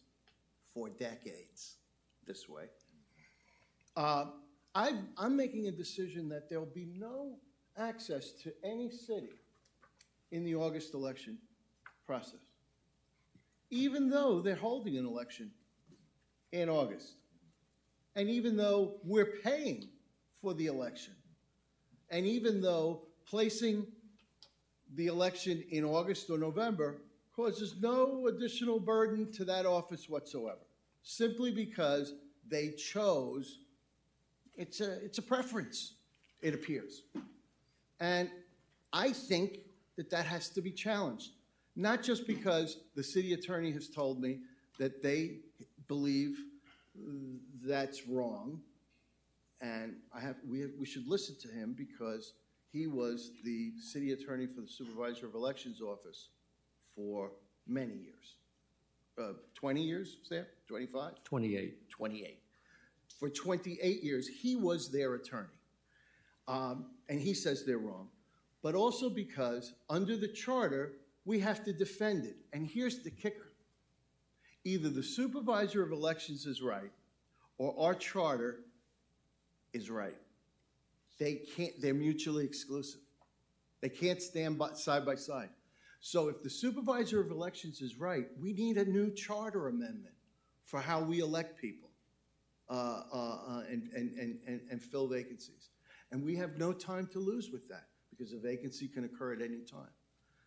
for decades this way, I'm making a decision that there'll be no access to any city in the August election process, even though they're holding an election in August, and even though we're paying for the election, and even though placing the election in August or November causes no additional burden to that office whatsoever, simply because they chose. It's a preference, it appears. And I think that has to be challenged, not just because the city attorney has told me that they believe that's wrong, and we should listen to him because he was the city attorney for the Supervisor of Elections office for many years. 20 years, Sam? 25?
28.
28. For 28 years, he was their attorney. And he says they're wrong. But also because under the charter, we have to defend it. And here's the kicker. Either the Supervisor of Elections is right, or our charter is right. They're mutually exclusive. They can't stand side by side. So if the supervisor of elections is right, we need a new charter amendment for how we elect people and fill vacancies. And we have no time to lose with that because a vacancy can occur at any time.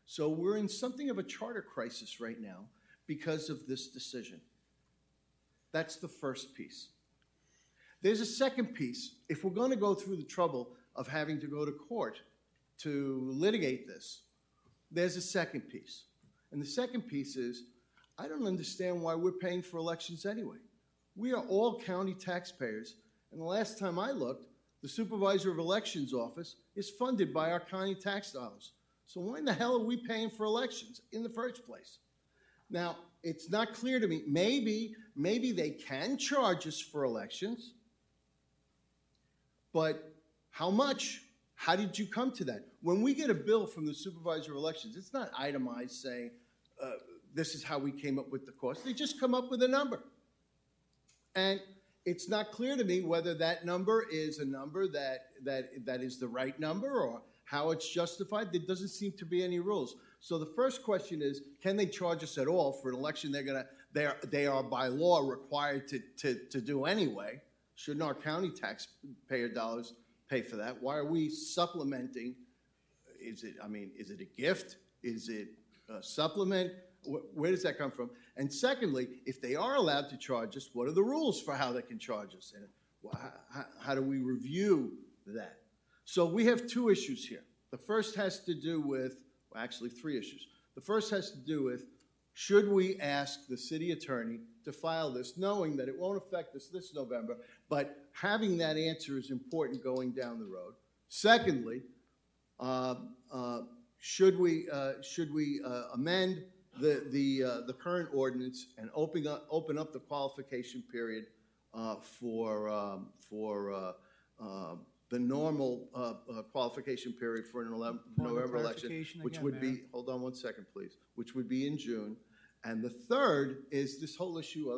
So we're in something of a charter crisis right now because of this decision. That's the first piece. There's a second piece. If we're going to go through the trouble of having to go to court to litigate this, there's a second piece. And the second piece is, I don't understand why we're paying for elections anyway. We are all county taxpayers, and the last time I looked, the supervisor of elections office is funded by our county tax dollars. So why in the hell are we paying for elections in the first place? Now, it's not clear to me. Maybe they can charge us for elections, but how much? How did you come to that? When we get a bill from the supervisor of elections, it's not itemized saying, this is how we came up with the cost. They just come up with a number. And it's not clear to me whether that number is a number that is the right number or how it's justified. There doesn't seem to be any rules. So the first question is, can they charge us at all for an election they are by law required to do anyway? Shouldn't our county taxpayer dollars pay for that? Why are we supplementing? Is it a gift? Is it a supplement? Where does that come from? And secondly, if they are allowed to charge us, what are the rules for how they can charge us? And how do we review that? So we have two issues here. The first has to do with, well, actually three issues. The first has to do with, should we ask the city attorney to file this, knowing that it won't affect us this November, but having that answer is important going down the road. Secondly, should we amend the current ordinance and open up the qualification period for the normal qualification period for an November election, which would be, hold on one second, please, which would be in June. And the third is this whole issue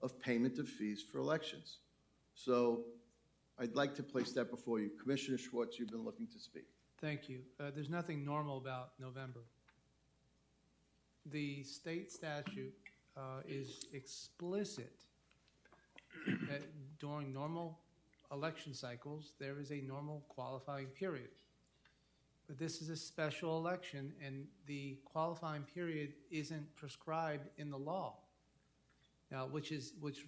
of payment of fees for elections. So I'd like to place that before you. Commissioner Schwartz, you've been looking to speak.
Thank you. There's nothing normal about November. The state statute is explicit that during normal election cycles, there is a normal qualifying period. But this is a special election, and the qualifying period isn't prescribed in the law. Now, which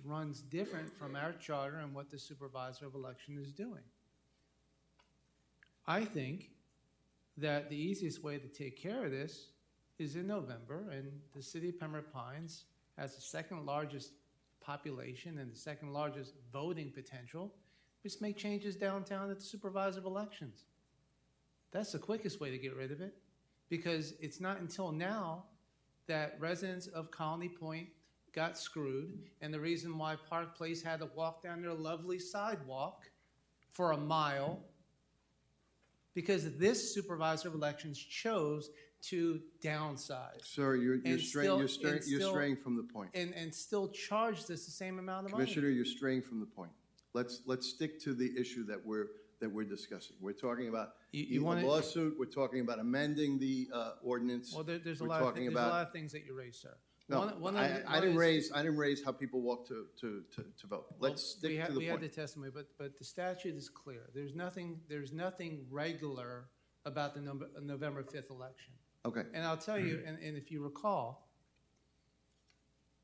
runs different from our charter and what the supervisor of election is doing. I think that the easiest way to take care of this is in November, and the city of Pembroke Pines has the second largest population and the second largest voting potential. Just make changes downtown at the supervisor of elections. That's the quickest way to get rid of it, because it's not until now that residents of Colony Point got screwed, and the reason why Park Place had to walk down their lovely sidewalk for a mile, because this supervisor of elections chose to downsize.
Sir, you're straying from the point.
And still charged us the same amount of money.
Commissioner, you're straying from the point. Let's stick to the issue that we're discussing. We're talking about a lawsuit. We're talking about amending the ordinance.
Well, there's a lot of things that you raised, sir.
No, I didn't raise how people walk to vote. Let's stick to the point.
We had the testimony, but the statute is clear. There's nothing regular about the November 5th election.
Okay.
And I'll tell you, and if you recall,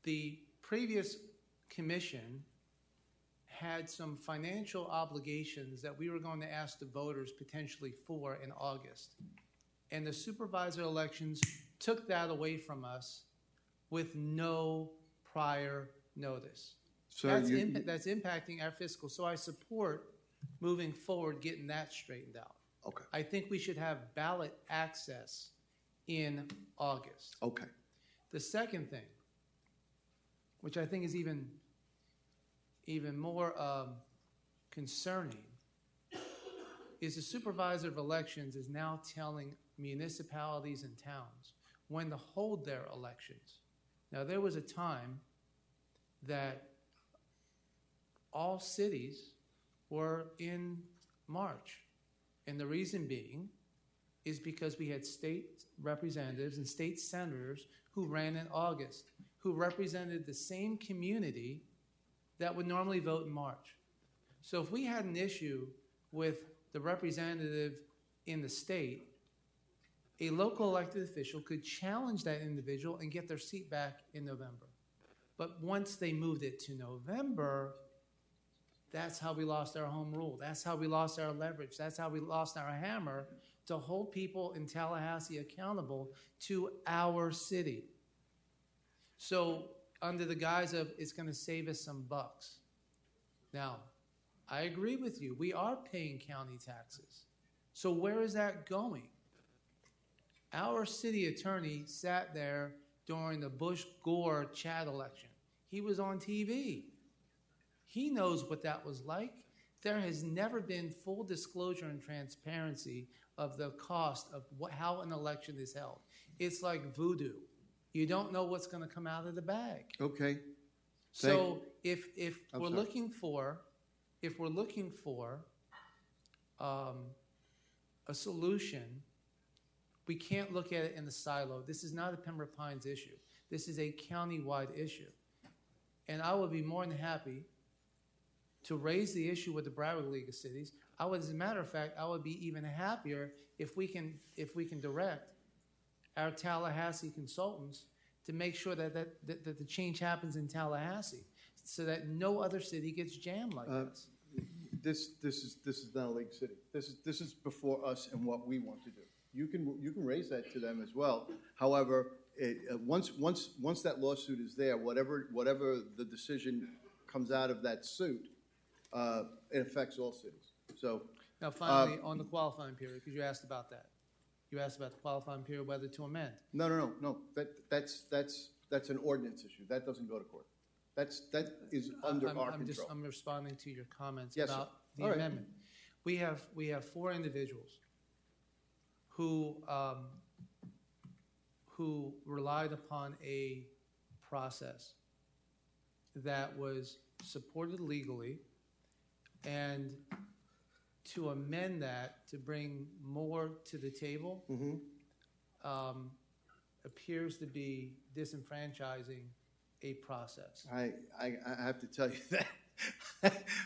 the previous commission had some financial obligations that we were going to ask the voters potentially for in August. And the supervisor elections took that away from us with no prior notice. So that's impacting our fiscal. So I support moving forward, getting that straightened out.
Okay.
I think we should have ballot access in August.
Okay.
The second thing, which I think is even more concerning, is the supervisor of elections is now telling municipalities and towns when to hold their elections. Now, there was a time that all cities were in March, and the reason being is because we had state representatives and state senators who ran in August, who represented the same community that would normally vote in March. So if we had an issue with the representative in the state, a local elected official could challenge that individual and get their seat back in November. But once they moved it to November, that's how we lost our home rule. That's how we lost our leverage. That's how we lost our hammer to hold people in Tallahassee accountable to our city. So under the guise of it's going to save us some bucks. Now, I agree with you. We are paying county taxes. So where is that going? Our city attorney sat there during the Bush-Gore Chad election. He was on TV. He knows what that was like. There has never been full disclosure and transparency of the cost of how an election is held. It's like voodoo. You don't know what's going to come out of the bag.
Okay.
So if
I'm
we're
sorry.
looking for a solution, we can't look at it in the silo. This is not a Pembroke Pines issue. This is a county-wide issue. And I would be more than happy to raise the issue with the Broward League of Cities. As a matter of fact, I would be even happier if we can direct our Tallahassee consultants to make sure that the change happens in Tallahassee, so that no other city gets jammed like this.
This is not a league city. This is before us and what we want to do. You can raise that to them as well. However, once that lawsuit is there, whatever the decision comes out of that suit, it affects all cities. So
Now, finally, on the qualifying period, because you asked about that. You asked about the qualifying period, whether to amend.
No. That's an ordinance issue. That doesn't go to court. That is under our control.
I'm responding to your comments
Yes,
about
sir.
the
All right.
amendment. We have 4 individuals who relied upon a process that was supported legally, and to amend that to bring more to the table appears to be disenfranchising a process.
I have to tell you that.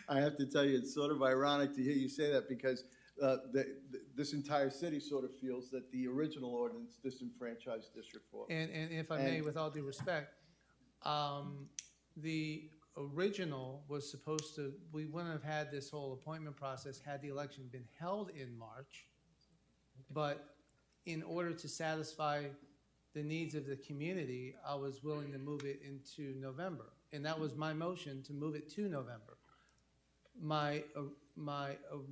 I have to tell you, it's sort of ironic to hear you say that, because this entire city sort of feels that the original ordinance disenfranchised District 4.
And if I may, with all due respect, the original was supposed to, we wouldn't have had this whole appointment process had the election been held in March. But in order to satisfy the needs of the community, I was willing to move it into November. And that was my motion, to move it to November. My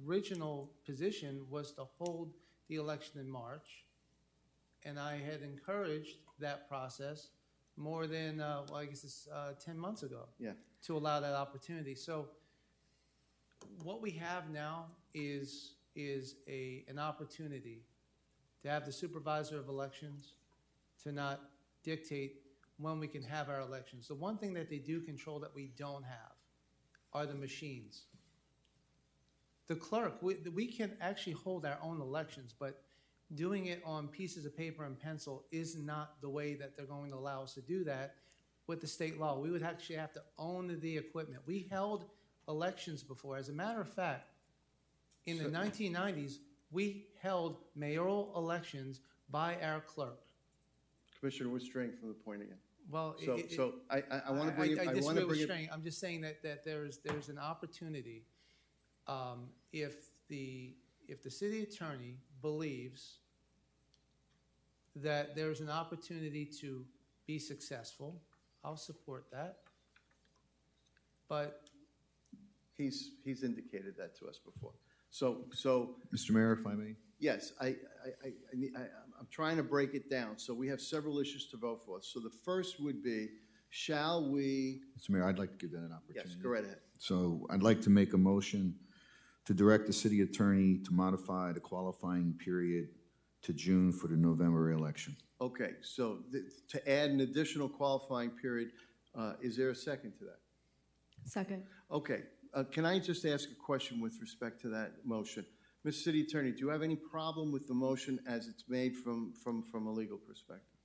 original position was to hold the election in March, and I had encouraged that process more than, I guess it's 10 months ago, to allow that opportunity. So what we have now is an opportunity to have the supervisor of elections to not dictate when we can have our elections. The one thing that they do control that we don't have are the machines. The clerk, we can actually hold our own elections, but doing it on pieces of paper and pencil is not the way that they're going to allow us to do that with the state law. We would actually have to own the equipment. We held elections before. As a matter of fact, in the 1990s, we held mayoral elections by our clerk.
Commissioner, we're straying from the point again.
Well,
I want to bring it.
I
I want
disagree
to
with
bring it.
straying. I'm just saying that there's an opportunity. If the city attorney believes that there's an opportunity to be successful, I'll support that. But
He's indicated that to us before. So
Mr. Mayor, if I may?
yes, I'm trying to break it down. So we have several issues to vote for. So the first would be, shall we?
Mr. Mayor, I'd like to give that an opportunity.
Yes, go right ahead.
So I'd like to make a motion to direct the city attorney to modify the qualifying period to June for the November election.
Okay, so to add an additional qualifying period, is there a second to that?
Second.
Okay, can I just ask a question with respect to that motion? Mr. City Attorney, do you have any problem with the motion as it's made from a legal perspective?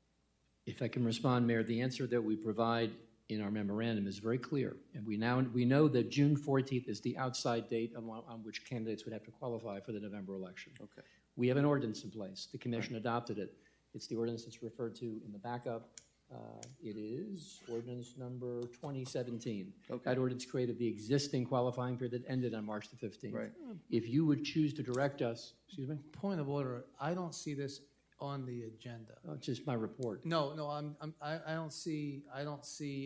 If I can respond, Mayor, the answer that we provide in our memorandum is very clear. And we know that June 14th is the outside date on which candidates would have to qualify for the November election.
Okay.
We have an ordinance in place. The commission adopted it. It's the ordinance that's referred to in the backup. It is ordinance number 2017.
Okay.
That ordinance created the existing qualifying period that ended on March the 15th.
Right.
If you would choose to direct us, excuse me?
Point of order, I don't see this on the agenda.
Oh, it's just my report.
No, I don't see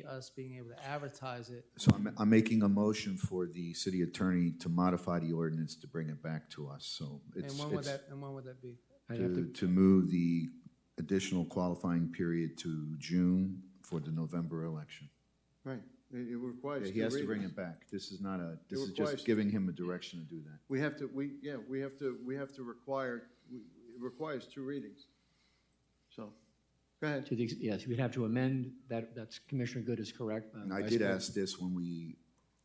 us being able to advertise it.
So I'm making a motion for the city attorney to modify the ordinance to bring it back to us. So it's
And when would that be?
to move the additional qualifying period to June for the November election.
Right. It requires.
Yeah, he has to bring
readings.
it back. This is not a. This is
requires
just giving him a direction to do that.
We have to require. It requires 2 readings. So, go ahead.
Yes, we'd have to amend that. That's Commissioner Good is correct.
And I
Vice
did
Mayor.
ask this when we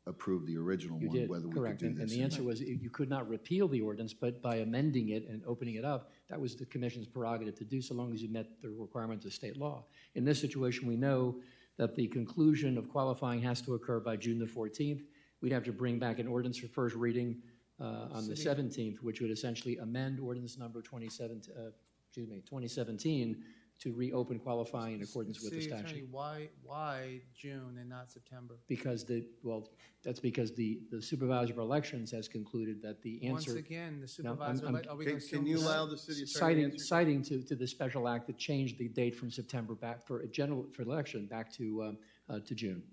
approved the original
You
one,
did,
whether we
correct.
could do
And
this.
the answer was you could not repeal the ordinance, but by amending it and opening it up, that was the commission's prerogative to do so long as you met the requirements of state law. In this situation, we know that the conclusion of qualifying has to occur by June the 14th. We'd have to bring back an ordinance for first reading on the 17th, which would essentially amend ordinance number 2017 to reopen qualifying in accordance with the
City
statute.
Attorney, why June and not September?
Because that's because the supervisor of elections has concluded that the answer.
Once again, the
No,
supervisor, are we going to
Can you allow the city attorney to answer?
citing to the special act that changed the date from September back for election back to June.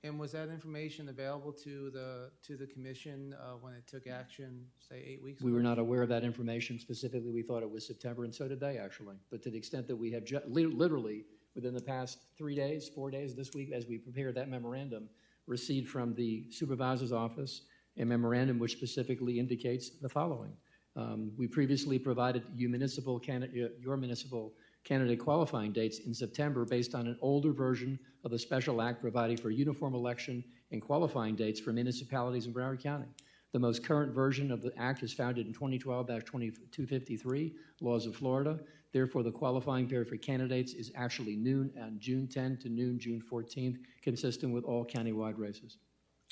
And was that information available to the commission when it took action, say 8 weeks ago?
We were not aware of that information specifically. We thought it was September, and so did they actually. But to the extent that we have literally within the past 3 days, 4 days this week, as we prepared that memorandum, received from the supervisor's office a memorandum which specifically indicates the following. We previously provided your municipal candidate qualifying dates in September based on an older version of the special act providing for uniform election and qualifying dates for municipalities in Broward County. The most current version of the act is founded in 2012-2253, laws of Florida. Therefore, the qualifying period for candidates is actually noon on June 10 to noon June 14th, consistent with all countywide races.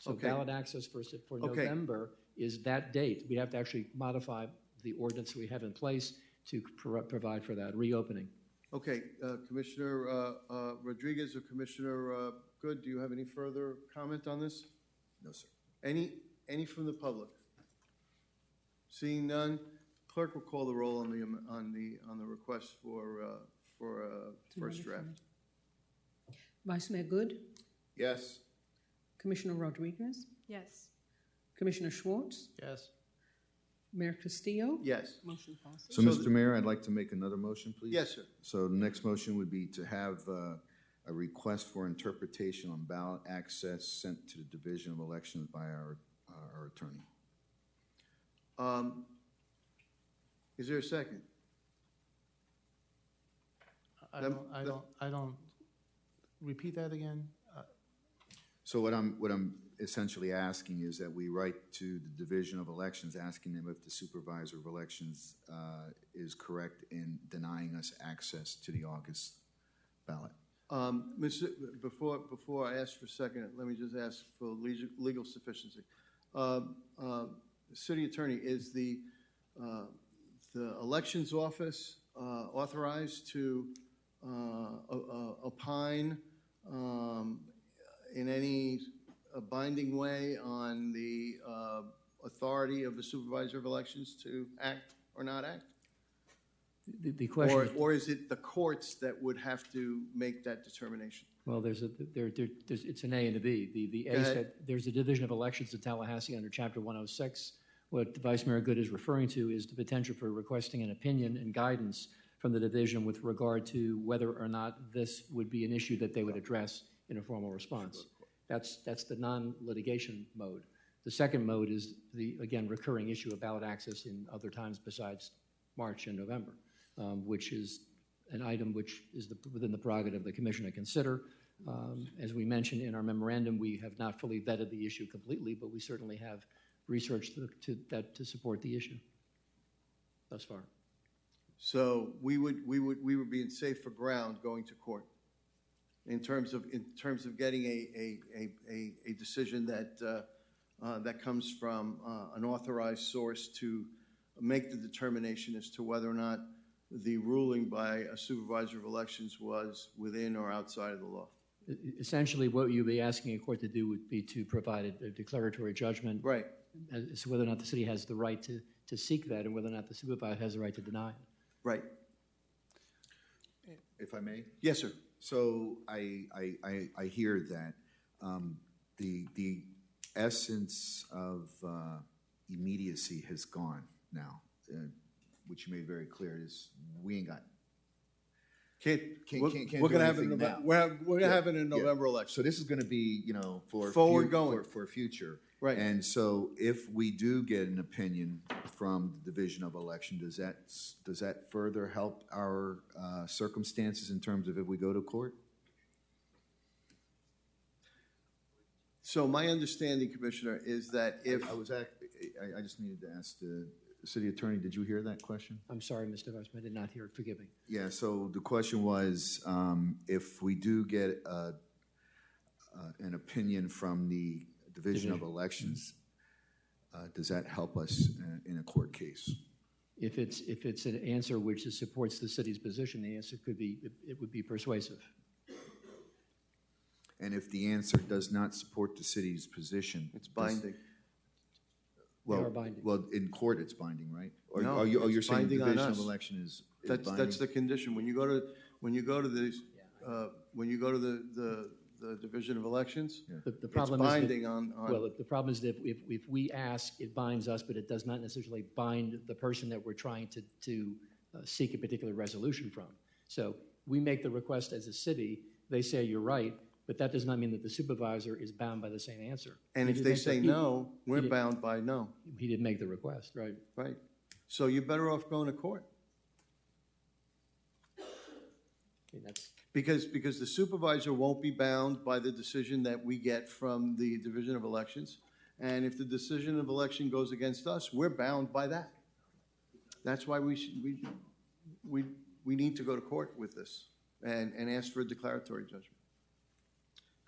So
Okay.
ballot access for
Okay.
November is that date. We have to actually modify the ordinance we have in place to provide for that reopening.
Okay, Commissioner Rodriguez or Commissioner Good, do you have any further comment on this?
No, sir.
Any from the public? Seeing none, clerk will call the roll on the request for first draft.
Vice Mayor Good,
Yes.
Commissioner Rodriguez,
Yes.
Commissioner Schwartz,
Yes.
Mayor Castillo.
Yes.
Motion passes.
So, Mr. Mayor, I'd like to make another motion, please.
Yes, sir.
So the next motion would be to have a request for interpretation on ballot access sent to the Division of Elections by our attorney.
Is there a second?
I don't, repeat that again?
So what I'm essentially asking is that we write to the Division of Elections, asking them if the Supervisor of Elections is correct in denying us access to the August ballot.
Before I ask for a second, let me just ask for legal sufficiency. City Attorney, is the Elections Office authorized to opine in any binding way on the authority of the Supervisor of Elections to act or not act?
The question,
or is it the courts that would have to make that determination?
well, it's an A and a B. The A said there's a Division of Elections in Tallahassee under Chapter 106. What Vice Mayor Good is referring to is the potential for requesting an opinion and guidance from the division with regard to whether or not this would be an issue that they would address in a formal response. That's the non-litigation mode. The second mode is the, again, recurring issue of ballot access in other times besides March and November, which is an item which is within the prerogative of the commission to consider. As we mentioned in our memorandum, we have not fully vetted the issue completely, but we certainly have research to support the issue. thus far.
So we would be in safer ground going to court in terms of getting a decision that comes from an authorized source to make the determination as to whether or not the ruling by a supervisor of elections was within or outside of the law.
Essentially, what you'd be asking a court to do would be to provide a declaratory judgment,
right,
as to whether or not the city has the right to seek that, and whether or not the supervisor has the right to deny it.
Right.
If I may?
Yes, sir.
So I hear that the essence of immediacy has gone now, which you made very clear is we ain't got.
We're going to have it in November. We're going to have it in November election.
So this is going to be, for
forward going
for future.
Right.
And so if we do get an opinion from the Division of Election, does that further help our circumstances in terms of if we go to court?
So my understanding, Commissioner, is that if
I just needed to ask the City Attorney, did you hear that question?
I'm sorry, Mr. Vice Mayor, I did not hear it. Forgive me.
Yeah, so the question was, if we do get an opinion from the Division of Elections, does that help us in a court case?
If it's an answer which supports the city's position, the answer it would be persuasive.
And if the answer does not support the city's position,
it's binding.
Well,
They are binding.
well, in court it's binding, right? Or
No,
you're
it's
saying the
binding on
Division of
us.
Election is
That's
binding?
the condition. When you go to the Division of Elections,
The problem
it's
is
binding
that,
on.
Well, the problem is that if we ask, it binds us, but it does not necessarily bind the person that we're trying to seek a particular resolution from. So we make the request as a city. They say you're right, but that does not mean that the supervisor is bound by the same answer.
And if they say no, we're bound by no.
He didn't make the request, right?
Right. So you're better off going to court.
Okay, that's
Because the supervisor won't be bound by the decision that we get from the Division of Elections. And if the decision of election goes against us, we're bound by that. That's why we need to go to court with this and ask for a declaratory judgment.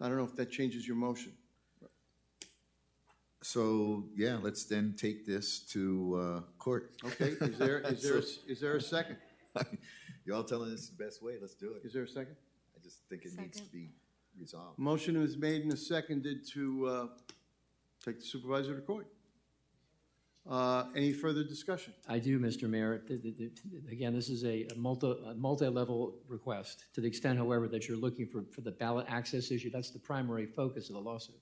I don't know if that changes your motion.
So, yeah, let's then take this to court.
Okay, is there a second?
You're all telling us the best way, let's do it.
Is there a second?
I just think it needs to be resolved.
Motion is made and seconded to take the supervisor to court. Any further discussion?
I do, Mr. Mayor. Again, this is a multi-level request. To the extent, however, that you're looking for the ballot access issue, that's the primary focus of the lawsuit.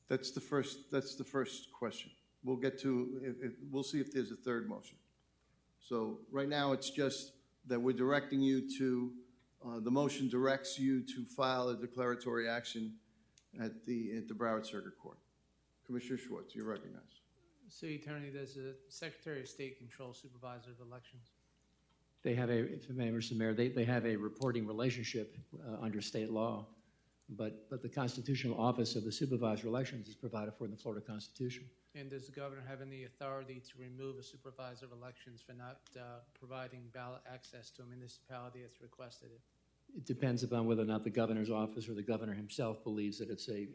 That's the first question. We'll get to, we'll see if there's a third motion. So right now, it's just that we're directing you to, the motion directs you to file a declaratory action at the Broward Circuit Court. Commissioner Schwartz, you're recognized.
City Attorney, does the Secretary of State control Supervisor of Elections?
They have if I may, Mr. Mayor, they have a reporting relationship under state law, but the constitutional office of the Supervisor of Elections is provided for in the Florida Constitution.
And does the governor have any authority to remove a Supervisor of Elections for not providing ballot access to a municipality that's requested it?
It depends upon whether or not the governor's office or the governor himself believes that it's a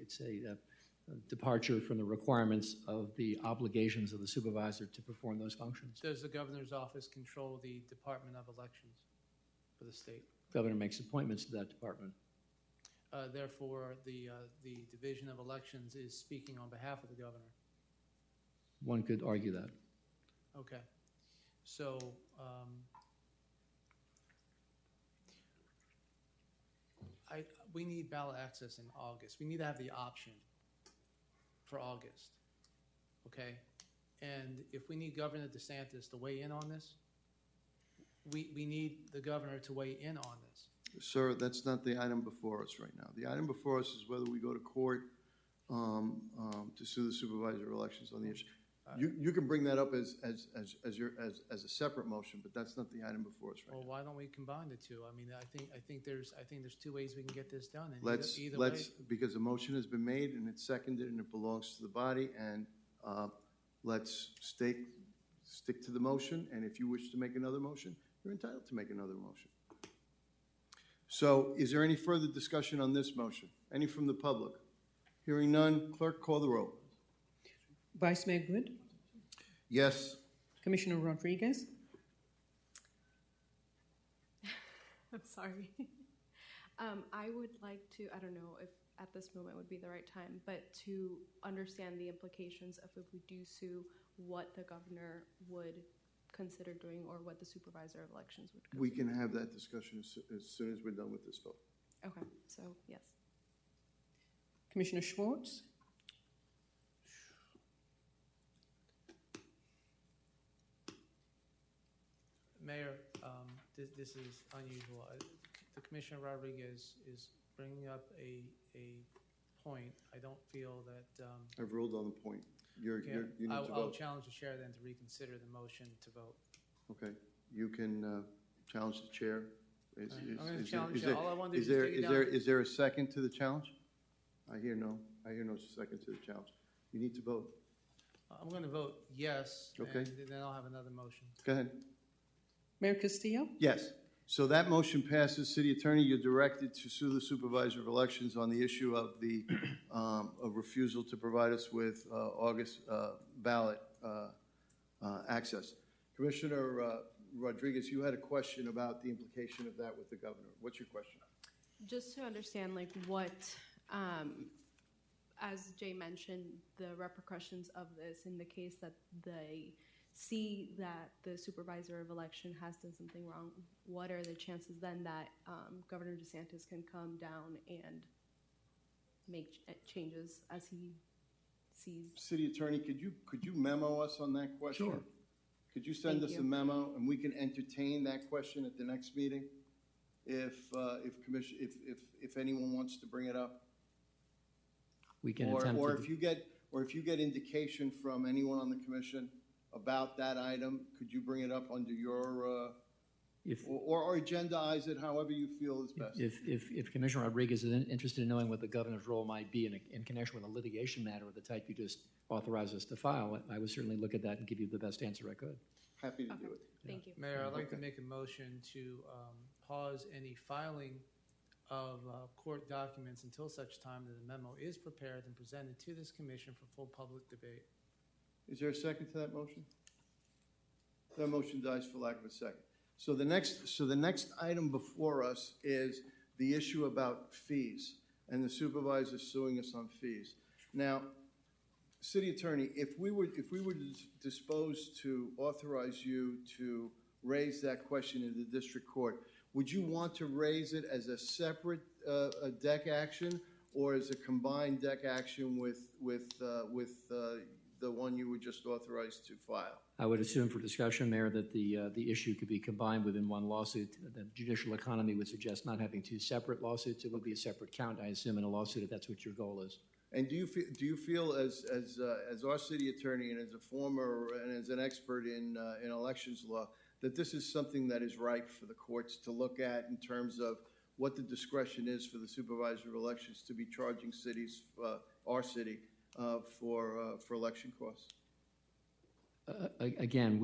departure from the requirements of the obligations of the supervisor to perform those functions.
Does the governor's office control the Department of Elections for the state?
Governor makes appointments to that department.
Therefore, the Division of Elections is speaking on behalf of the governor.
One could argue that.
Okay. So, we need ballot access in August. We need to have the option for August, okay? And if we need Governor DeSantis to weigh in on this, we need the governor to weigh in on this.
Sir, that's not the item before us right now. The item before us is whether we go to court to sue the Supervisor of Elections on the issue. You can bring that up as a separate motion, but that's not the item before us right now.
Well, why don't we combine the two? I mean, I think there's two ways we can get this done. And either way,
because the motion has been made and it's seconded and it belongs to the body, and let's state stick to the motion, and if you wish to make another motion, you're entitled to make another motion. So is there any further discussion on this motion? Any from the public? Hearing none, clerk, call the roll.
Vice Mayor Good,
Yes.
Commissioner Rodriguez,
I'm sorry. I would like to, I don't know if at this moment would be the right time, but to understand the implications of if we do sue, what the governor would consider doing or what the supervisor of elections would consider.
We can have that discussion as soon as we're done with this vote.
Okay, so yes.
Commissioner Schwartz,
Mayor, this is unusual. The Commissioner Rodriguez is bringing up a point. I don't feel that.
I've ruled on the point. You need to
I'll
vote.
challenge the chair then to reconsider the motion to vote.
Okay, you can challenge the chair.
I'm going to challenge you. All I wanted to do is take it down.
Is there a second to the challenge? I hear no second to the challenge. You need to vote.
I'm going to vote yes.
Okay.
And then I'll have another motion.
Go ahead.
Mayor Castillo,
Yes. So that motion passes. City Attorney, you're directed to sue the Supervisor of Elections on the issue of the of refusal to provide us with August ballot access. Commissioner Rodriguez, you had a question about the implication of that with the governor. What's your question?
Just to understand, like, what, as Jay mentioned, the repercussions of this in the case that they see that the supervisor of election has done something wrong, what are the chances then that Governor DeSantis can come down and make changes as he sees?
City Attorney, could you memo us on that question?
Sure.
Could you send
Thank
us
you.
a memo and we can entertain that question at the next meeting? If anyone wants to bring it up?
We can
Or
attempt to.
if you get indication from anyone on the commission about that item, could you bring it up under your, or agendaize it however you feel is best?
If Commissioner Rodriguez is interested in knowing what the governor's role might be in connection with a litigation matter of the type you just authorized us to file, I would certainly look at that and give you the best answer I could.
Happy to do it.
Thank you.
Mayor, I'd like to make a motion to pause any filing of court documents until such time that the memo is prepared and presented to this commission for full public debate.
Is there a second to that motion? That motion dies for lack of a second. So the next item before us is the issue about fees and the supervisor suing us on fees. Now, City Attorney, if we were disposed to authorize you to raise that question in the district court, would you want to raise it as a separate deck action or as a combined deck action with the one you were just authorized to file?
I would assume for discussion, Mayor, that the issue could be combined within one lawsuit. The judicial economy would suggest not having two separate lawsuits. It would be a separate count, I assume, in a lawsuit if that's what your goal is.
And do you feel as our city attorney and as a former and as an expert in elections law that this is something that is ripe for the courts to look at in terms of what the discretion is for the supervisor of elections to be charging cities, our city, for election costs?
Again,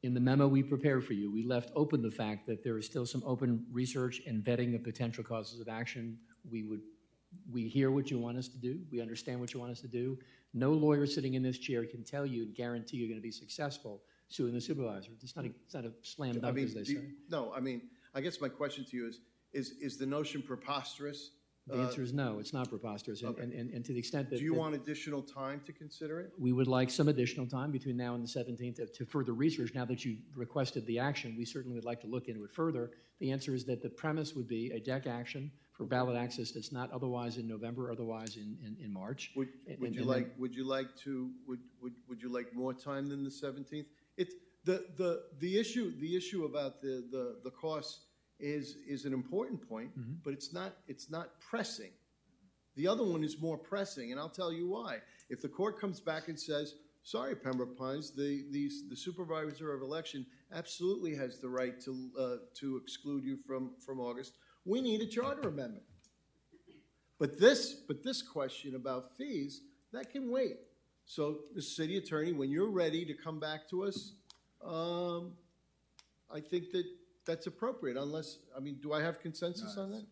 in the memo we prepared for you, we left open the fact that there is still some open research and vetting of potential causes of action. We hear what you want us to do. We understand what you want us to do. No lawyer sitting in this chair can tell you and guarantee you're going to be successful suing the supervisor. It's not a slam dunk, as they say.
No, I mean, I guess my question to you is the notion preposterous?
The answer is no, it's not preposterous.
Okay.
And to the extent that...
Do you want additional time to consider it?
We would like some additional time between now and the 17th to further research. Now that you've requested the action, we certainly would like to look into it further. The answer is that the premise would be a deck action for ballot access that's not otherwise in November, otherwise in March.
Would you like more time than the 17th? The issue about the costs is an important point, but it's not pressing. The other one is more pressing, and I'll tell you why. If the court comes back and says, sorry, Pembroke Pines, the supervisor of election absolutely has the right to exclude you from August, we need a charter amendment. But this question about fees, that can wait. So, Mr. City Attorney, when you're ready to come back to us, I think that that's appropriate, unless, I mean, do I have consensus on that?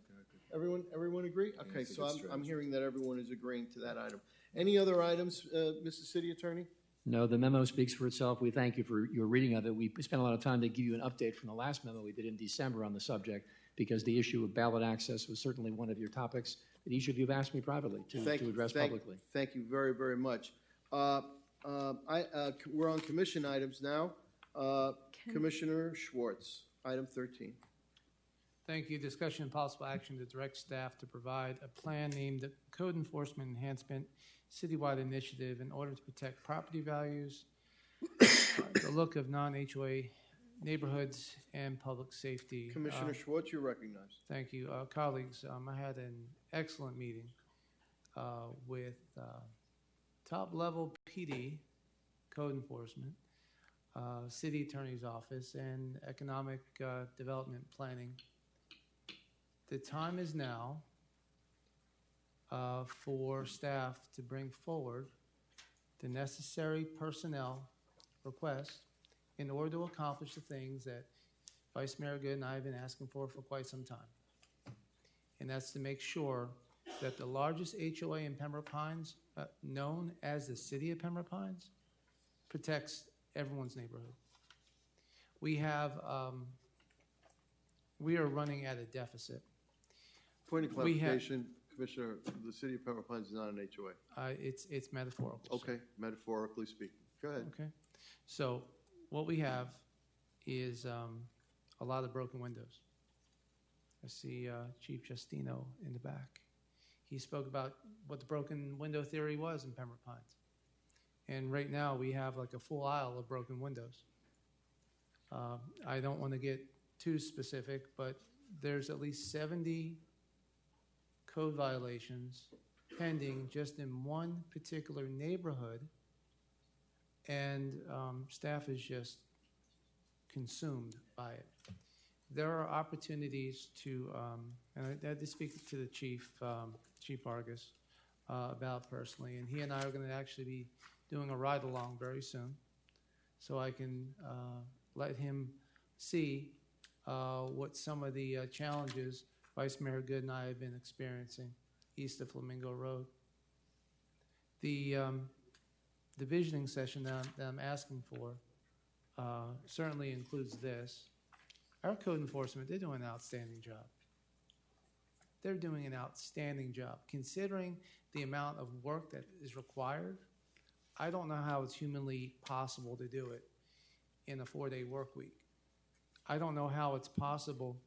Everyone agree? Okay,
it's a
so
good
I'm
strategy.
hearing that everyone is agreeing to that item. Any other items, Mr. City Attorney?
No, the memo speaks for itself. We thank you for your reading of it. We spent a lot of time to give you an update from the last memo we did in December on the subject, because the issue of ballot access was certainly one of your topics that each of you have asked me privately to address publicly.
Thank you very, very much. We're on commission items now. Commissioner Schwartz, item 13.
Thank you. Discussion and possible action to direct staff to provide a plan named Code Enforcement Enhancement Citywide Initiative in order to protect property values, the look of non-HOA neighborhoods, and public safety.
Commissioner Schwartz, you're recognized.
Thank you. Colleagues, I had an excellent meeting with top-level PD, code enforcement, city attorney's office, and economic development planning. The time is now for staff to bring forward the necessary personnel requests in order to accomplish the things that Vice Mayor Good and I have been asking for quite some time. And that's to make sure that the largest HOA in Pembroke Pines, known as the City of Pembroke Pines, protects everyone's neighborhood. We are running at a deficit.
Point of clarification, Commissioner, the City of Pembroke Pines is not an HOA.
It's metaphorical.
Okay, metaphorically speaking. Go ahead.
Okay. So what we have is a lot of broken windows. I see Chief Justino in the back. He spoke about what the broken window theory was in Pembroke Pines. And right now we have like a full aisle of broken windows. I don't want to get too specific, but there's at least 70 code violations pending just in one particular neighborhood, and staff is just consumed by it. There are opportunities to, and I had to speak to the chief, Chief Argus, about personally, and he and I are going to actually be doing a ride-along very soon, so I can let him see what some of the challenges Vice Mayor Good and I have been experiencing east of Flamingo Road. The visioning session that I'm asking for certainly includes this. Our code enforcement, they're doing an outstanding job. They're doing an outstanding job. Considering the amount of work that is required, I don't know how it's humanly possible to do it in a 4-day work week. I don't know how it's possible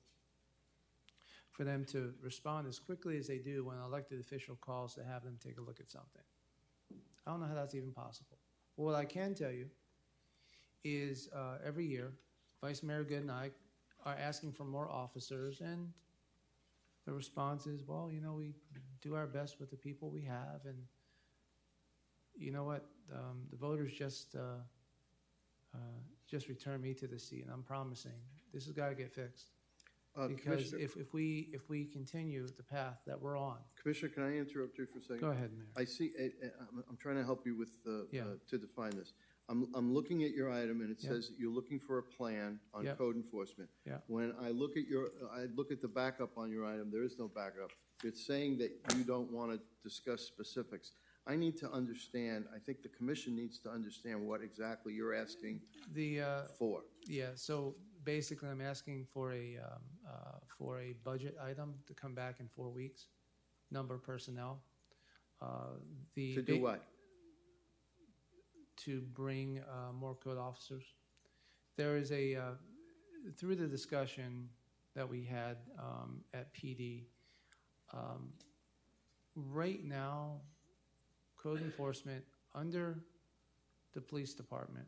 for them to respond as quickly as they do when an elected official calls to have them take a look at something. I don't know how that's even possible. But what I can tell you is every year, Vice Mayor Good and I are asking for more officers, and the response is, well, you know, we do our best with the people we have, and you know what, the voters just returned me to the seat, and I'm promising this has got to get fixed. Because if we continue the path that we're on.
Commissioner, can I interrupt you for a second?
Go ahead, Mayor.
I see. I'm trying to help you with to define this. I'm looking at your item, and it says you're looking for a plan on code enforcement.
Yeah.
When I look at the backup on your item, there is no backup. It's saying that you don't want to discuss specifics. I need to understand. I think the commission needs to understand what exactly you're asking for. Yeah. So basically, I'm asking for a budget item to come back in 4 weeks. Number of personnel. To do what? To bring more code officers. There is through the discussion that we had at PD, right now, code enforcement under the police department,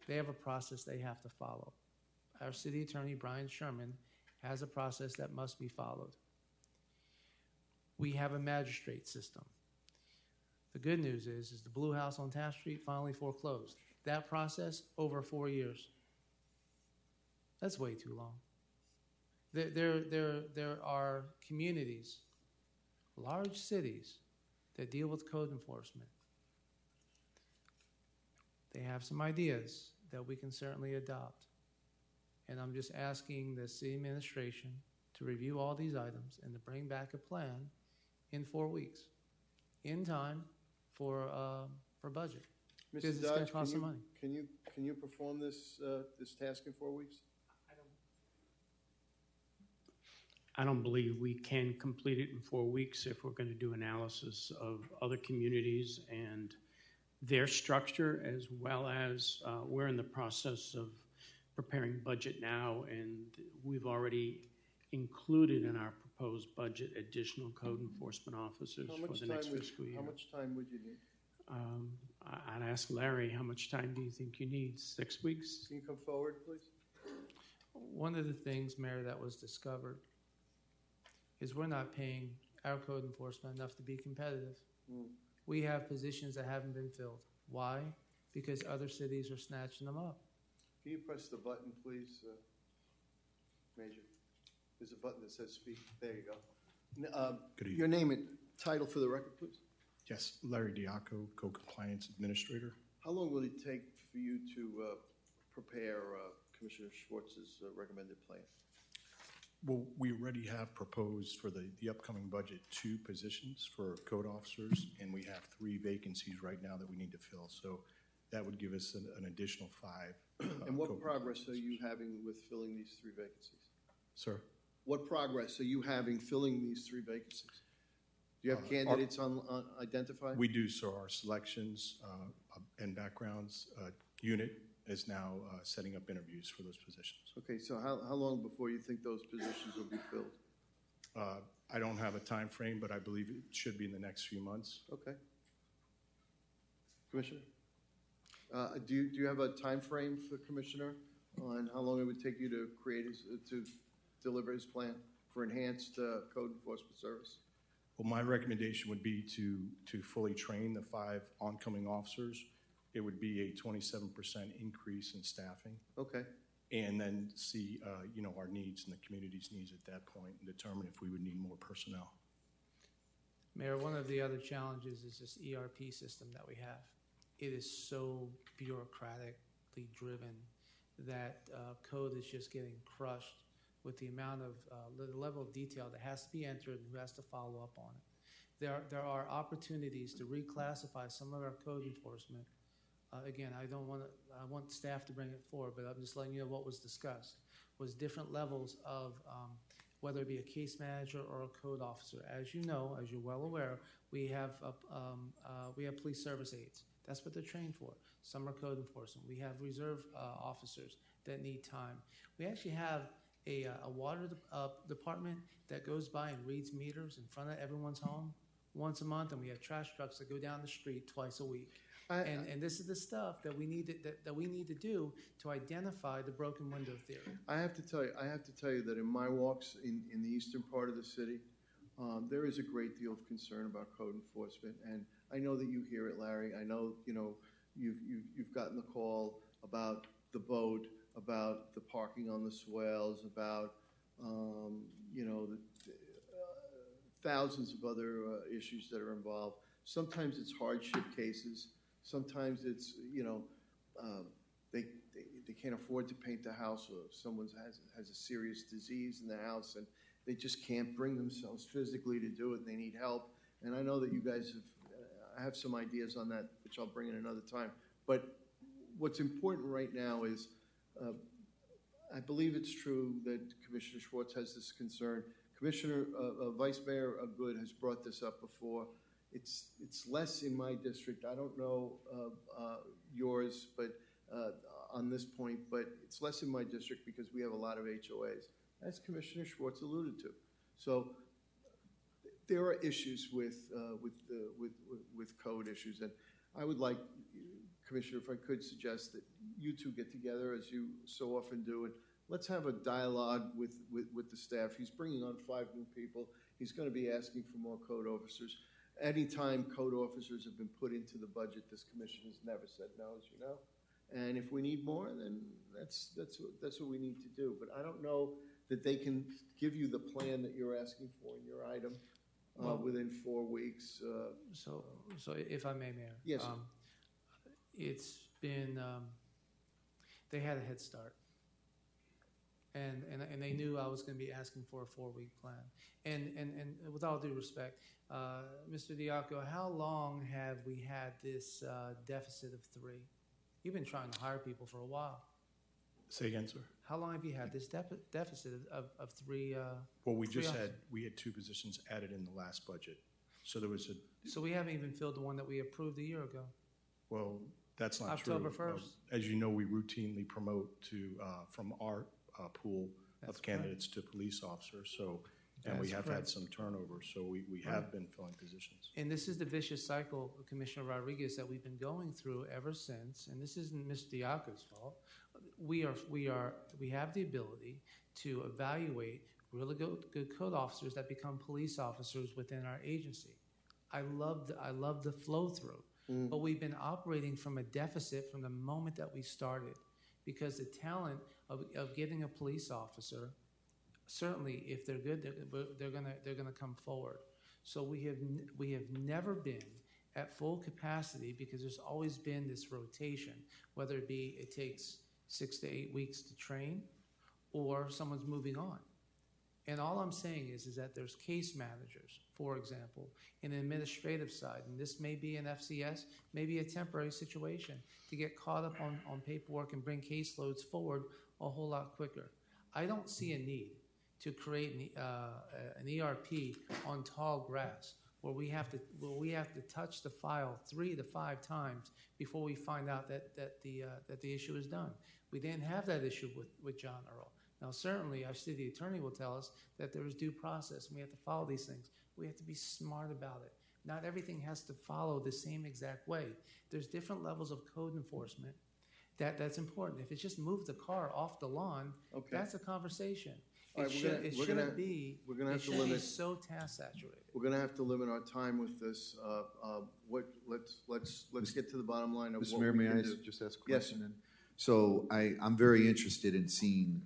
they have a process they have to follow. Our city attorney, Brian Sherman, has a process that must be followed. We have a magistrate system. The good news is the Blue House on Taft Street finally foreclosed. That process, over 4 years. That's way too long. There are communities, large cities, that deal with code enforcement
They have some ideas that we can certainly adopt. And I'm just asking the city administration to review all these items and to bring back a plan in 4 weeks, in time for budget. Because
Mr.
it's going
Dodge,
to cost some money.
can you perform this task in 4 weeks?
I don't believe we can complete it in 4 weeks if we're going to do analysis of other communities and their structure, as well as we're in the process of preparing budget now, and we've already included in our proposed budget additional code enforcement officers for the next fiscal year.
How much time would you need?
I'd ask Larry, how much time do you think you need? 6 weeks?
Can you come forward, please?
One of the things, Mayor, that was discovered is we're not paying our code enforcement enough to be competitive. We have positions that haven't been filled. Why? Because other cities are snatching them up.
Can you press the button, please, Major? There's a button that says speak. There you go.
Good evening.
Your name and title for the record, please.
Yes, Larry Diaco, Co-Compliance Administrator.
How long will it take for you to prepare Commissioner Schwartz's recommended plan?
Well, we already have proposed for the upcoming budget 2 positions for code officers, and we have 3 vacancies right now that we need to fill. So that would give us an additional 5.
And what progress are you having with filling these 3 vacancies?
Sir?
What progress are you having filling these 3 vacancies? Do you have candidates identified?
We do, so our selections and backgrounds unit is now setting up interviews for those positions.
Okay, so how long before you think those positions will be filled?
I don't have a time frame, but I believe it should be in the next few months.
Okay. Commissioner? Do you have a time frame for Commissioner on how long it would take you to to deliver his plan for enhanced code enforcement service?
Well, my recommendation would be to fully train the 5 oncoming officers. It would be a 27% increase in staffing.
Okay.
And then see, our needs and the community's needs at that point and determine if we would need more personnel.
Mayor, one of the other challenges is this ERP system that we have. It is so bureaucratically driven that code is just getting crushed with the amount of the level of detail that has to be entered and who has to follow up on it. There are opportunities to reclassify some of our code enforcement. Again, I want staff to bring it forward, but I'm just letting you know what was discussed was different levels of whether it be a case manager or a code officer. As you know, as you're well aware, we have police service aides. That's what they're trained for. Some are code enforcement. We have reserve officers that need time. We actually have a water department that goes by and reads meters in front of everyone's home once a month, and we have trash trucks that go down the street twice a week. And this is the stuff that we need to do to identify the broken window theory.
I have to tell you that in my walks in the eastern part of the city, there is a great deal of concern about code enforcement, and I know that you hear it, Larry. I know you've gotten the call about the boat, about the parking on the swales, about the thousands of other issues that are involved. Sometimes it's hardship cases. Sometimes it's they can't afford to paint the house, or if someone has a serious disease in the house and they just can't bring themselves physically to do it and they need help. And I know that you guys have some ideas on that, which I'll bring in another time. But what's important right now is I believe it's true that Commissioner Schwartz has this concern. Vice Mayor Good has brought this up before. It's less in my district. I don't know yours, but on this point, but it's less in my district because we have a lot of HOAs, as Commissioner Schwartz alluded to. So there are issues with code issues, and I would like, Commissioner, if I could suggest that you two get together as you so often do, and let's have a dialogue with the staff. He's bringing on 5 new people. He's going to be asking for more code officers. Anytime code officers have been put into the budget, this commission has never said no, as you know. And if we need more, then that's what we need to do. But I don't know that they can give you the plan that you're asking for in your item within 4 weeks.
So if I may, Mayor.
Yes.
It's been, they had a head start. And they knew I was going to be asking for a 4-week plan. And with all due respect, Mr. Diaco, how long have we had this deficit of 3? You've been trying to hire people for a while.
Say again, sir?
How long have you had this deficit of 3?
Well, we
3
just
officers?
we had 2 positions added in the last budget. So there was
So we haven't even filled the one that we approved a year ago.
well, that's not
October
true.
1st.
As you know, we routinely promote from our pool
That's
of candidates to police officers, so, and we
That's
have
correct.
had some turnover, so we have been filling positions.
And this is the vicious cycle, Commissioner Rodriguez, that we've been going through ever since, and this isn't Ms. Diaco's fault. We have the ability to evaluate really good code officers that become police officers within our agency. I love the flow through, but we've been operating from a deficit from the moment that we started, because the talent of getting a police officer, certainly if they're good, they're gonna come forward. So we have never been at full capacity because there's always been this rotation, whether it be it takes 6 to 8 weeks to train, or someone's moving on. And all I'm saying is that there's case managers, for example, in the administrative side, and this may be an FCS, maybe a temporary situation, to get caught up on paperwork and bring caseloads forward a whole lot quicker. I don't see a need to create an ERP on tall grass where we have to touch the file 3 to 5 times before we find out that the issue is done. We didn't have that issue with John Earl. Now, certainly, our city attorney will tell us that there is due process, and we have to follow these things. We have to be smart about it. Not everything has to follow the same exact way. There's different levels of code enforcement that's important. If it's just move the car off the lawn, that's a conversation.
All right,
It shouldn't be so task saturated.
We're going to have to limit our time with this. Let's get to the bottom line of
Mr.
what
Mayor,
we
may
can
I
do.
just ask a
Yes,
question then? So I'm very interested in seeing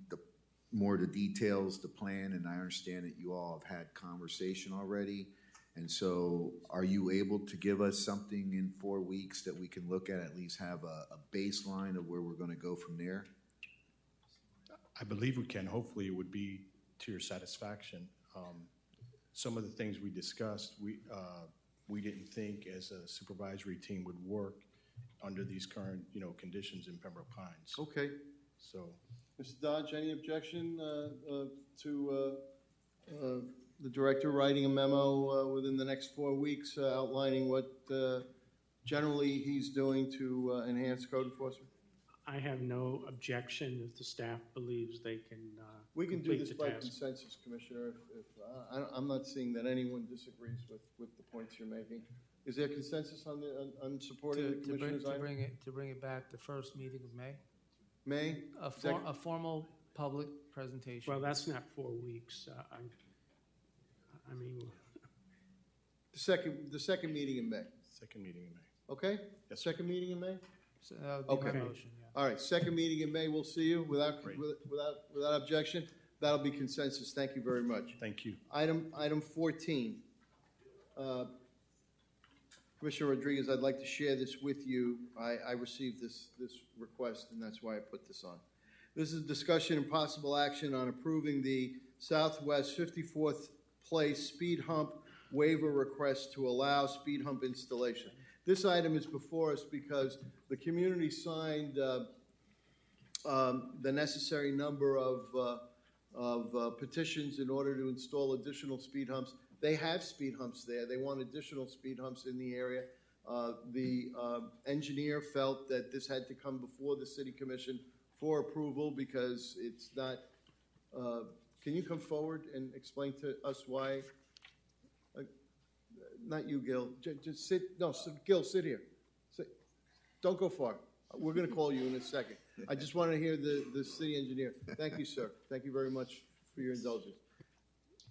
more of the details, the plan, and I understand that you all have had conversation already. And so are you able to give us something in 4 weeks that we can look at least have a baseline of where we're going to go from there?
I believe we can. Hopefully, it would be to your satisfaction. Some of the things we discussed, we didn't think as a supervisory team would work under these current, conditions in Pembroke Pines.
Okay.
So,
Mr. Dodge, any objection to the director writing a memo within the next 4 weeks outlining what generally he's doing to enhance code enforcement?
I have no objection if the staff believes they can
We can do
complete
this
the
by
task.
consensus, Commissioner. I'm not seeing that anyone disagrees with the points you're making. Is there consensus on supporting the commissioner's item?
To bring it back, the first meeting of May?
May?
A formal public presentation.
Well, that's not 4 weeks. I mean,
The second meeting in May.
Second meeting in May.
Okay? Second meeting in May?
So that would be my motion, yeah.
All right, second meeting in May, we'll see you without objection. That'll be consensus. Thank you very much.
Thank you.
Item 14. Commissioner Rodriguez, I'd like to share this with you. I received this request, and that's why I put this on. This is discussion and possible action on approving the Southwest 54th Place Speed Hump waiver request to allow speed hump installation. This item is before us because the community signed the necessary number of petitions in order to install additional speed humps. They have speed humps there. They want additional speed humps in the area. The engineer felt that this had to come before the city commission for approval because it's not. Can you come forward and explain to us why? Not you, Gil. Just sit. No, Gil, sit here. Don't go far. We're going to call you in a second. I just want to hear the city engineer. Thank you, sir. Thank you very much for your indulgence.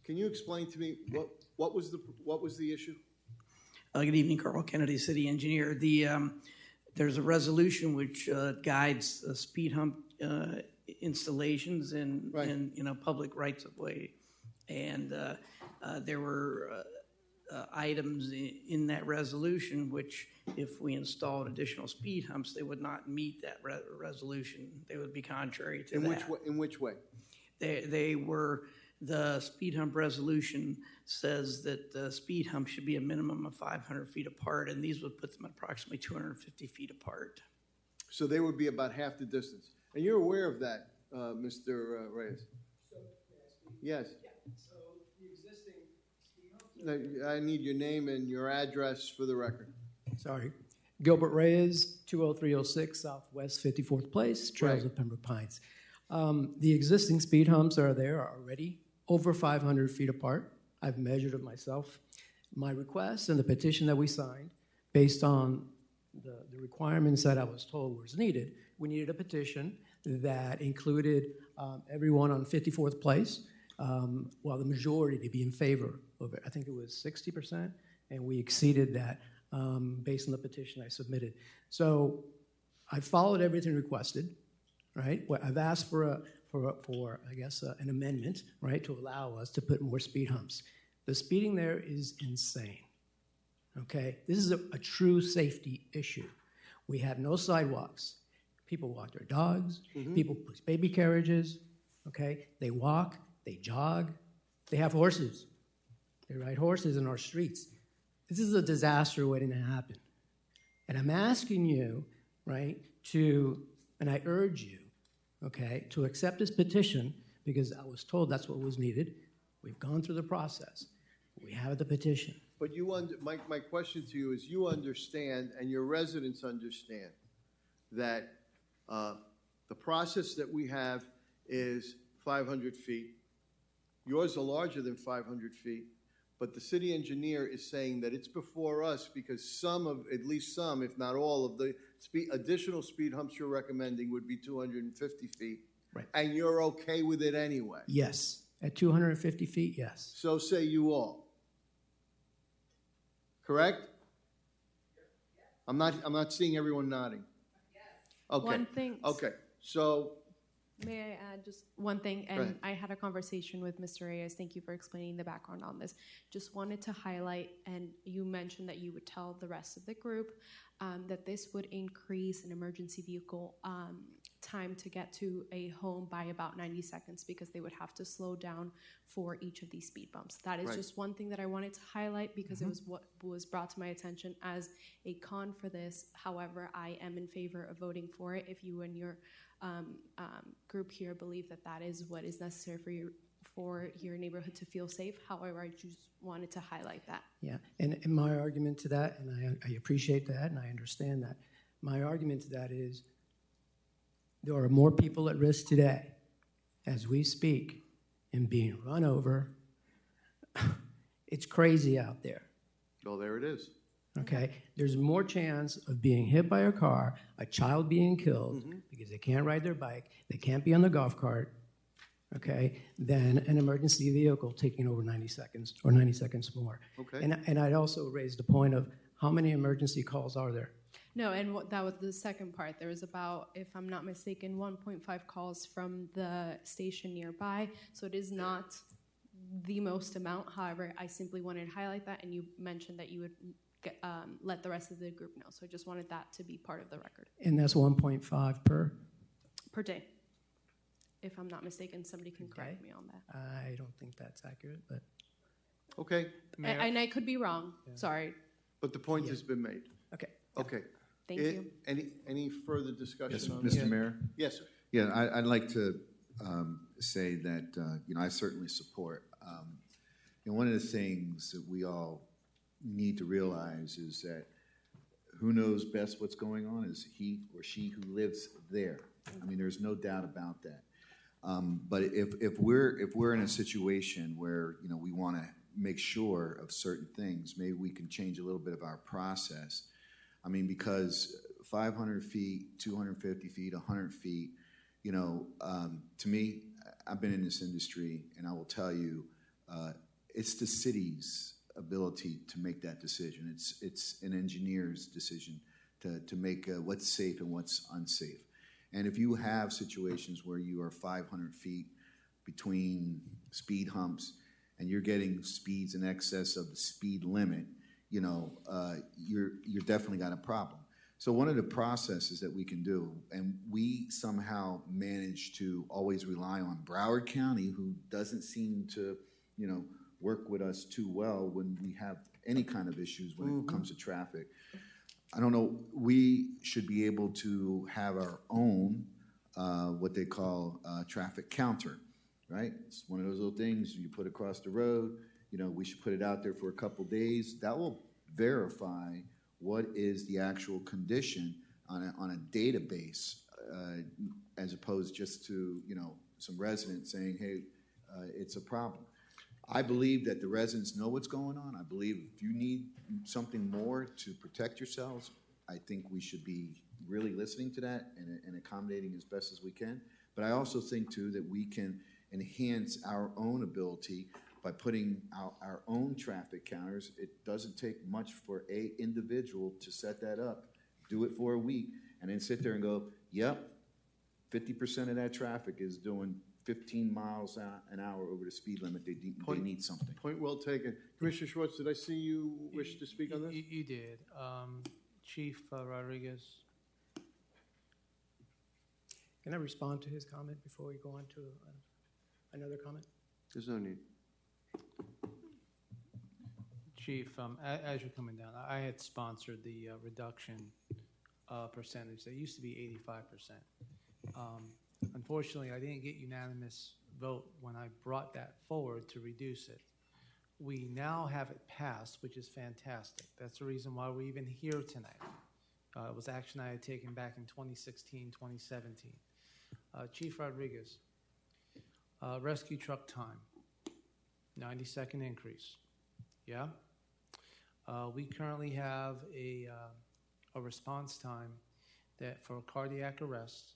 Can you explain to me what was the issue?
Good evening, Carl Kennedy, city engineer. There's a resolution which guides speed hump installations in public rights of way, and there were items in that resolution which if we installed additional speed humps, they would not meet that resolution. They would be contrary to that.
In which way?
They were, the speed hump resolution says that the speed hump should be a minimum of 500 feet apart, and these would put them approximately 250 feet apart.
So they would be about half the distance. And you're aware of that, Mr. Reyes? Yes.
So the existing speed humps.
I need your name and your address for the record.
Sorry. Gilbert Reyes, 20306 Southwest 54th Place, Trails
Right.
of Pembroke Pines. The existing speed humps are there already, over 500 feet apart. I've measured it myself. My request and the petition that we signed, based on the requirements that I was told was needed, we needed a petition that included everyone on 54th Place, while the majority to be in favor of it. I think it was 60%, and we exceeded that based on the petition I submitted. So I followed everything requested, right? Well, I've asked for I guess, an amendment, right, to allow us to put more speed humps. The speeding there is insane, okay? This is a true safety issue. We have no sidewalks. People walk their dogs. People push baby carriages, okay? They walk, they jog. They have horses. They ride horses in our streets. This is a disaster waiting to happen. And I'm asking you, right, and I urge you, okay, to accept this petition because I was told that's what was needed. We've gone through the process. We have the petition.
But my question to you is, you understand and your residents understand that the process that we have is 500 feet. Yours are larger than 500 feet, but the city engineer is saying that it's before us because at least some, if not all, of the additional speed humps you're recommending would be 250 feet.
Right.
And you're okay with it anyway?
Yes. At 250 feet, yes.
So say you all. Correct? I'm not seeing everyone nodding. Okay.
One thing.
Okay. So
may I add just one thing?
Go ahead.
And I had a conversation with Mr. Reyes. Thank you for explaining the background on this. Just wanted to highlight, and you mentioned that you would tell the rest of the group that this would increase an emergency vehicle time to get to a home by about 90 seconds because they would have to slow down for each of these speed bumps. That is
Right.
just one thing that I wanted to highlight because it was what was brought to my attention as a con for this. However, I am in favor of voting for it if you and your group here believe that that is what is necessary for your neighborhood to feel safe. However, I just wanted to highlight that.
Yeah, and my argument to that, and I appreciate that and I understand that, my argument to that is there are more people at risk today as we speak in being run over. It's crazy out there.
Oh, there it is.
Okay, there's more chance of being hit by a car, a child being killed because they can't ride their bike, they can't be on the golf cart, okay, than an emergency vehicle taking over 90 seconds or 90 seconds more.
Okay.
And I'd also raise the point of how many emergency calls are there?
No, and that was the second part. There was about, if I'm not mistaken, 1.5 calls from the station nearby. So it is not the most amount. However, I simply wanted to highlight that, and you mentioned that you would let the rest of the group know. So I just wanted that to be part of the record.
And that's 1.5 per
day. If I'm not mistaken, somebody can correct me on that.
I don't think that's accurate, but.
Okay.
And I could be wrong. Sorry.
But the point has been made.
Okay.
Okay.
Thank you.
Any further discussion
Yes,
on
Mr.
this?
Mayor?
Yes, sir.
Yeah, I'd like to say that, I certainly support. One of the things that we all need to realize is that who knows best what's going on is he or she who lives there. I mean, there's no doubt about that. But if we're in a situation where, we want to make sure of certain things, maybe we can change a little bit of our process. I mean, because 500 feet, 250 feet, 100 feet, to me, I've been in this industry, and I will tell you, it's the city's ability to make that decision. It's an engineer's decision to make what's safe and what's unsafe. And if you have situations where you are 500 feet between speed humps and you're getting speeds in excess of the speed limit, you're definitely got a problem. So one of the processes that we can do, and we somehow manage to always rely on Broward County, who doesn't seem to, work with us too well when we have any kind of issues when it comes to traffic. I don't know, we should be able to have our own, what they call traffic counter, right? It's one of those little things you put across the road. We should put it out there for a couple days. That will verify what is the actual condition on a database, as opposed just to, some residents saying, hey, it's a problem. I believe that the residents know what's going on. I believe if you need something more to protect yourselves, I think we should be really listening to that and accommodating as best as we can. But I also think, too, that we can enhance our own ability by putting out our own traffic counters. It doesn't take much for an individual to set that up, do it for a week, and then sit there and go, yep, 50% of that traffic is doing 15 miles an hour over the speed limit. They need something.
Point well taken. Commissioner Schwartz, did I see you wish to speak on this?
You did. Chief Rodriguez.
Can I respond to his comment before we go on to another comment?
There's no need.
Chief, as you're coming down, I had sponsored the reduction percentage. That used to be 85%. Unfortunately, I didn't get unanimous vote when I brought that forward to reduce it. We now have it passed, which is fantastic. That's the reason why we're even here tonight. It was action I had taken back in 2016, 2017. Chief Rodriguez, rescue truck time, 90-second increase. Yeah? We currently have a response time that for cardiac arrest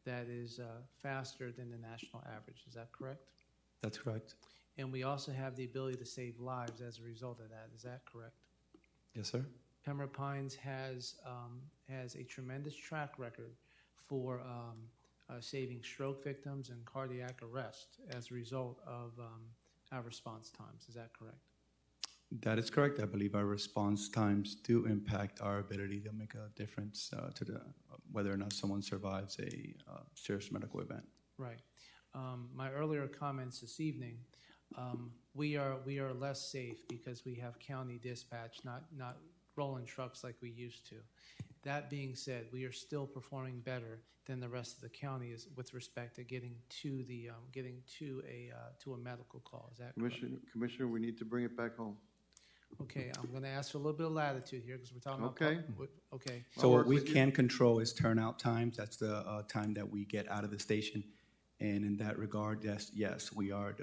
that is faster than the national average. Is that correct?
That's correct.
And we also have the ability to save lives as a result of that. Is that correct?
Yes, sir.
Pembroke Pines has a tremendous track record for saving stroke victims and cardiac arrest as a result of our response times. Is that correct?
That is correct. I believe our response times do impact our ability to make a difference to whether or not someone survives a serious medical event.
Right. My earlier comments this evening, we are less safe because we have county dispatch, not rolling trucks like we used to. That being said, we are still performing better than the rest of the county is with respect to getting to a medical call. Is that correct?
Commissioner, we need to bring it back home.
Okay, I'm going to ask for a little bit of latitude here because we're talking about. Okay.
So what we can control is turnout times. That's the time that we get out of the station. And in that regard, yes, we are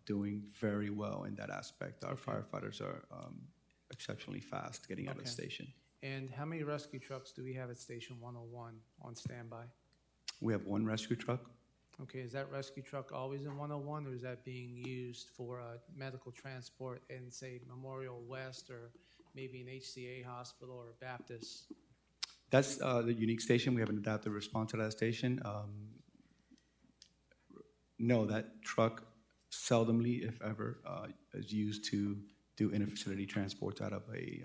doing very well in that aspect. Our firefighters are exceptionally fast getting out of the station.
And how many rescue trucks do we have at Station 101 on standby?
We have one rescue truck.
Okay, is that rescue truck always in 101, or is that being used for medical transport in, say, Memorial West or maybe an HCA hospital or a Baptist?
That's the unique station. We have an adaptive response to that station. No, that truck seldomly, if ever, is used to do inter-facility transports out of a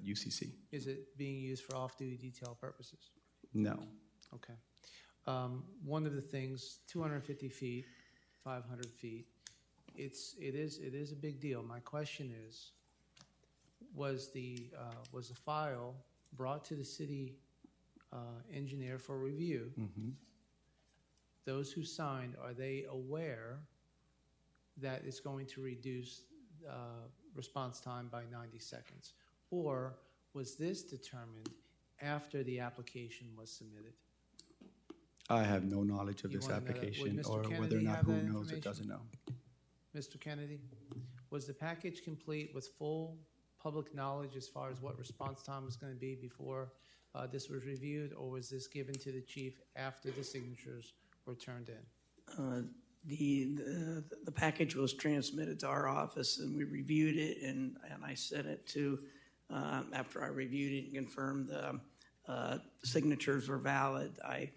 UCC.
Is it being used for off-duty detail purposes?
No.
Okay. One of the things, 250 feet, 500 feet, it is a big deal. My question is, was the file brought to the city engineer for review?
Mm-hmm.
Those who signed, are they aware that it's going to reduce response time by 90 seconds? Or was this determined after the application was submitted?
I have no knowledge of this application or whether or not who knows it doesn't know.
Mr. Kennedy, was the package complete with full public knowledge as far as what response time was going to be before this was reviewed, or was this given to the chief after the signatures were turned in?
The package was transmitted to our office, and we reviewed it, and I sent it to, after I reviewed it and confirmed the signatures were valid, I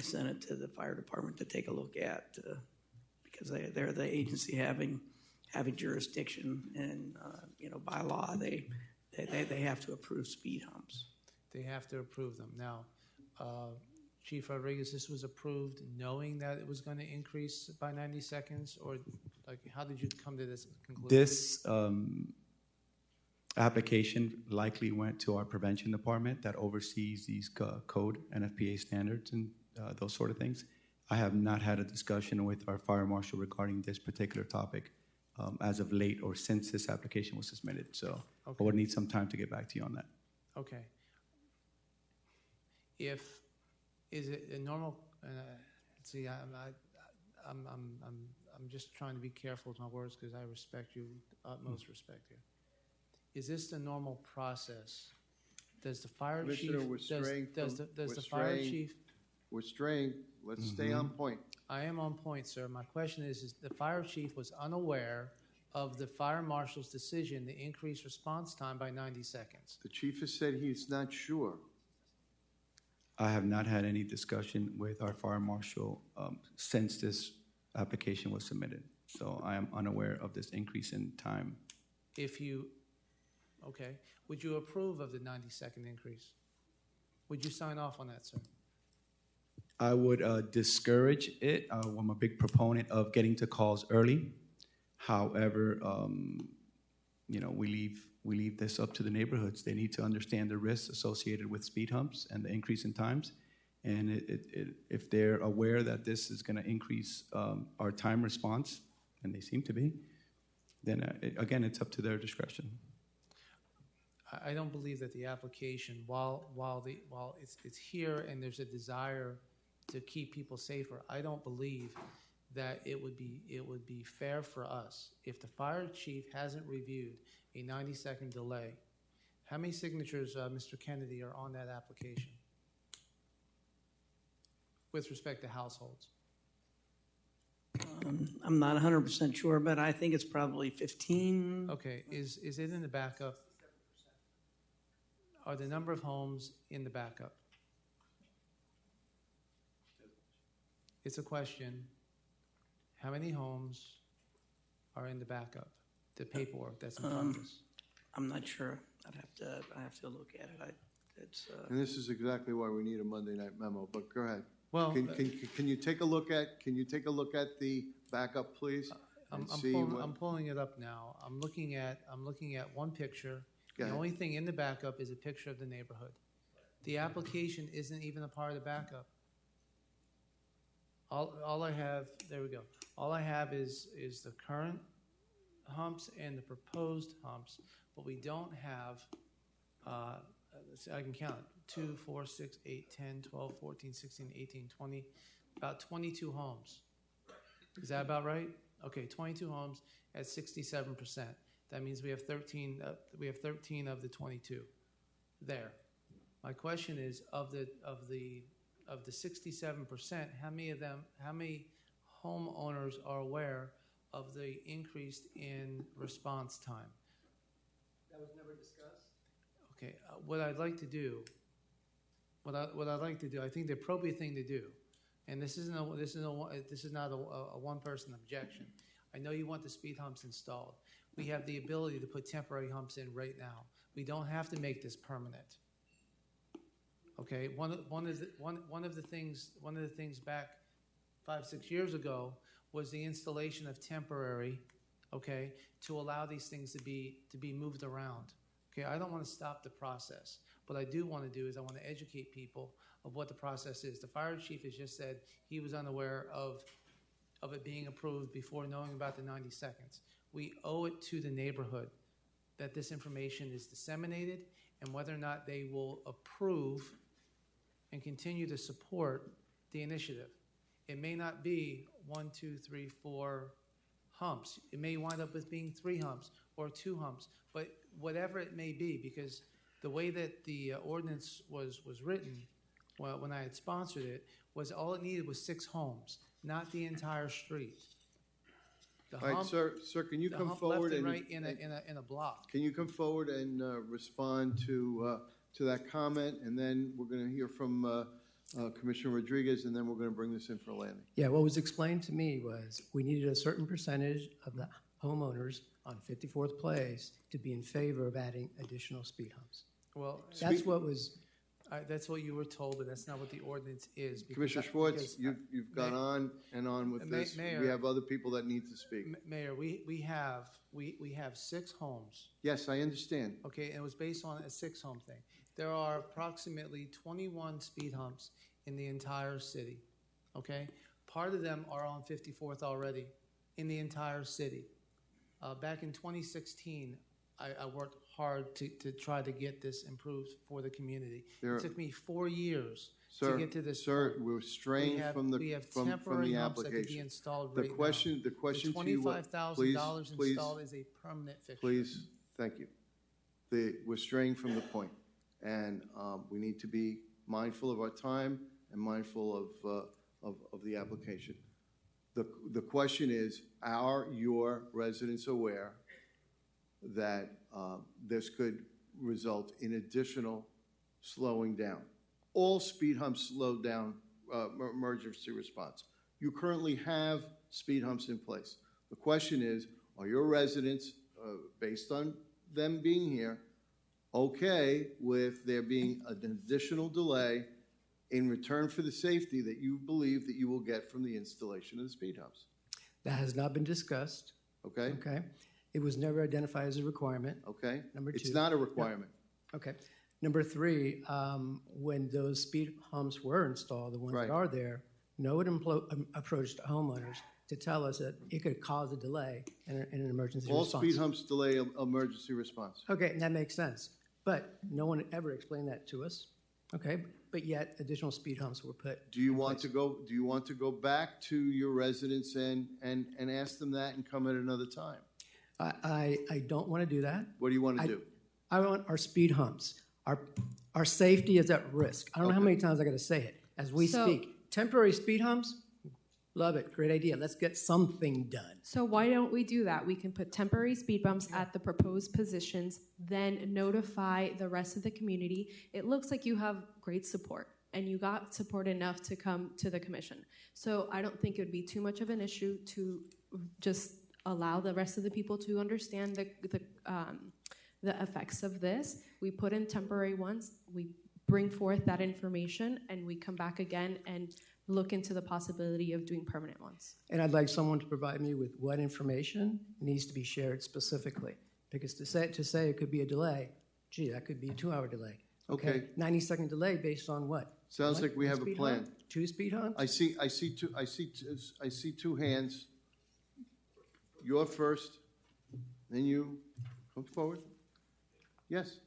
sent it to the fire department to take a look at because they're the agency having have a jurisdiction, and by law they have to approve speed humps.
They have to approve them. Now, Chief Rodriguez, this was approved knowing that it was going to increase by 90 seconds, or like how did you come to this conclusion?
This application likely went to our prevention department that oversees these code NFPA standards and those sort of things. I have not had a discussion with our fire marshal regarding this particular topic as of late or since this application was submitted. So I would need some time to get back to you on that.
Okay. Is it a normal? See, I'm just trying to be careful with my words because I respect you, utmost respect here. Is this the normal process? Does the fire chief? Does the fire chief?
We're straying. Let's stay on point.
I am on point, sir. My question is the fire chief was unaware of the fire marshal's decision to increase response time by 90 seconds.
The chief has said he's not sure.
I have not had any discussion with our fire marshal since this application was submitted. So I am unaware of this increase in time.
Would you approve of the 90-second increase? Would you sign off on that, sir?
I would discourage it. I'm a big proponent of getting to calls early. However, we leave this up to the neighborhoods. They need to understand the risks associated with speed humps and the increase in times. And if they're aware that this is going to increase our time response, and they seem to be, then again, it's up to their discretion.
I don't believe that the application, while it's here and there's a desire to keep people safer, I don't believe that it would be fair for us if the fire chief hasn't reviewed a 90-second delay. How many signatures, Mr. Kennedy, are on that application with respect to households?
I'm not 100% sure, but I think it's probably 15.
Okay, is it in the backup? Are the number of homes in the backup? It's a question. How many homes are in the backup? The paperwork that's in front of us.
I'm not sure. I have to look at it.
And this is exactly why we need a Monday night memo. But go ahead.
Well,
can you take a look at the backup, please?
I'm pulling it up now. I'm looking at one picture. The only thing in the backup is a picture of the neighborhood. The application isn't even a part of the backup. All I have, there we go. All I have is the current humps and the proposed humps, but we don't have, let's see, I can count it, 2, 4, 6, 8, 10, 12, 14, 16, 18, 20, about 22 homes. Is that about right? Okay, 22 homes at 67%. That means we have 13 of the 22 there. My question is, of the 67%, how many homeowners are aware of the increase in response time?
That was never discussed.
Okay, what I'd like to do, I think the appropriate thing to do, and this is not a one-person objection. I know you want the speed humps installed. We have the ability to put temporary humps in right now. We don't have to make this permanent. Okay, one of the things back 5-6 years ago was the installation of temporary, okay, to allow these things to be moved around. Okay, I don't want to stop the process. What I do want to do is I want to educate people of what the process is. The fire chief has just said he was unaware of it being approved before knowing about the 90 seconds. We owe it to the neighborhood that this information is disseminated, and whether or not they will approve and continue to support the initiative. It may not be 1, 2, 3, 4 humps. It may wind up with being 3 humps or 2 humps, but whatever it may be, because the way that the ordinance was written, when I had sponsored it, was all it needed was 6 homes, not the entire street.
All right, sir, can you come forward and
right in a block?
Can you come forward and respond to that comment, and then we're going to hear from Commissioner Rodriguez, and then we're going to bring this in for landing.
Yeah, what was explained to me was we needed a certain percentage of the homeowners on 54th Place to be in favor of adding additional speed humps.
Well,
That's what was,
that's what you were told, but that's not what the ordinance is.
Commissioner Schwartz, you've gone on and on with this.
Mayor,
We have other people that need to speak.
Mayor, we have 6 homes.
Yes, I understand.
Okay, and it was based on a 6-home thing. There are approximately 21 speed humps in the entire city, okay? Part of them are on 54th already in the entire city. Back in 2016, I worked hard to try to get this improved for the community. It took me 4 years to get to this point.
We're straying from the
We have
from
temporary
the
humps that could be
application.
installed
The
right
question,
now.
the question
The
to you,
$25,000 installed is a permanent fixture.
Please, thank you. We're straying from the point, and we need to be mindful of our time and mindful of the application. The question is, are your residents aware that this could result in additional slowing down? All speed humps slow down emergency response. You currently have speed humps in place. The question is, are your residents, based on them being here, okay with there being an additional delay in return for the safety that you believe that you will get from the installation of the speed humps?
that has not been discussed.
Okay?
Okay. It was never identified as a requirement.
Okay?
Number 2.
It's not a requirement.
Okay. Number 3, when those speed humps were installed, the ones that are there, no one approached homeowners to tell us that it could cause a delay in an emergency
All
response.
speed humps delay emergency response.
Okay, and that makes sense. But no one ever explained that to us. Okay, but yet additional speed humps were put.
Do you want to go? Do you want to go back to your residents and ask them that and come at another time?
I don't want to do that.
What do you want to do?
I want our speed humps. Our safety is at risk. I don't know how many times I got to say it as we speak. Temporary speed humps, love it. Great idea. Let's get something done.
So why don't we do that? We can put temporary speed bumps at the proposed positions, then notify the rest of the community. It looks like you have great support, and you got support enough to come to the commission. So I don't think it would be too much of an issue to just allow the rest of the people to understand the effects of this. We put in temporary ones, we bring forth that information, and we come back again and look into the possibility of doing permanent ones.
And I'd like someone to provide me with what information needs to be shared specifically. Because to say it could be a delay, gee, that could be a 2-hour delay.
Okay.
90-second delay based on what?
Sounds like we have a plan.
2 speed humps?
I see two hands. You're first, then you come forward. Yes.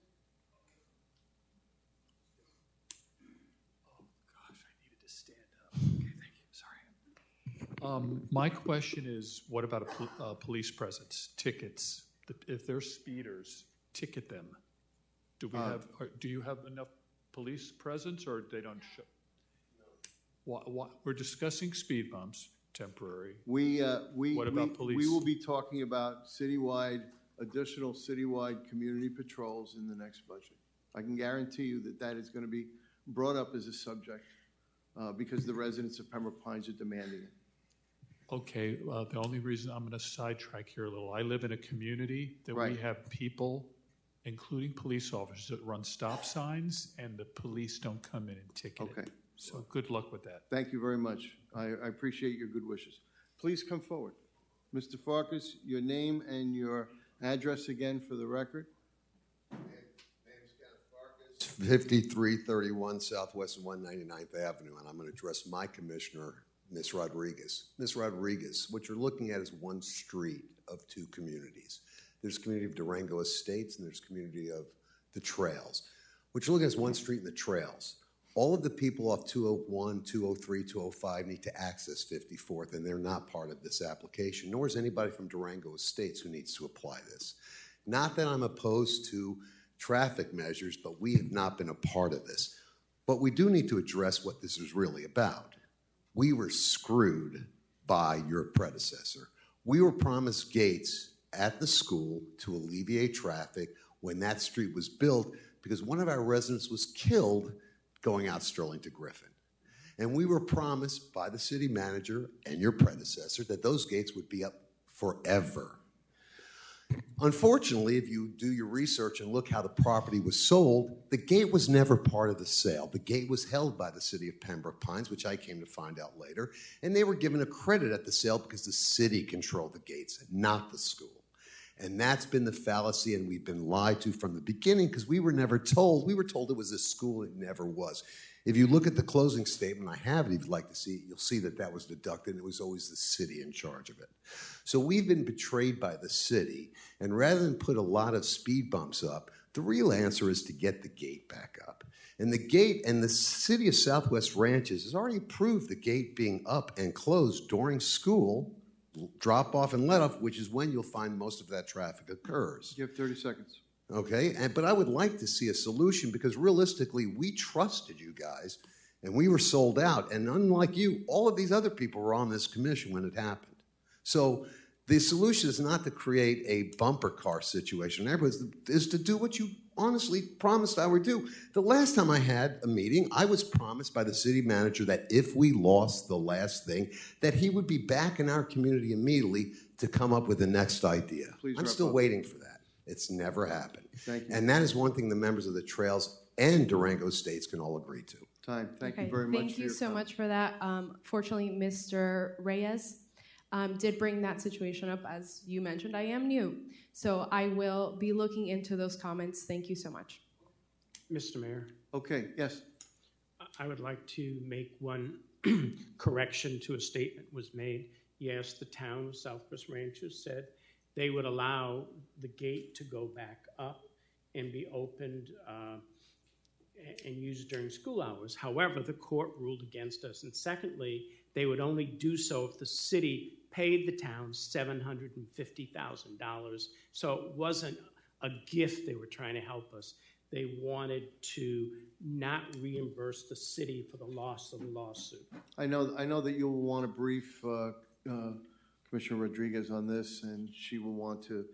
My question is, what about a police presence, tickets? If they're speeders, ticket them. Do you have enough police presence, or they don't show? We're discussing speed bumps, temporary. What about police?
We will be talking about additional citywide community patrols in the next budget. I can guarantee you that is going to be brought up as a subject because the residents of Pembroke Pines are demanding it.
Okay, the only reason I'm going to sidetrack here a little, I live in a community that we have people, including police officers, that run stop signs, and the police don't come in and ticket it. So good luck with that.
Thank you very much. I appreciate your good wishes. Please come forward. Mr. Farkas, your name and your address again for the record.
5331 Southwest 199th Avenue, and I'm going to address my commissioner, Ms. Rodriguez. Ms. Rodriguez, what you're looking at is one street of 2 communities. There's community of Durango Estates, and there's community of the Trails. What you're looking at is one street in the Trails. All of the people off 201, 203, 205 need to access 54th, and they're not part of this application, nor is anybody from Durango Estates who needs to apply this. Not that I'm opposed to traffic measures, but we have not been a part of this. But we do need to address what this is really about. We were screwed by your predecessor. We were promised gates at the school to alleviate traffic when that street was built because one of our residents was killed going out Sterling to Griffin. And we were promised by the city manager and your predecessor that those gates would be up forever. Unfortunately, if you do your research and look how the property was sold, the gate was never part of the sale. The gate was held by the city of Pembroke Pines, which I came to find out later, and they were given a credit at the sale because the city controlled the gates, not the school. And that's been the fallacy, and we've been lied to from the beginning because we were never told. We were told it was a school. It never was. If you look at the closing statement, I have it if you'd like to see it, you'll see that that was deducted, and it was always the city in charge of it. So we've been betrayed by the city, and rather than put a lot of speed bumps up, the real answer is to get the gate back up. And the gate, and the city of Southwest Ranches has already approved the gate being up and closed during school, drop off and let off, which is when you'll find most of that traffic occurs.
You have 30 seconds.
Okay, but I would like to see a solution because realistically, we trusted you guys and we were sold out. And unlike you, all of these other people were on this commission when it happened. So the solution is not to create a bumper car situation. Is to do what you honestly promised I would do. The last time I had a meeting, I was promised by the city manager that if we lost the last thing, that he would be back in our community immediately to come up with the next idea.
Please
I'm
wrap
still
up.
waiting for that. It's never happened.
Thank you.
And that is one thing the members of the Trails and Durango States can all agree to.
Time. Thank
Okay,
you very much.
Thank
for
you
your
so
comment.
much for that. Fortunately, Mr. Reyes did bring that situation up. As you mentioned, I am new. So I will be looking into those comments. Thank you so much.
Mr. Mayor,
Okay, yes.
I would like to make one correction to a statement was made. Yes, the town of Southwest Ranches said they would allow the gate to go back up and be opened and used during school hours. However, the court ruled against us. And secondly, they would only do so if the city paid the town $750,000. So it wasn't a gift they were trying to help us. They wanted to not reimburse the city for the loss of the lawsuit.
I know that you will want to brief Commissioner Rodriguez on this, and she will want to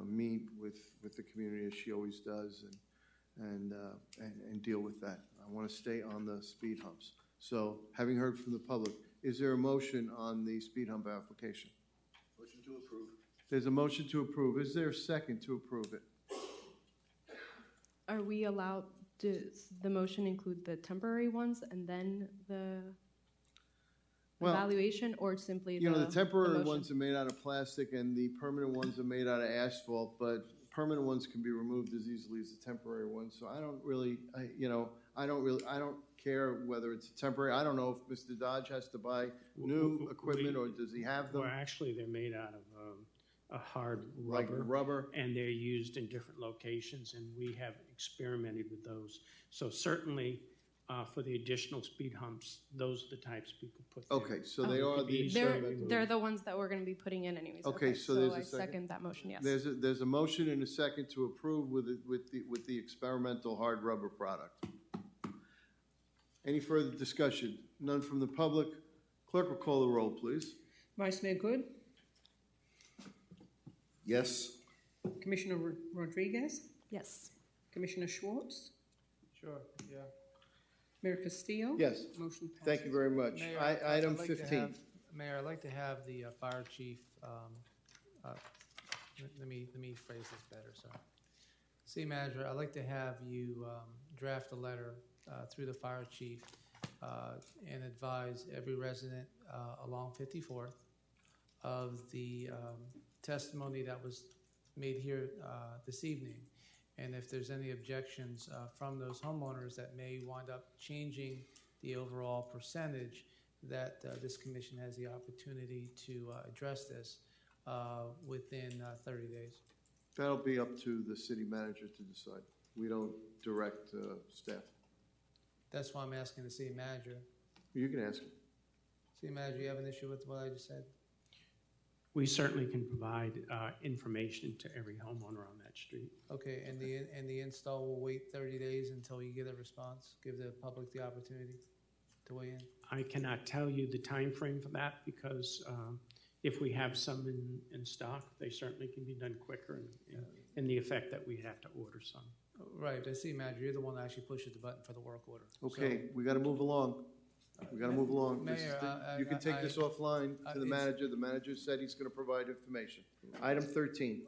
meet with the community as she always does, and deal with that. I want to stay on the speed humps. So, having heard from the public, is there a motion on the speed hump application?
Motion to approve.
There's a motion to approve. Is there a second to approve it?
Are we allowed, does the motion include the temporary ones and then the evaluation, or simply
The temporary
motion?
ones are made out of plastic and the permanent ones are made out of asphalt, but permanent ones can be removed as easily as the temporary ones. So I don't care whether it's temporary. I don't know if Mr. Dodge has to buy new equipment or does he have them?
Well, actually, they're made out of a hard
Like
rubber.
rubber?
And they're used in different locations, and we have experimented with those. So certainly, for the additional speed humps, those are the types people put there.
Okay, so they are the
They're the ones that we're going to be putting in anyways.
Okay, so there's a
I
second?
second that motion, yes.
There's a motion and a second to approve with the experimental hard rubber product. Any further discussion? None from the public. Clerk will call the roll, please.
Vice Mayor Good,
Yes.
Commissioner Rodriguez,
Yes.
Commissioner Schwartz,
Sure, yeah.
Mayor Castillo.
Yes.
Motion passes.
Thank you very much.
Mayor,
Item
I'd like to
15.
Mayor, I'd like to have the fire chief, let me phrase this better, so. City manager, I'd like to have you draft a letter through the fire chief and advise every resident along 54th of the testimony that was made here this evening. And if there's any objections from those homeowners that may wind up changing the overall percentage, that this commission has the opportunity to address this within 30 days.
That'll be up to the city manager to decide. We don't direct staff.
That's why I'm asking the city manager.
You can ask him.
City manager, you have an issue with what I just said?
We certainly can provide information to every homeowner on that street.
Okay, and the install will wait 30 days until you get a response? Give the public the opportunity to weigh in?
I cannot tell you the time frame for that because if we have some in stock, they certainly can be done quicker in the effect that we have to order some.
Right, but city manager, you're the one that actually pushes the button for the work order.
Okay, we got to move along. We got to move along.
Mayor,
You can take this offline to the manager. The manager said he's going to provide information. Item 13.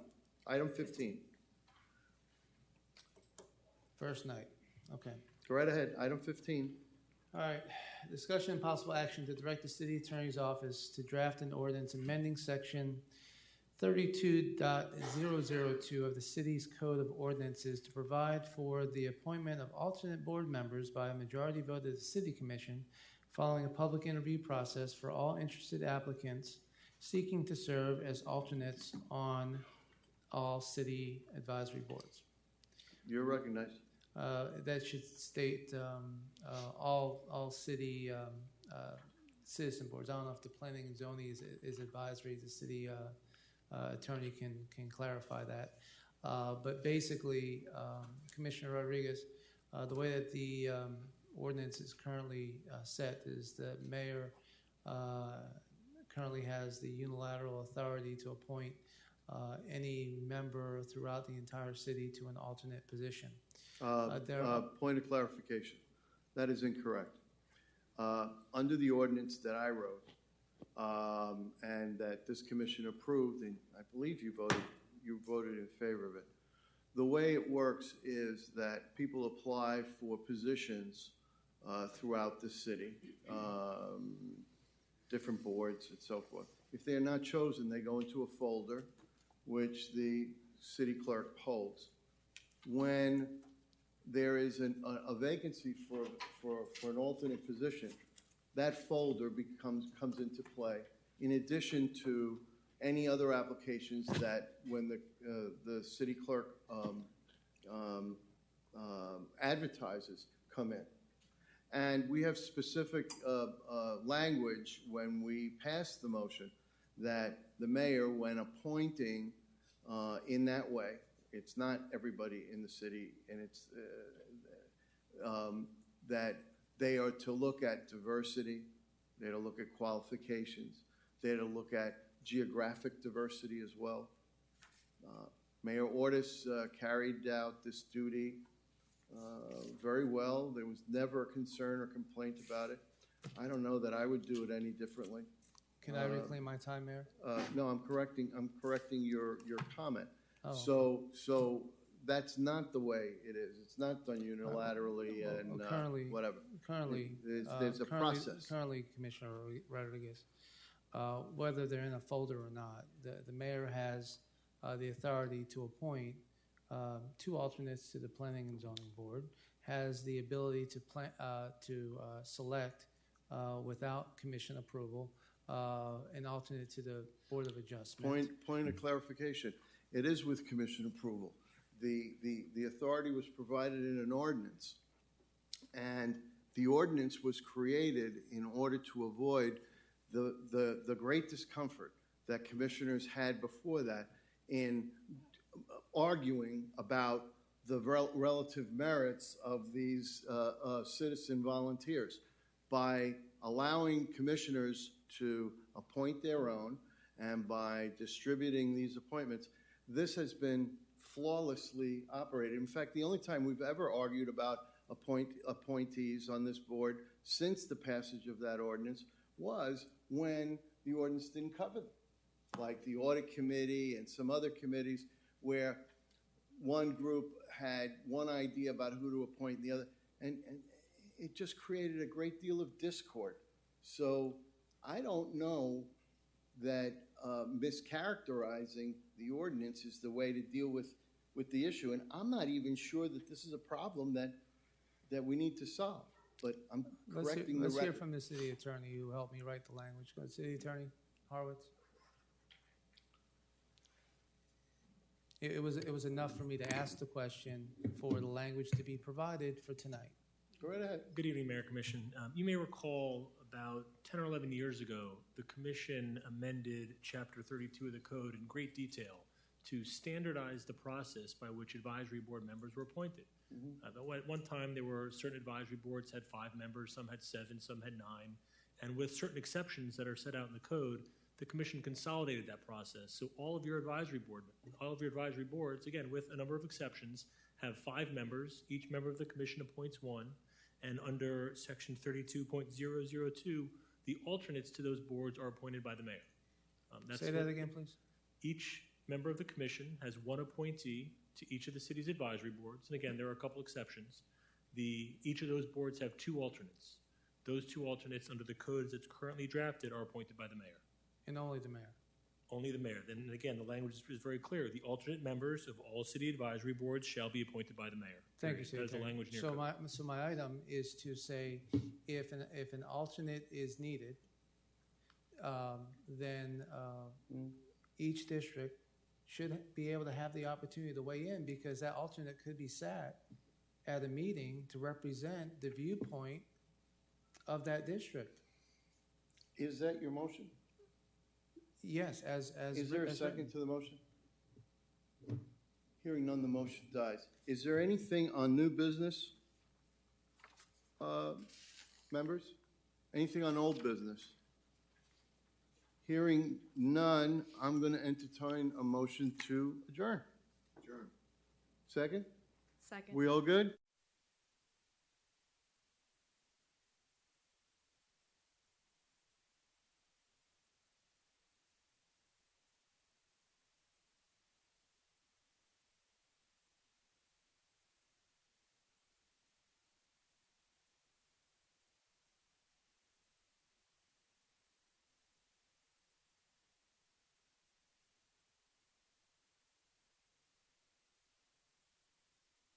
Item 15.
First night, okay.
Go right ahead. Item 15.
All right, discussion and possible action to direct the city attorney's office to draft an ordinance amending section 32.002 of the city's code of ordinances to provide for the appointment of alternate board members by a majority vote of the city commission following a public interview process for all interested applicants seeking to serve as alternates on all city advisory boards.
You're recognized.
That should state all city citizen boards. I don't know if the planning and zoning is advisory. The city attorney can clarify that. But basically, Commissioner Rodriguez, the way that the ordinance is currently set is the mayor currently has the unilateral authority to appoint any member throughout the entire city to an alternate position.
Point of clarification. That is incorrect. Under the ordinance that I wrote and that this commission approved, and I believe you voted in favor of it. The way it works is that people apply for positions throughout the city, different boards and so forth. If they are not chosen, they go into a folder, which the city clerk holds. When there is a vacancy for an alternate position, that folder comes into play, in addition to any other applications that when the city clerk advertises come in. And we have specific language when we pass the motion that the mayor, when appointing in that way, it's not everybody in the city, and it's that they are to look at diversity, they're to look at qualifications, they're to look at geographic diversity as well. Mayor Ortiz carried out this duty very well. There was never a concern or complaint about it. I don't know that I would do it any differently.
Can I reclaim my time, Mayor?
No, I'm correcting your comment.
Oh.
So that's not the way it is. It's not done unilaterally and whatever.
Currently,
there's a process.
Currently, Commissioner Rodriguez, whether they're in a folder or not, the mayor has the authority to appoint 2 alternates to the Planning and Zoning Board, has the ability to select without commission approval an alternate to the Board of Adjustment.
Point of clarification. It is with commission approval. The authority was provided in an ordinance, and the ordinance was created in order to avoid the great discomfort that commissioners had before that in arguing about the relative merits of these citizen volunteers. By allowing commissioners to appoint their own and by distributing these appointments, this has been flawlessly operated. In fact, the only time we've ever argued about appointees on this board since the passage of that ordinance was when the ordinance didn't cover them, like the audit committee and some other committees where one group had one idea about who to appoint and the other, and it just created a great deal of discord. So I don't know that mischaracterizing the ordinance is the way to deal with the issue, and I'm not even sure that this is a problem that we need to solve. But I'm correcting the record.
Let's hear from the city attorney who helped me write the language. Go ahead, City Attorney Horowitz. It was enough for me to ask the question for the language to be provided for tonight.
Go right ahead.
Good evening, Mayor Commission. You may recall about 10 or 11 years ago, the Commission amended Chapter 32 of the Code in great detail to standardize the process by which advisory board members were appointed. At one time, there were certain advisory boards had 5 members, some had 7, some had 9, and with certain exceptions that are set out in the code, the Commission consolidated that process. So all of your advisory boards, again, with a number of exceptions, have 5 members. Each member of the Commission appoints 1, and under Section 32.002, the alternates to those boards are appointed by the mayor.
Say that again, please.
Each member of the commission has one appointee to each of the city's advisory boards. And again, there are a couple exceptions. Each of those boards have two alternates. Those two alternates under the code as it's currently drafted are appointed by the mayor.
And only the mayor.
Only the mayor. Then again, the language is very clear. The alternate members of all city advisory boards shall be appointed by the mayor.
Thank you,
That
City
is the
Attorney.
language in your
So
code.
my item is to say, if an alternate is needed, then each district should be able to have the opportunity to weigh in, because that alternate could be sat at a meeting to represent the viewpoint of that district.
Is that your motion?
Yes,
Is there a
as
second
written.
to the motion? Hearing none, the motion dies. Is there anything on new business, members? Anything on old business? Hearing none, I'm going to entertain a motion to adjourn.
Adjourn.
Second?
Second.
We all good?